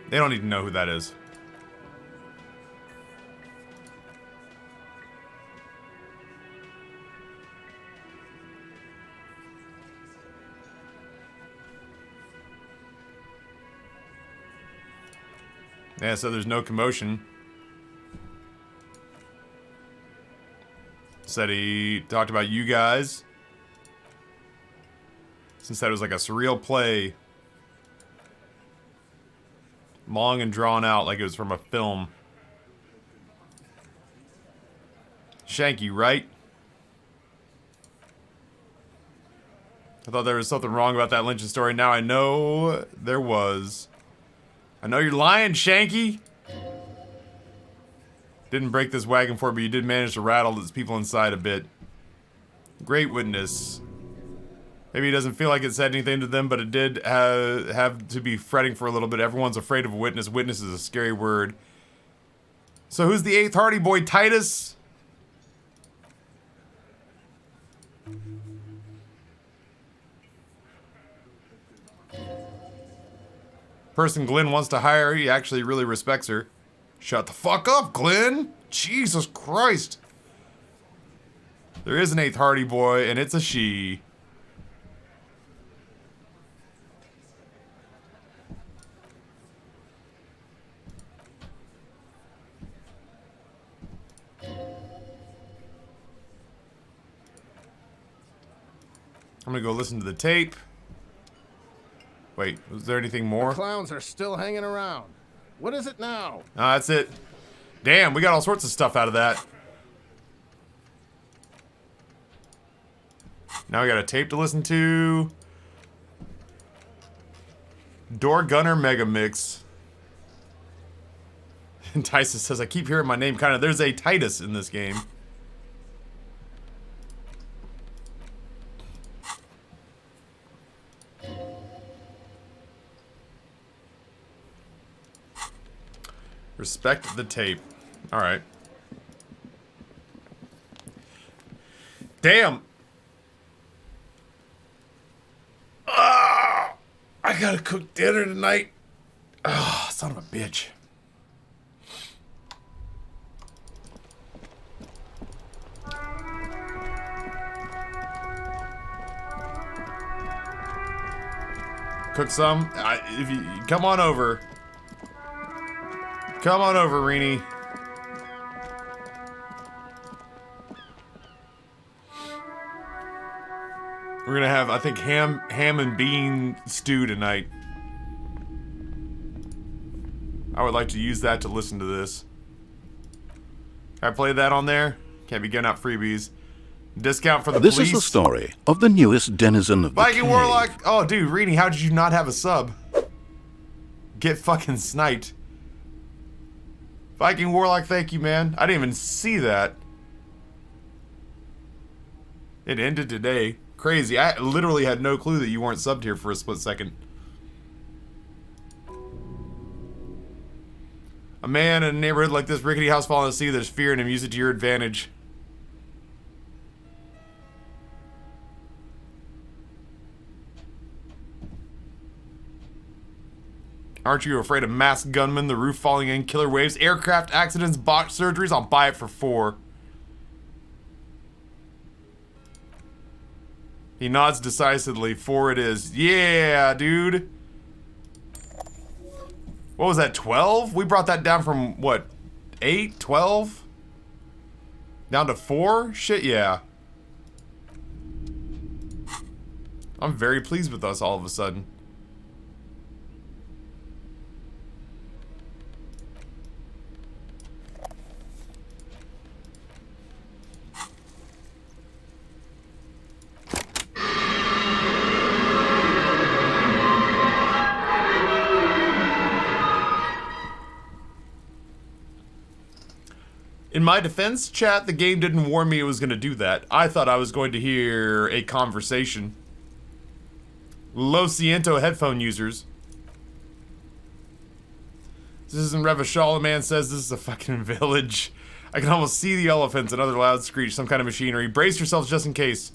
They don't need to know who that is. Yeah, so there's no commotion. Said he talked about you guys. Since that was like a surreal play. Long and drawn out like it was from a film. Shanky, right? I thought there was something wrong about that lynching story. Now I know there was. I know you're lying, Shanky. Didn't break this wagon for it, but you did manage to rattle those people inside a bit. Great witness. Maybe he doesn't feel like it said anything to them, but it did have to be fretting for a little bit. Everyone's afraid of a witness. Witness is a scary word. So who's the 8th Hardy Boy, Titus? Person Glenn wants to hire, he actually really respects her. Shut the fuck up, Glenn! Jesus Christ! There is an 8th Hardy Boy, and it's a she. I'm gonna go listen to the tape. Wait, was there anything more? The clowns are still hanging around. What is it now? That's it. Damn, we got all sorts of stuff out of that. Now we got a tape to listen to. Door Gunner Mega Mix. And Titus says, I keep hearing my name kind of. There's a Titus in this game. Respect the tape. Alright. Damn! I gotta cook dinner tonight. Oh, son of a bitch. Cook some. If you come on over. Come on over, Rini. We're gonna have, I think, ham and bean stew tonight. I would like to use that to listen to this. Can I play that on there? Can't be giving out freebies. Discount for the This police. is the story of the newest denizen of the Viking cave. Warlock. Oh, dude, Rini, how did you not have a sub? Get fucking sniped. Viking Warlock, thank you, man. I didn't even see that. It ended today. Crazy. I literally had no clue that you weren't subbed here for a split second. A man in a neighborhood like this, rickety house falling to sea, there's fear in him. Use it to your advantage. Aren't you afraid of masked gunmen, the roof falling in, killer waves, aircraft accidents, botched surgeries? I'll buy it for 4. He nods decisively. 4 it is. Yeah, dude. What was that, 12? We brought that down from, what, 8, 12? Down to 4? Shit, yeah. I'm very pleased with us all of a sudden. In my defense, chat, the game didn't warn me it was going to do that. I thought I was going to hear a conversation. Lo Siento headphone users. This isn't Revachol, the man says this is a fucking village. I can almost see the elephants, another loud screech, some kind of machinery. Brace yourselves just in case.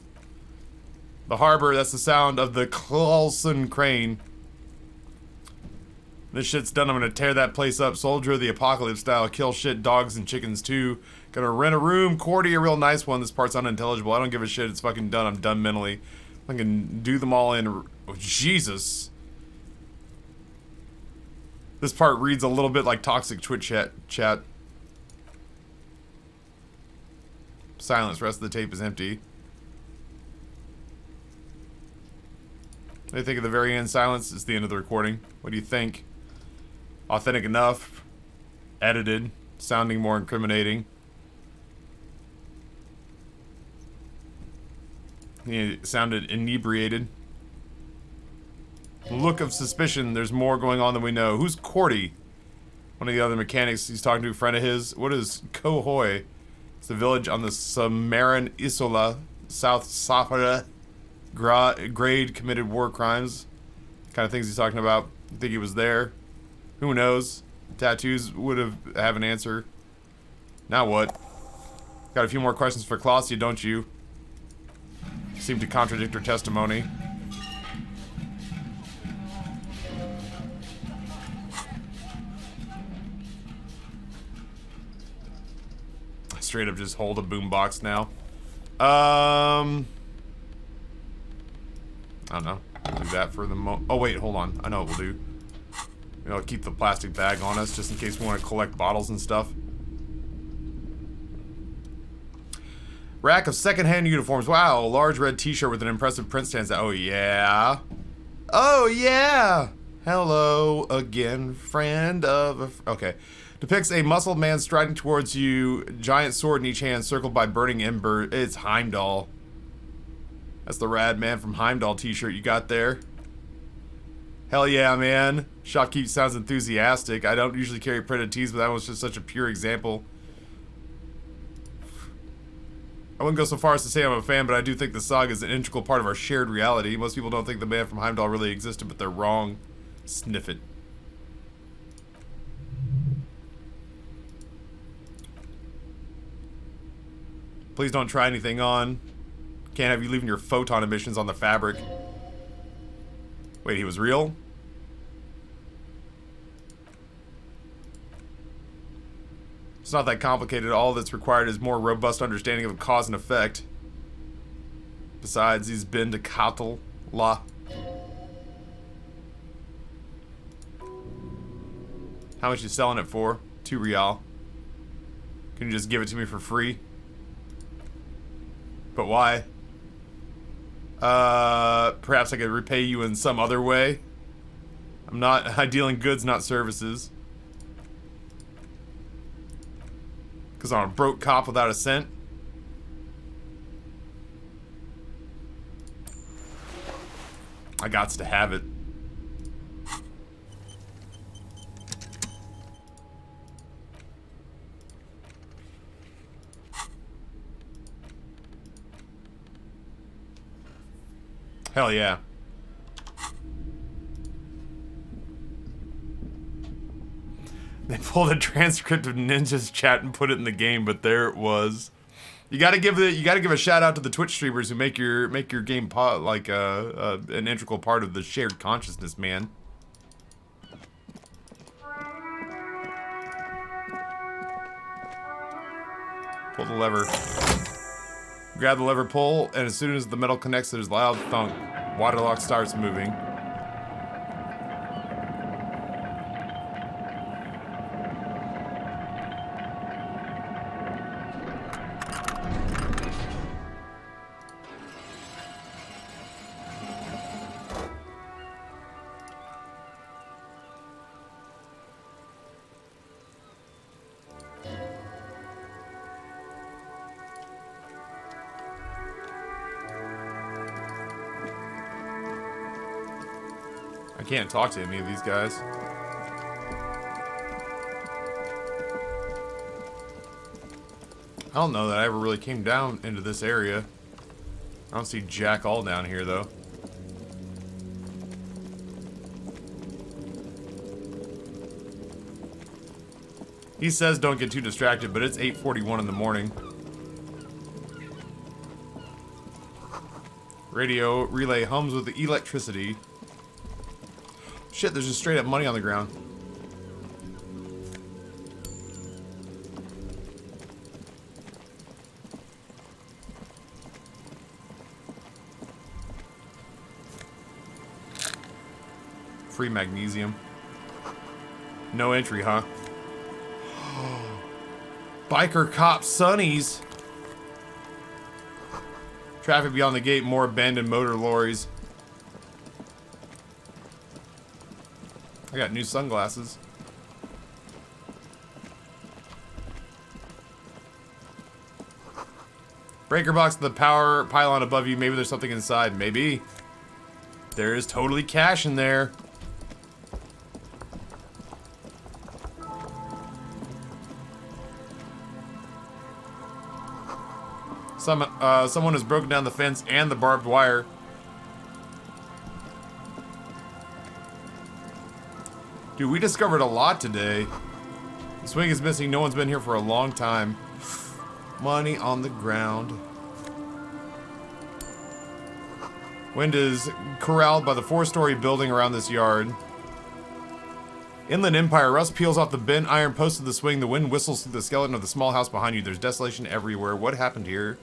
The harbor, that's the sound of the Clausen crane. This shit's done, I'm gonna tear that place up. Soldier of the Apocalypse style. Kill shit, dogs and chickens too. Gonna rent a room. Cordy, a real nice one. This part's unintelligible. I don't give a shit. It's fucking done. I'm done mentally. I can do them all in. Oh, Jesus. This part reads a little bit like toxic Twitch chat. Silence. Rest of the tape is empty. What do you think of the very end silence? It's the end of the recording. What do you think? Authentic enough? Edited? Sounding more incriminating? He sounded inebriated. Look of suspicion. There's more going on than we know. Who's Cordy? One of the other mechanics he's talking to, a friend of his. What is Kohoy? It's a village on the Samaran Isola, South Sahara. Grade committed war crimes. Kind of things he's talking about. You think he was there? Who knows? Tattoos would have an answer. Now what? Got a few more questions for Claudia, don't you? Seem to contradict her testimony. Straight up just hold a boombox now. I don't know. We'll do that for the oh wait, hold on. I know what we'll do. I'll keep the plastic bag on us just in case we want to collect bottles and stuff. Rack of secondhand uniforms. Wow, a large red t-shirt with an impressive print stands out. Oh yeah. Oh yeah. Hello again, friend of okay. Depicts a muscled man striding towards you, giant sword in each hand, circled by burning ember. It's Heimdall. That's the rad man from Heimdall t-shirt you got there. Hell yeah, man. Shopkeep sounds enthusiastic. I don't usually carry printed tees, but that was just such a pure example. I wouldn't go so far as to say I'm a fan, but I do think the saga is an integral part of our shared reality. Most people don't think the man from Heimdall really existed, but they're wrong. Sniff it. Please don't try anything on. Can't have you leaving your photon emissions on the fabric. Wait, he was real? It's not that complicated. All that's required is more robust understanding of cause and effect. Besides, he's been to Katal La. How much you selling it for? 2 real. Can you just give it to me for free? But why? Perhaps I could repay you in some other way. I deal in goods, not services. Because I'm a broke cop without a cent. I gots to have it. Hell yeah. They pulled a transcript of Ninja's chat and put it in the game, but there it was. You gotta give a shout out to the Twitch streamers who make your game like an integral part of the shared consciousness, man. Pull the lever. Grab the lever, pull, and as soon as the metal connects, there's a loud thunk. Waterlock starts moving. I can't talk to any of these guys. I don't know that I ever really came down into this area. I don't see jack all down here, though. He says don't get too distracted, but it's 8:41 in the morning. Radio relay hums with the electricity. Shit, there's just straight up money on the ground. Free magnesium. No entry, huh? Biker cop Sonny's. Traffic beyond the gate, more abandoned motor lorries. I got new sunglasses. Breaker box to the power pylon above you. Maybe there's something inside. Maybe. There is totally cash in there. Someone has broken down the fence and the barbed wire. Dude, we discovered a lot today. The swing is missing. No one's been here for a long time. Money on the ground. Wind is corralled by the 4-story building around this yard. Inland Empire. Rust peels off the bent iron post of the swing. The wind whistles through the skeleton of the small house behind you. There's desolation everywhere. What happened here?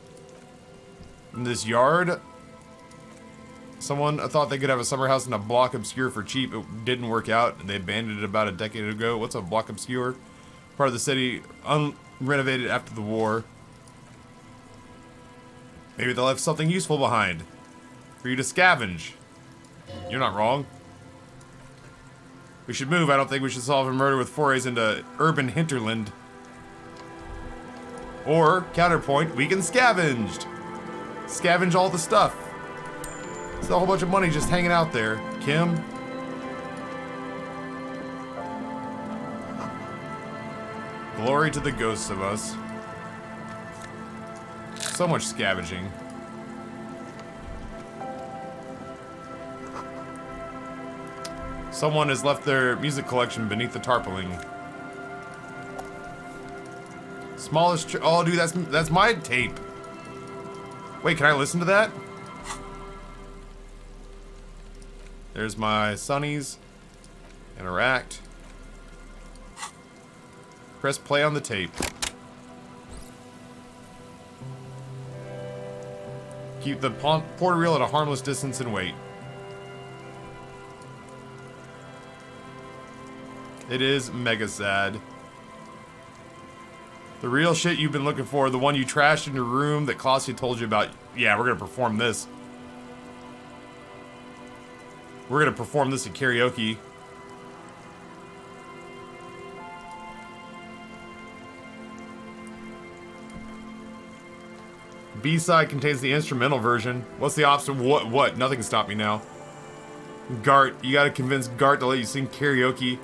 In this yard? Someone thought they could have a summer house in a block obscure for cheap. It didn't work out, and they abandoned it about a decade ago. What's a block obscure? Part of the city, unrenovated after the war. Maybe they left something useful behind for you to scavenge. You're not wrong. We should move. I don't think we should solve a murder with forays into urban hinterland. Or, counterpoint, we can scavenge. Scavenge all the stuff. It's a whole bunch of money just hanging out there. Kim? Glory to the ghosts of us. So much scavenging. Someone has left their music collection beneath the tarpaulin. Smallest oh, dude, that's my tape. Wait, can I listen to that? There's my Sonny's. Interact. Press play on the tape. Keep the porter reel at a harmless distance and wait. It is mega sad. The real shit you've been looking for, the one you trashed in your room that Clausia told you about. Yeah, we're gonna perform this. We're gonna perform this at karaoke. B-side contains the instrumental version. What's the opposite? What? Nothing can stop me now. Gart, you gotta convince Gart to let you sing karaoke.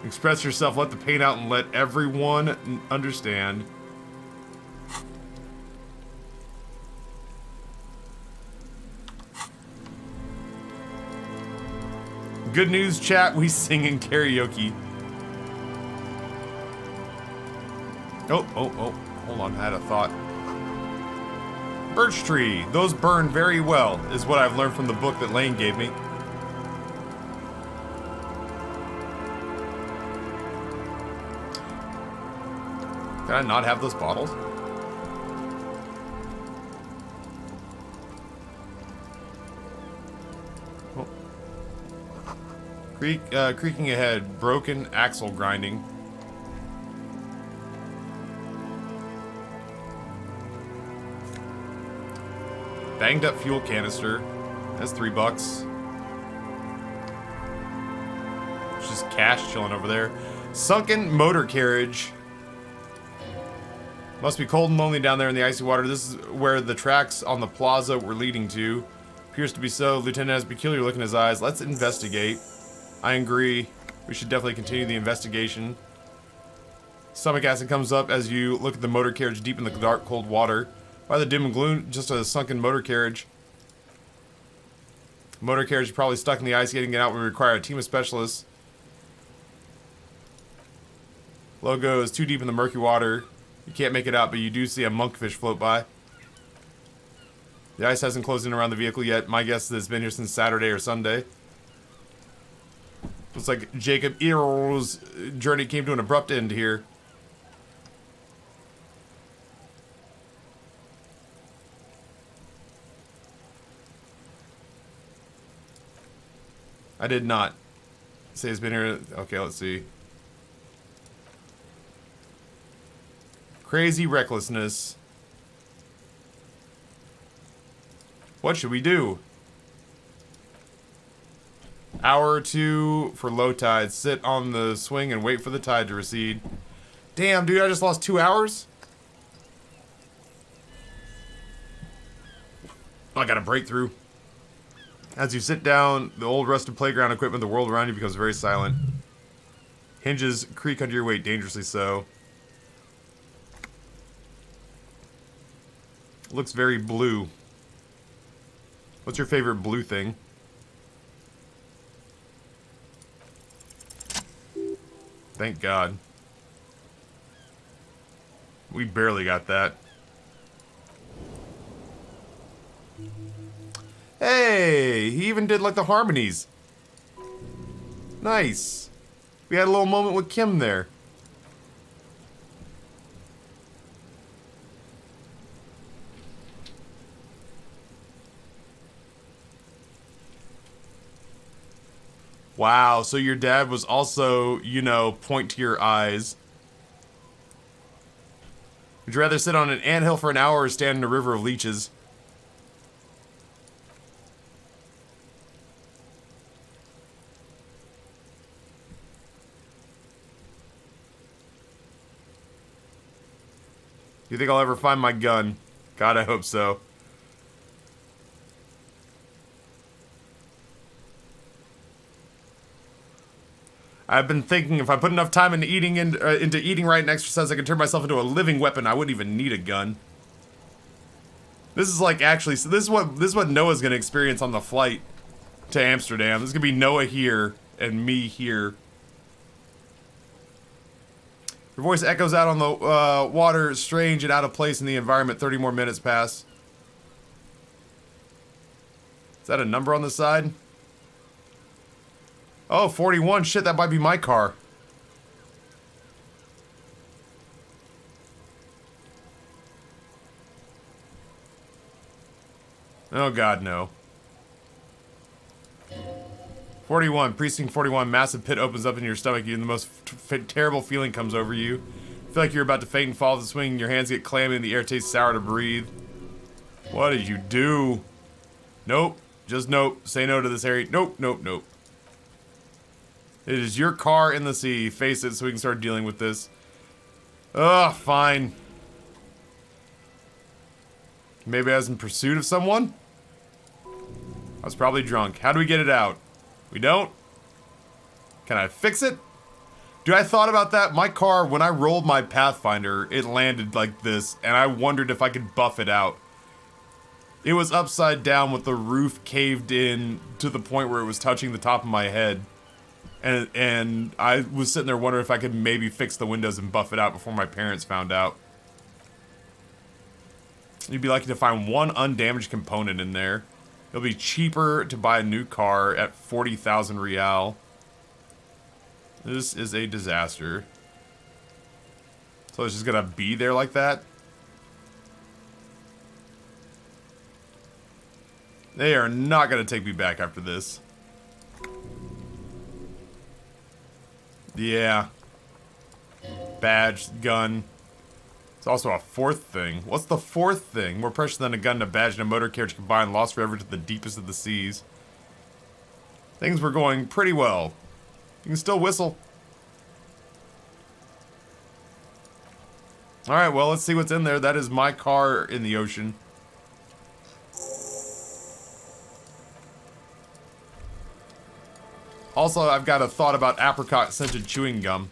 Express yourself, let the pain out, and let everyone understand. Good news, chat, we sing in karaoke. Oh, hold on, I had a thought. Birch tree, those burn very well, is what I've learned from the book that Lane gave me. Can I not have those bottles? Oh. Creaking ahead, broken axle grinding. Banged up fuel canister. That's $3. It's just cash chilling over there. Sunken motor carriage. Must be cold and lonely down there in the icy water. This is where the tracks on the plaza were leading to. Appears to be so. Lieutenant has a peculiar look in his eyes. Let's investigate. I agree. We should definitely continue the investigation. Stomach acid comes up as you look at the motor carriage deep in the dark, cold water. By the dim and gloom, just a sunken motor carriage. Motor carriage is probably stuck in the ice. Getting it out would require a team of specialists. Logo is too deep in the murky water. You can't make it out, but you do see a monkfish float by. The ice hasn't closed in around the vehicle yet. My guess is it's been here since Saturday or Sunday. Looks like Jacob Earl's journey came to an abrupt end here. I did not. Say it's been here. Okay, let's see. Crazy recklessness. What should we do? Hour or two for low tide. Sit on the swing and wait for the tide to recede. Damn, dude, I just lost 2 hours? I got a breakthrough. As you sit down, the old rusted playground equipment, the world around you becomes very silent. Hinges creak under your weight, dangerously so. Looks very blue. What's your favorite blue thing? Thank God. We barely got that. Hey, he even did like the harmonies. Nice. We had a little moment with Kim there. Wow, so your dad was also, you know, point to your eyes. Would you rather sit on an anthill for an hour or stand in a river of leeches? You think I'll ever find my gun? God, I hope so. I've been thinking if I put enough time into eating right and exercise, I can turn myself into a living weapon. I wouldn't even need a gun. This is like actually, so this is what Noah's gonna experience on the flight to Amsterdam. This is gonna be Noah here and me here. Your voice echoes out on the water, strange and out of place in the environment. 30 more minutes pass. Is that a number on the side? Oh, 41. Shit, that might be my car. Oh, God, no. 41. Precinct 41. Massive pit opens up in your stomach. The most terrible feeling comes over you. You feel like you're about to faint and fall off the swing. Your hands get clammy and the air tastes sour to breathe. What did you do? Nope. Just nope. Say no to this, Harry. Nope, nope, nope. It is your car in the sea. Face it so we can start dealing with this. Ugh, fine. Maybe I was in pursuit of someone? I was probably drunk. How do we get it out? We don't? Can I fix it? Dude, I thought about that. My car, when I rolled my Pathfinder, it landed like this, and I wondered if I could buff it out. It was upside down with the roof caved in to the point where it was touching the top of my head. And I was sitting there wondering if I could maybe fix the windows and buff it out before my parents found out. You'd be lucky to find one undamaged component in there. It'll be cheaper to buy a new car at 40,000 real. This is a disaster. So it's just gonna be there like that? They are not gonna take me back after this. Yeah. Badge, gun. It's also a fourth thing. What's the fourth thing? More precious than a gun, a badge, and a motor carriage combined, lost forever to the deepest of the seas. Things were going pretty well. You can still whistle. Alright, well, let's see what's in there. That is my car in the ocean. Also, I've got a thought about apricot-scented chewing gum.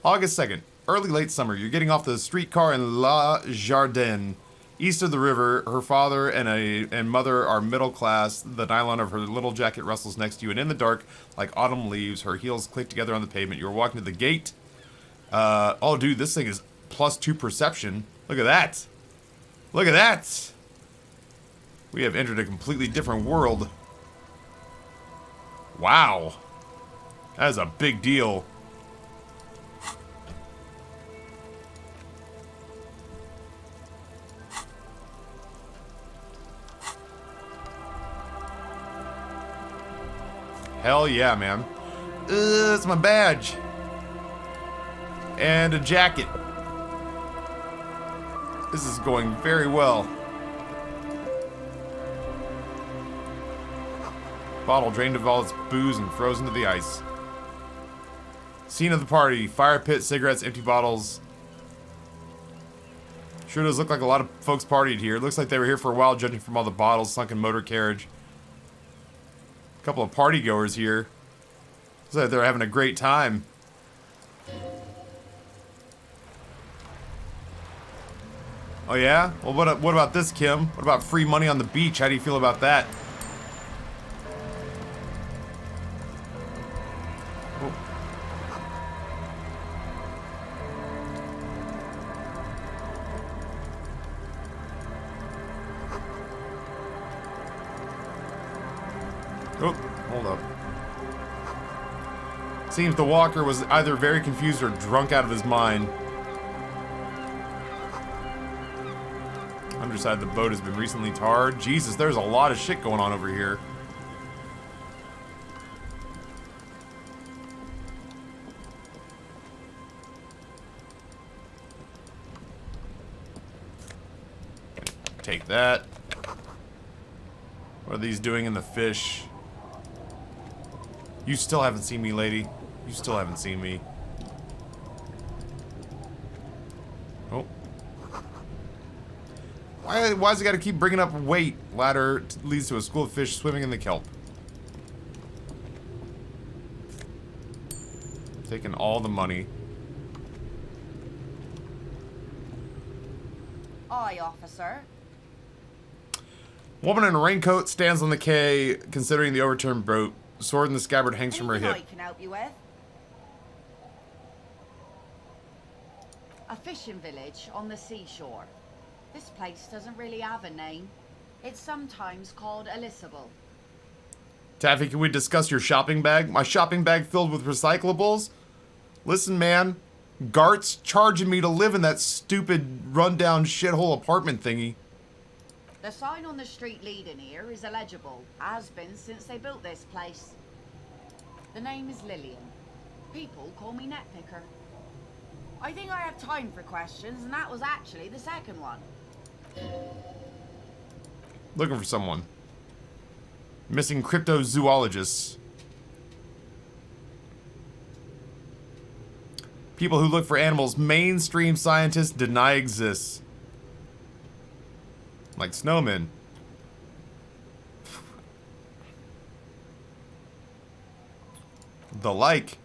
August 2nd. Early late summer. You're getting off the streetcar in La Jardin. East of the river, her father and mother are middle class. The nylon of her little jacket rustles next to you, and in the dark, like autumn leaves, her heels click together on the pavement. You're walking to the gate. Oh, dude, this thing is +2 perception. Look at that. Look at that. We have entered a completely different world. Wow. That is a big deal. Hell yeah, man. It's my badge. And a jacket. This is going very well. Bottle drained of all its booze and frozen to the ice. Scene of the party. Fire pit, cigarettes, empty bottles. Sure does look like a lot of folks partied here. Looks like they were here for a while, judging from all the bottles, sunken motor carriage. A couple of party goers here. Looks like they're having a great time. Oh yeah? Well, what about this, Kim? What about free money on the beach? How do you feel about that? Oh. Oh, hold up. Seems the walker was either very confused or drunk out of his mind. Underside of the boat has been recently tarred. Jesus, there's a lot of shit going on over here. Take that. What are these doing in the fish? You still haven't seen me, lady. You still haven't seen me. Oh. Why's it got to keep bringing up weight? Ladder leads to a school of fish swimming in the kelp. Taking all the money. Aye, officer. Woman in a raincoat stands on the quay, considering the overturned boat. Sword in the scabbard hangs from her Anything hip. I can help you with? A fishing village on the seashore. This place doesn't really have a name. It's sometimes called Elysium. Taffy, can we discuss your shopping bag? My shopping bag filled with recyclables? Listen, man. Gart's charging me to live in that stupid, rundown shithole apartment thingy. The sign on the street leading here is illegible. Has been since they built this place. The name is Elysium. People call me Netpicker. I think I have time for questions, and that was actually the second one. Looking for someone. Missing cryptozoologists. People who look for animals mainstream scientists deny exists. Like snowmen. The like.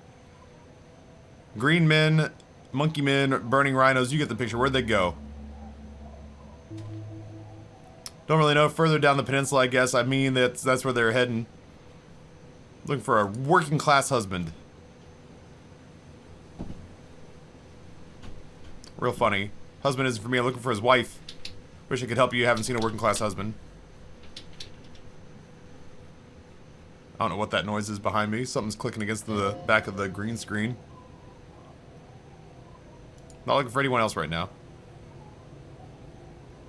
Green men, monkey men, burning rhinos. You get the picture. Where'd they go? Don't really know. Further down the peninsula, I guess. I mean, that's where they're heading. Looking for a working class husband. Real funny. Husband isn't for me. I'm looking for his wife. Wish I could help you. Haven't seen a working class husband. I don't know what that noise is behind me. Something's clicking against the back of the green screen. Not looking for anyone else right now.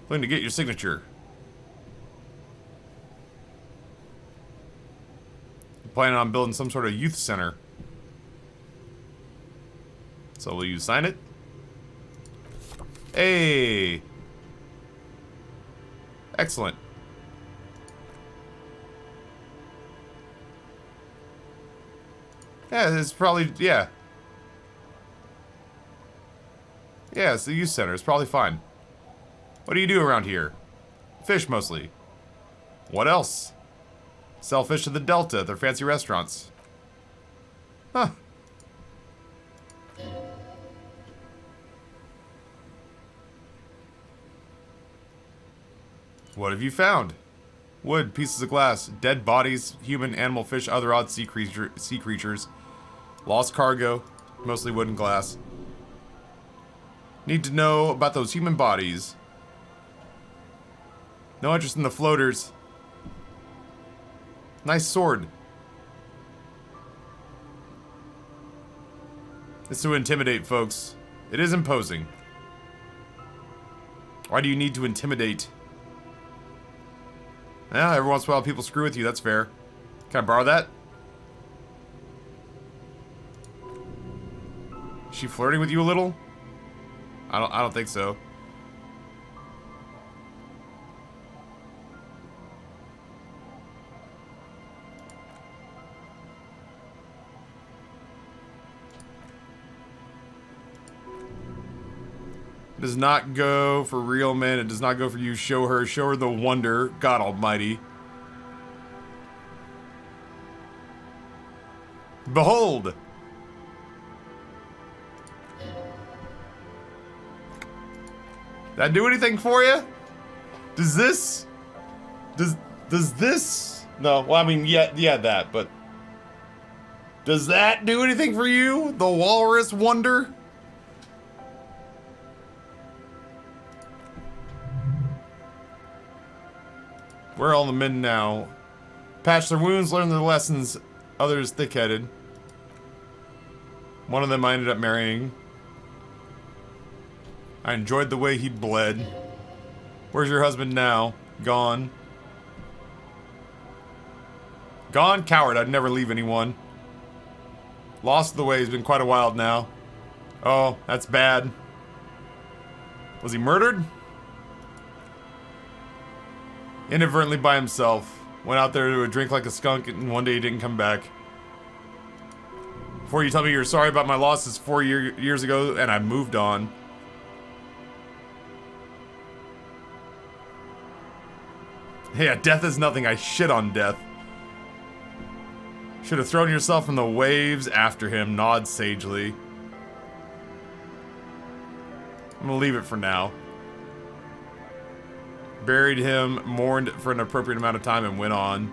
Looking to get your signature. Planning on building some sort of youth center. So will you sign it? Hey! Excellent. Yeah, it's probably, yeah. Yeah, it's the youth center. It's probably fine. What do you do around here? Fish, mostly. What else? Sell fish to the Delta, their fancy restaurants. Huh. What have you found? Wood, pieces of glass, dead bodies, human, animal, fish, other odd sea creatures. Lost cargo, mostly wood and glass. Need to know about those human bodies. No interest in the floaters. Nice sword. It's to intimidate, folks. It is imposing. Why do you need to intimidate? Yeah, every once in a while people screw with you, that's fair. Can I borrow that? she flirting with you a little? I don't think so. It does not go for real men. It does not go for you. Show her the wonder. God almighty. Behold. That do anything for you? Does this? Does this? No. Well, I mean, yeah, that. But does that do anything for you? The walrus wonder. Where are all the men now? Patch their wounds, learn their lessons. Others thick-headed. One of them I ended up marrying. I enjoyed the way he bled. Where's your husband now? Gone. Gone? Coward, I'd never leave anyone. Lost the way, he's been quite a while now. Oh, that's bad. Was he murdered? Inadvertently by himself. Went out there to drink like a skunk and one day he didn't come back. Before you tell me you're sorry about my losses 4 years ago and I moved on. Yeah, death is nothing. I shit on death. Should have thrown yourself in the waves after him, nod sagely. I'm gonna leave it for now. Buried him, mourned for an appropriate amount of time, and went on.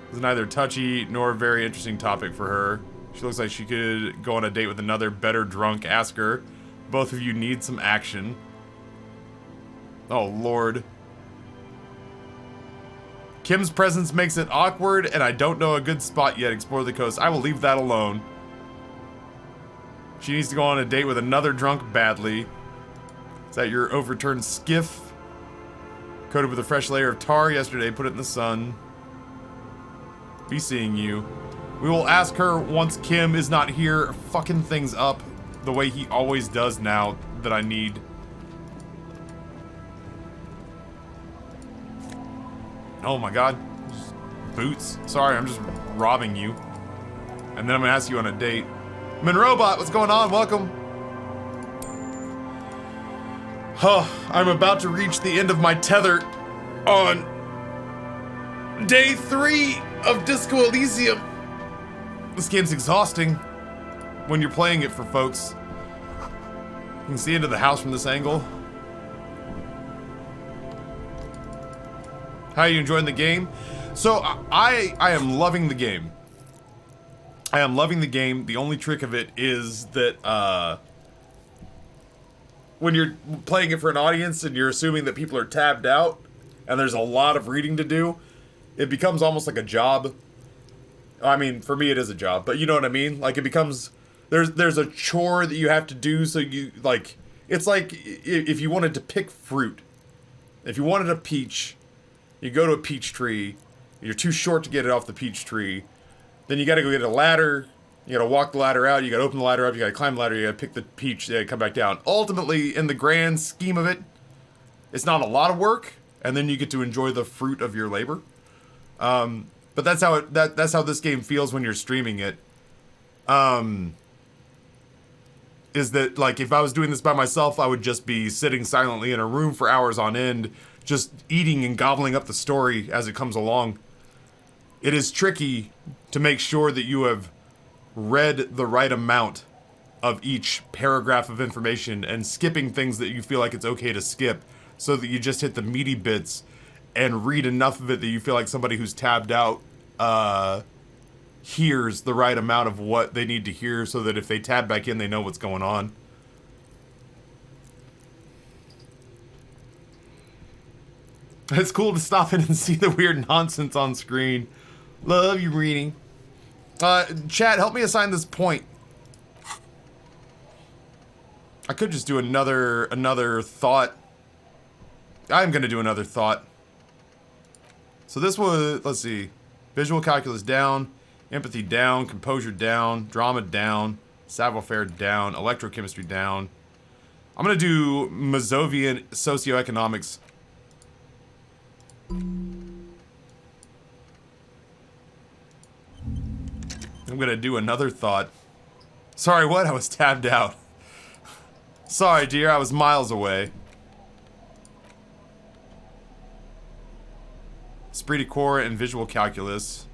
It's neither touchy nor a very interesting topic for her. She looks like she could go on a date with another better drunk. Ask her. Both of you need some action. Oh, Lord. Kim's presence makes it awkward, and I don't know a good spot yet. Explore the coast. I will leave that alone. She needs to go on a date with another drunk badly. Is that your overturned skiff? Coated with a fresh layer of tar yesterday. Put it in the sun. Be seeing you. We will ask her once Kim is not here, fucking things up the way he always does now that I need. Oh my god. Boots. Sorry, I'm just robbing you. And then I'm gonna ask you on a date. Monrobot, what's going on? Welcome. Huh, I'm about to reach the end of my tether on day 3 of Disco Elysium. This game's exhausting when you're playing it for folks. You can see into the house from this angle. How are you enjoying the game? So I am loving the game. I am loving the game. The only trick of it is that when you're playing it for an audience and you're assuming that people are tabbed out and there's a lot of reading to do, it becomes almost like a job. I mean, for me it is a job, but you know what I mean? Like it becomes, there's a chore that you have to do, so you, like, it's like if you wanted to pick fruit. If you wanted a peach, you go to a peach tree, you're too short to get it off the peach tree, then you gotta go get a ladder, you gotta walk the ladder out, you gotta open the ladder up, you gotta climb the ladder, you gotta pick the peach, you gotta come back down. Ultimately, in the grand scheme of it, it's not a lot of work, and then you get to enjoy the fruit of your labor. But that's how that's how this game feels when you're streaming it. Is that, like, if I was doing this by myself, I would just be sitting silently in a room for hours on end, just eating and gobbling up the story as it comes along. It is tricky to make sure that you have read the right amount of each paragraph of information and skipping things that you feel like it's okay to skip, so that you just hit the meaty bits and read enough of it that you feel like somebody who's tabbed out hears the right amount of what they need to hear, so that if they tab back in, they know what's going on. It's cool to stop in and see the weird nonsense on screen. Love you reading. Chat, help me assign this point. I could just do another thought. I'm gonna do another thought. So this was, let's see, visual calculus down, empathy down, composure down, drama down, Savoir-faire down. Electrochemistry down. I'm gonna do Mazovian socioeconomics. I'm gonna do another thought. Sorry, what? I was tabbed out. Sorry, dear, I was miles away. Esprit de corps and visual calculus.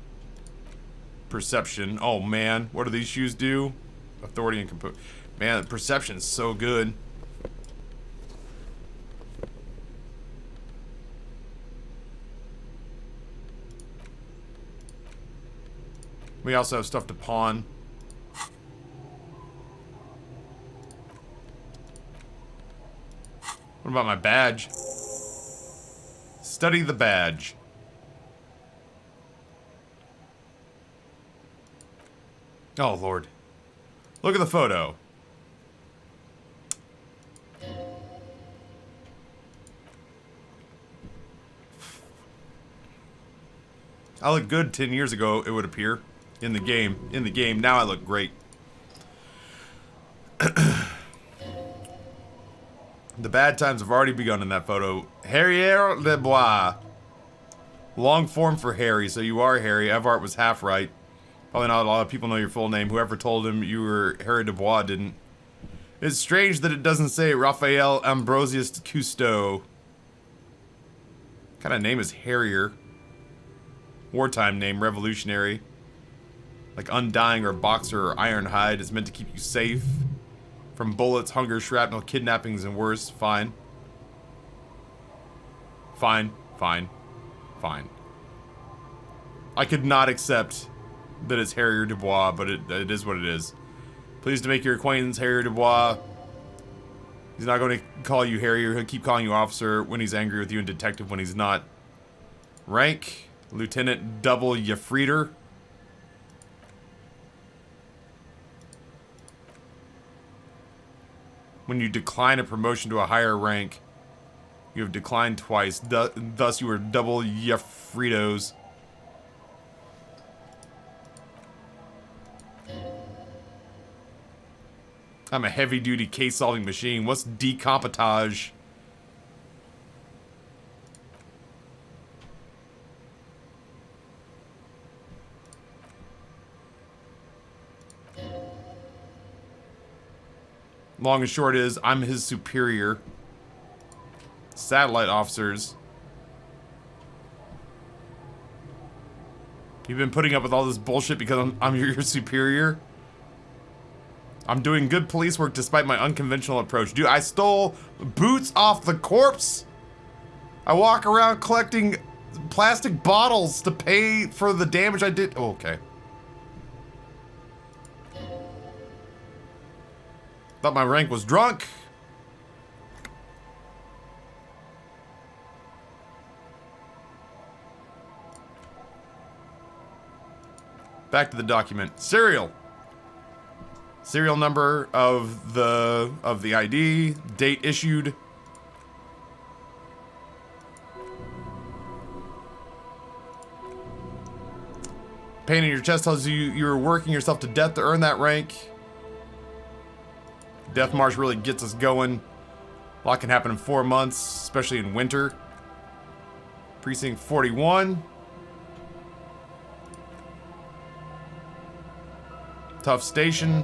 Perception. Oh man, what do these shoes do? Authority and compose. Man, perception's so good. We also have stuff to pawn. What about my badge? Study the badge. Oh, Lord. Look at the photo. I looked good 10 years ago, it would appear. In the game. In the game. Now I look great. The bad times have already begun in that photo. Harrier Lebois. Long form for Harry, so you are Harry. Evart was half right. Probably not a lot of people know your full name. Whoever told him you were Harry Dubois didn't. It's strange that it doesn't say Raphael Ambrosius Cousteau. What kind of name is Harrier? Wartime name, revolutionary. Like Undying or Boxer or Ironhide. It's meant to keep you safe. From bullets, hunger, shrapnel, kidnappings, and worse. Fine. Fine. Fine. Fine. I could not accept that it's Harrier Dubois, but it is what it is. Pleased to make your acquaintance, Harrier Dubois. He's not going to call you Harrier. He'll keep calling you officer when he's angry with you and detective when he's not. Rank, Lieutenant Double Yafrieder. When you decline a promotion to a higher rank, you have declined twice. Thus, you are double Yafritos. I'm a heavy-duty case-solving machine. What's decompitage? Long and short is, I'm his superior. Satellite officers. You've been putting up with all this bullshit because I'm your superior? I'm doing good police work despite my unconventional approach. Dude, I stole boots off the corpse. I walk around collecting plastic bottles to pay for the damage I did. Oh, okay. Thought my rank was drunk. Back to the document. Serial. Serial number of the ID. Date issued. Pain in your chest tells you you're working yourself to death to earn that rank. Death March really gets us going. A lot can happen in 4 months, especially in winter. Precinct 41. Tough station.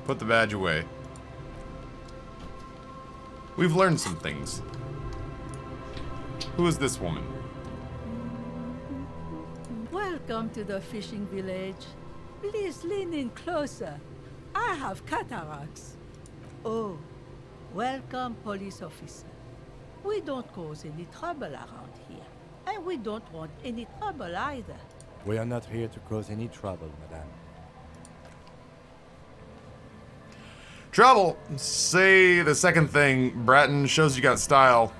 Put the badge away. We've learned some things. Who is this woman? Welcome to the fishing village. Please lean in closer. I have cataracts. Oh, welcome, police officer. We don't cause any trouble around here. And we don't want any trouble either. We are not here to cause any trouble, madame. Trouble! Say the second thing, Bratton. Shows you got style.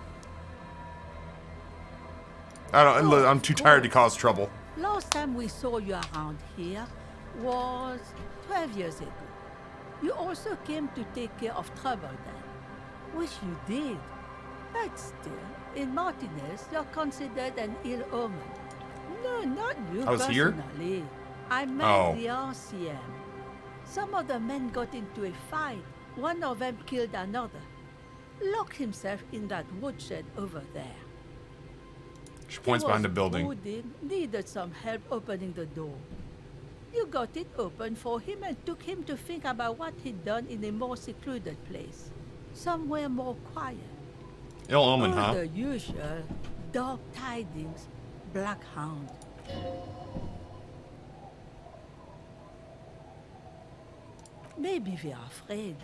I'm too tired to cause trouble. Last time we saw you around here was 12 years ago. You also came to take care of trouble then. Which you did. But still, in Martinez, you're considered an ill omen. No, not you I was here? personally. I meant Oh. the RCM. Some of the men got into a fight. One of them killed another. Locked himself in that woodshed over there. She points behind the building. Wounded, needed some help opening the door. You got it open for him and took him to think about what he'd done in a more secluded place. Somewhere more quiet. Ill omen, huh? The usual. Dark tidings. Black Hound. Maybe we are afraid.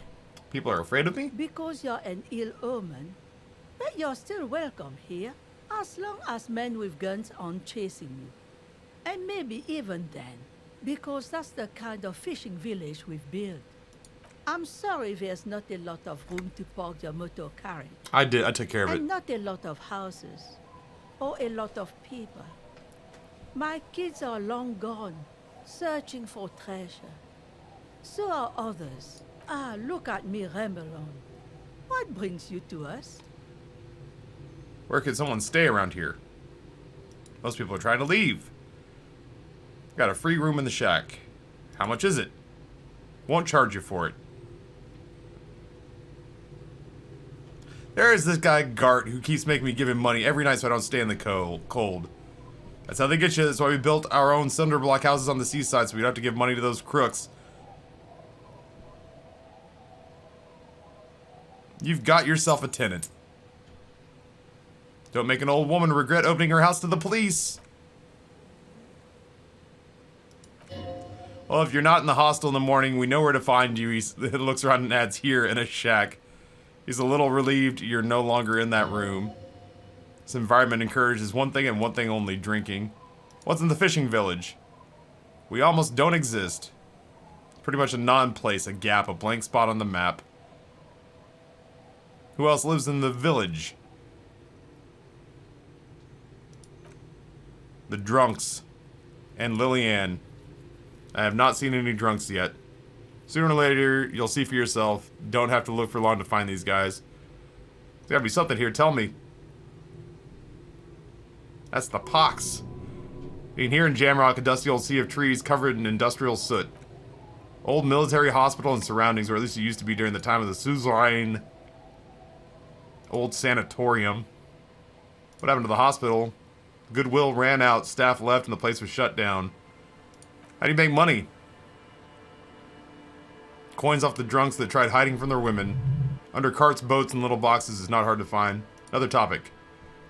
People are afraid of me? Because you're an ill omen. But you're still welcome here, as long as men with guns aren't chasing you. And maybe even then, because that's the kind of fishing village we've built. I'm sorry there's not a lot of room to park your motor carriage. I took care of it. And not a lot of houses. Or a lot of people. My kids are long gone, searching for treasure. So are others. Ah, look at me ramble on. What brings you to us? Where could someone stay around here? Most people are trying to leave. Got a free room in the shack. How much is it? Won't charge you for it. There is this guy, Gart, who keeps making me give him money every night so I don't stay in the cold. That's how they get you. That's why we built our own cinder block houses on the seaside so we don't have to give money to those crooks. You've got yourself a tenant. Don't make an old woman regret opening her house to the police. Well, if you're not in the hostel in the morning, we know where to find you. He looks around and adds, here in a shack. He's a little relieved you're no longer in that room. This environment encourages one thing and one thing only, drinking. What's in the fishing village? We almost don't exist. It's pretty much a non-place, a gap, a blank spot on the map. Who else lives in the village? The drunks. And Lillian. I have not seen any drunks yet. Sooner or later, you'll see for yourself. Don't have to look for long to find these guys. There's gotta be something here, tell me. That's the pox. Being here in Jamrock, a dusty old sea of trees covered in industrial soot. Old military hospital and surroundings, or at least it used to be during the time of the Suzerain. Old sanatorium. What happened to the hospital? Goodwill ran out, staff left, and the place was shut down. How do you make money? Coins off the drunks that tried hiding from their women. Under carts, boats, and little boxes is not hard to find. Another topic.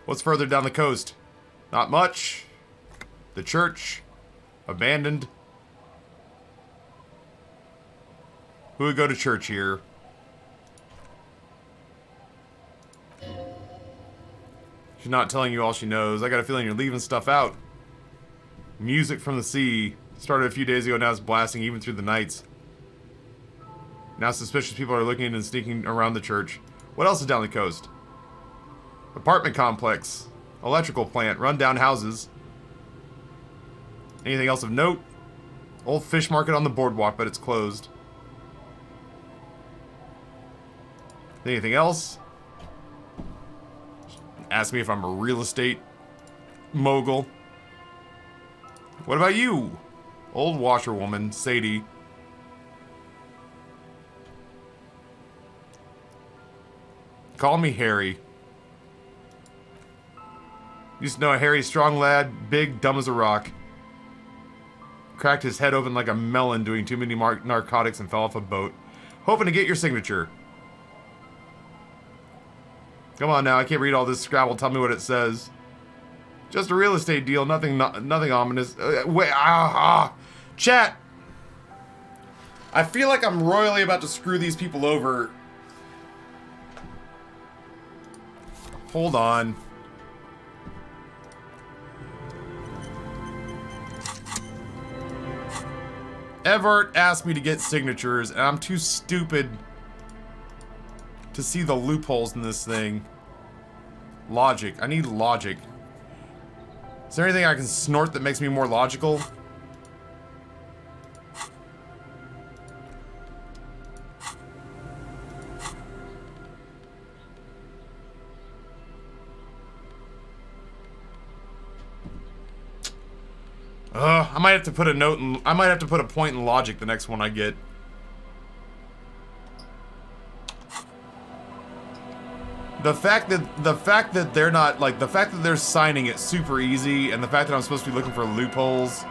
What's further down the coast? Not much. The church. Abandoned. Who would go to church here? She's not telling you all she knows. I got a feeling you're leaving stuff out. Music from the sea. Started a few days ago, now it's blasting even through the nights. Now suspicious people are looking and sneaking around the church. What else is down the coast? Apartment complex. Electrical plant. Run-down houses. Anything else of note? Old fish market on the boardwalk, but it's closed. Anything else? Ask me if I'm a real estate mogul. What about you? Old washerwoman, Sadie. Call me Harry. Used to know a hairy, strong lad, big, dumb as a rock. Cracked his head open like a melon doing too many narcotics and fell off a boat. Hoping to get your signature. Come on now, I can't read all this Scrabble. Tell me what it says. Just a real estate deal, nothing ominous. Chat! I feel like I'm royally about to screw these people over. Hold on. Everett asked me to get signatures, and I'm too stupid to see the loopholes in this thing. Logic. I need logic. Is there anything I can snort that makes me more logical? I might have to put a note in, I might have to put a point in logic the next one I get. The fact that they're not, like, the fact that they're signing it super easy, and the fact that I'm supposed to be looking for loopholes.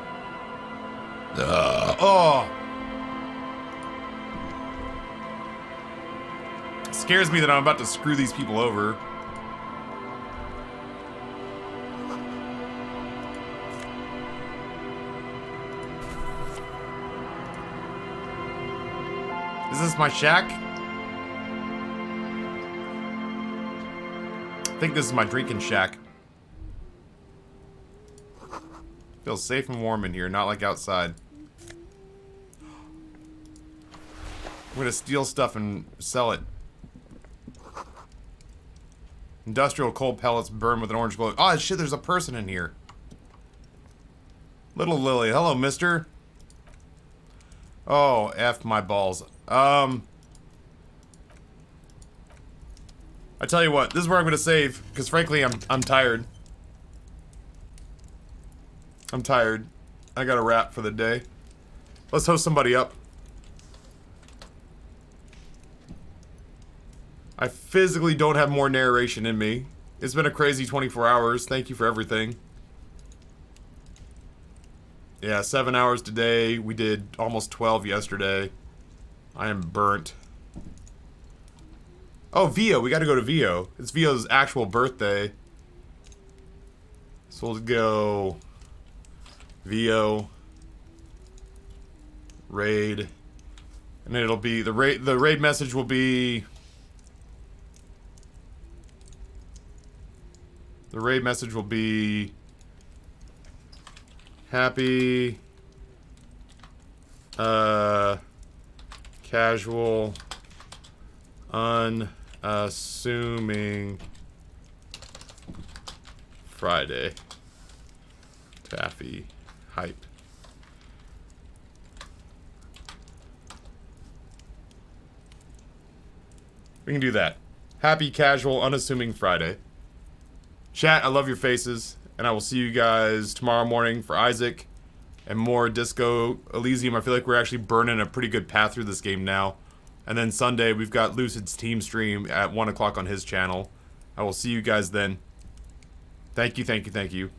Oh. It scares me that I'm about to screw these people over. Is this my shack? I think this is my drinking shack. Feels safe and warm in here, not like outside. I'm gonna steal stuff and sell it. Industrial coal pellets burn with an orange glow. Oh shit, there's a person in here. Little Lily. Hello, mister. Oh, F my balls. I tell you what, this is where I'm gonna save, because frankly, I'm tired. I'm tired. I got a wrap for the day. Let's host somebody up. I physically don't have more narration in me. It's been a crazy 24 hours. Thank you for everything. Yeah, 7 hours today. We did almost 12 yesterday. I am burnt. Oh, Vio. We gotta go to Vio. It's Vio's actual birthday. So we'll go... Vio. Raid. And it'll be... The raid message will be... The raid message will be... Happy... Casual... Unassuming Friday. Taffy. Hype. We can do that. Happy, casual, unassuming Friday. Chat, I love your faces. And I will see you guys tomorrow morning for Isaac. And more Disco Elysium. I feel like we're actually burning a pretty good path through this game now. And then Sunday, we've got Lucid's team stream at 1 o'clock on his channel. I will see you guys then. Thank you, thank you, thank you.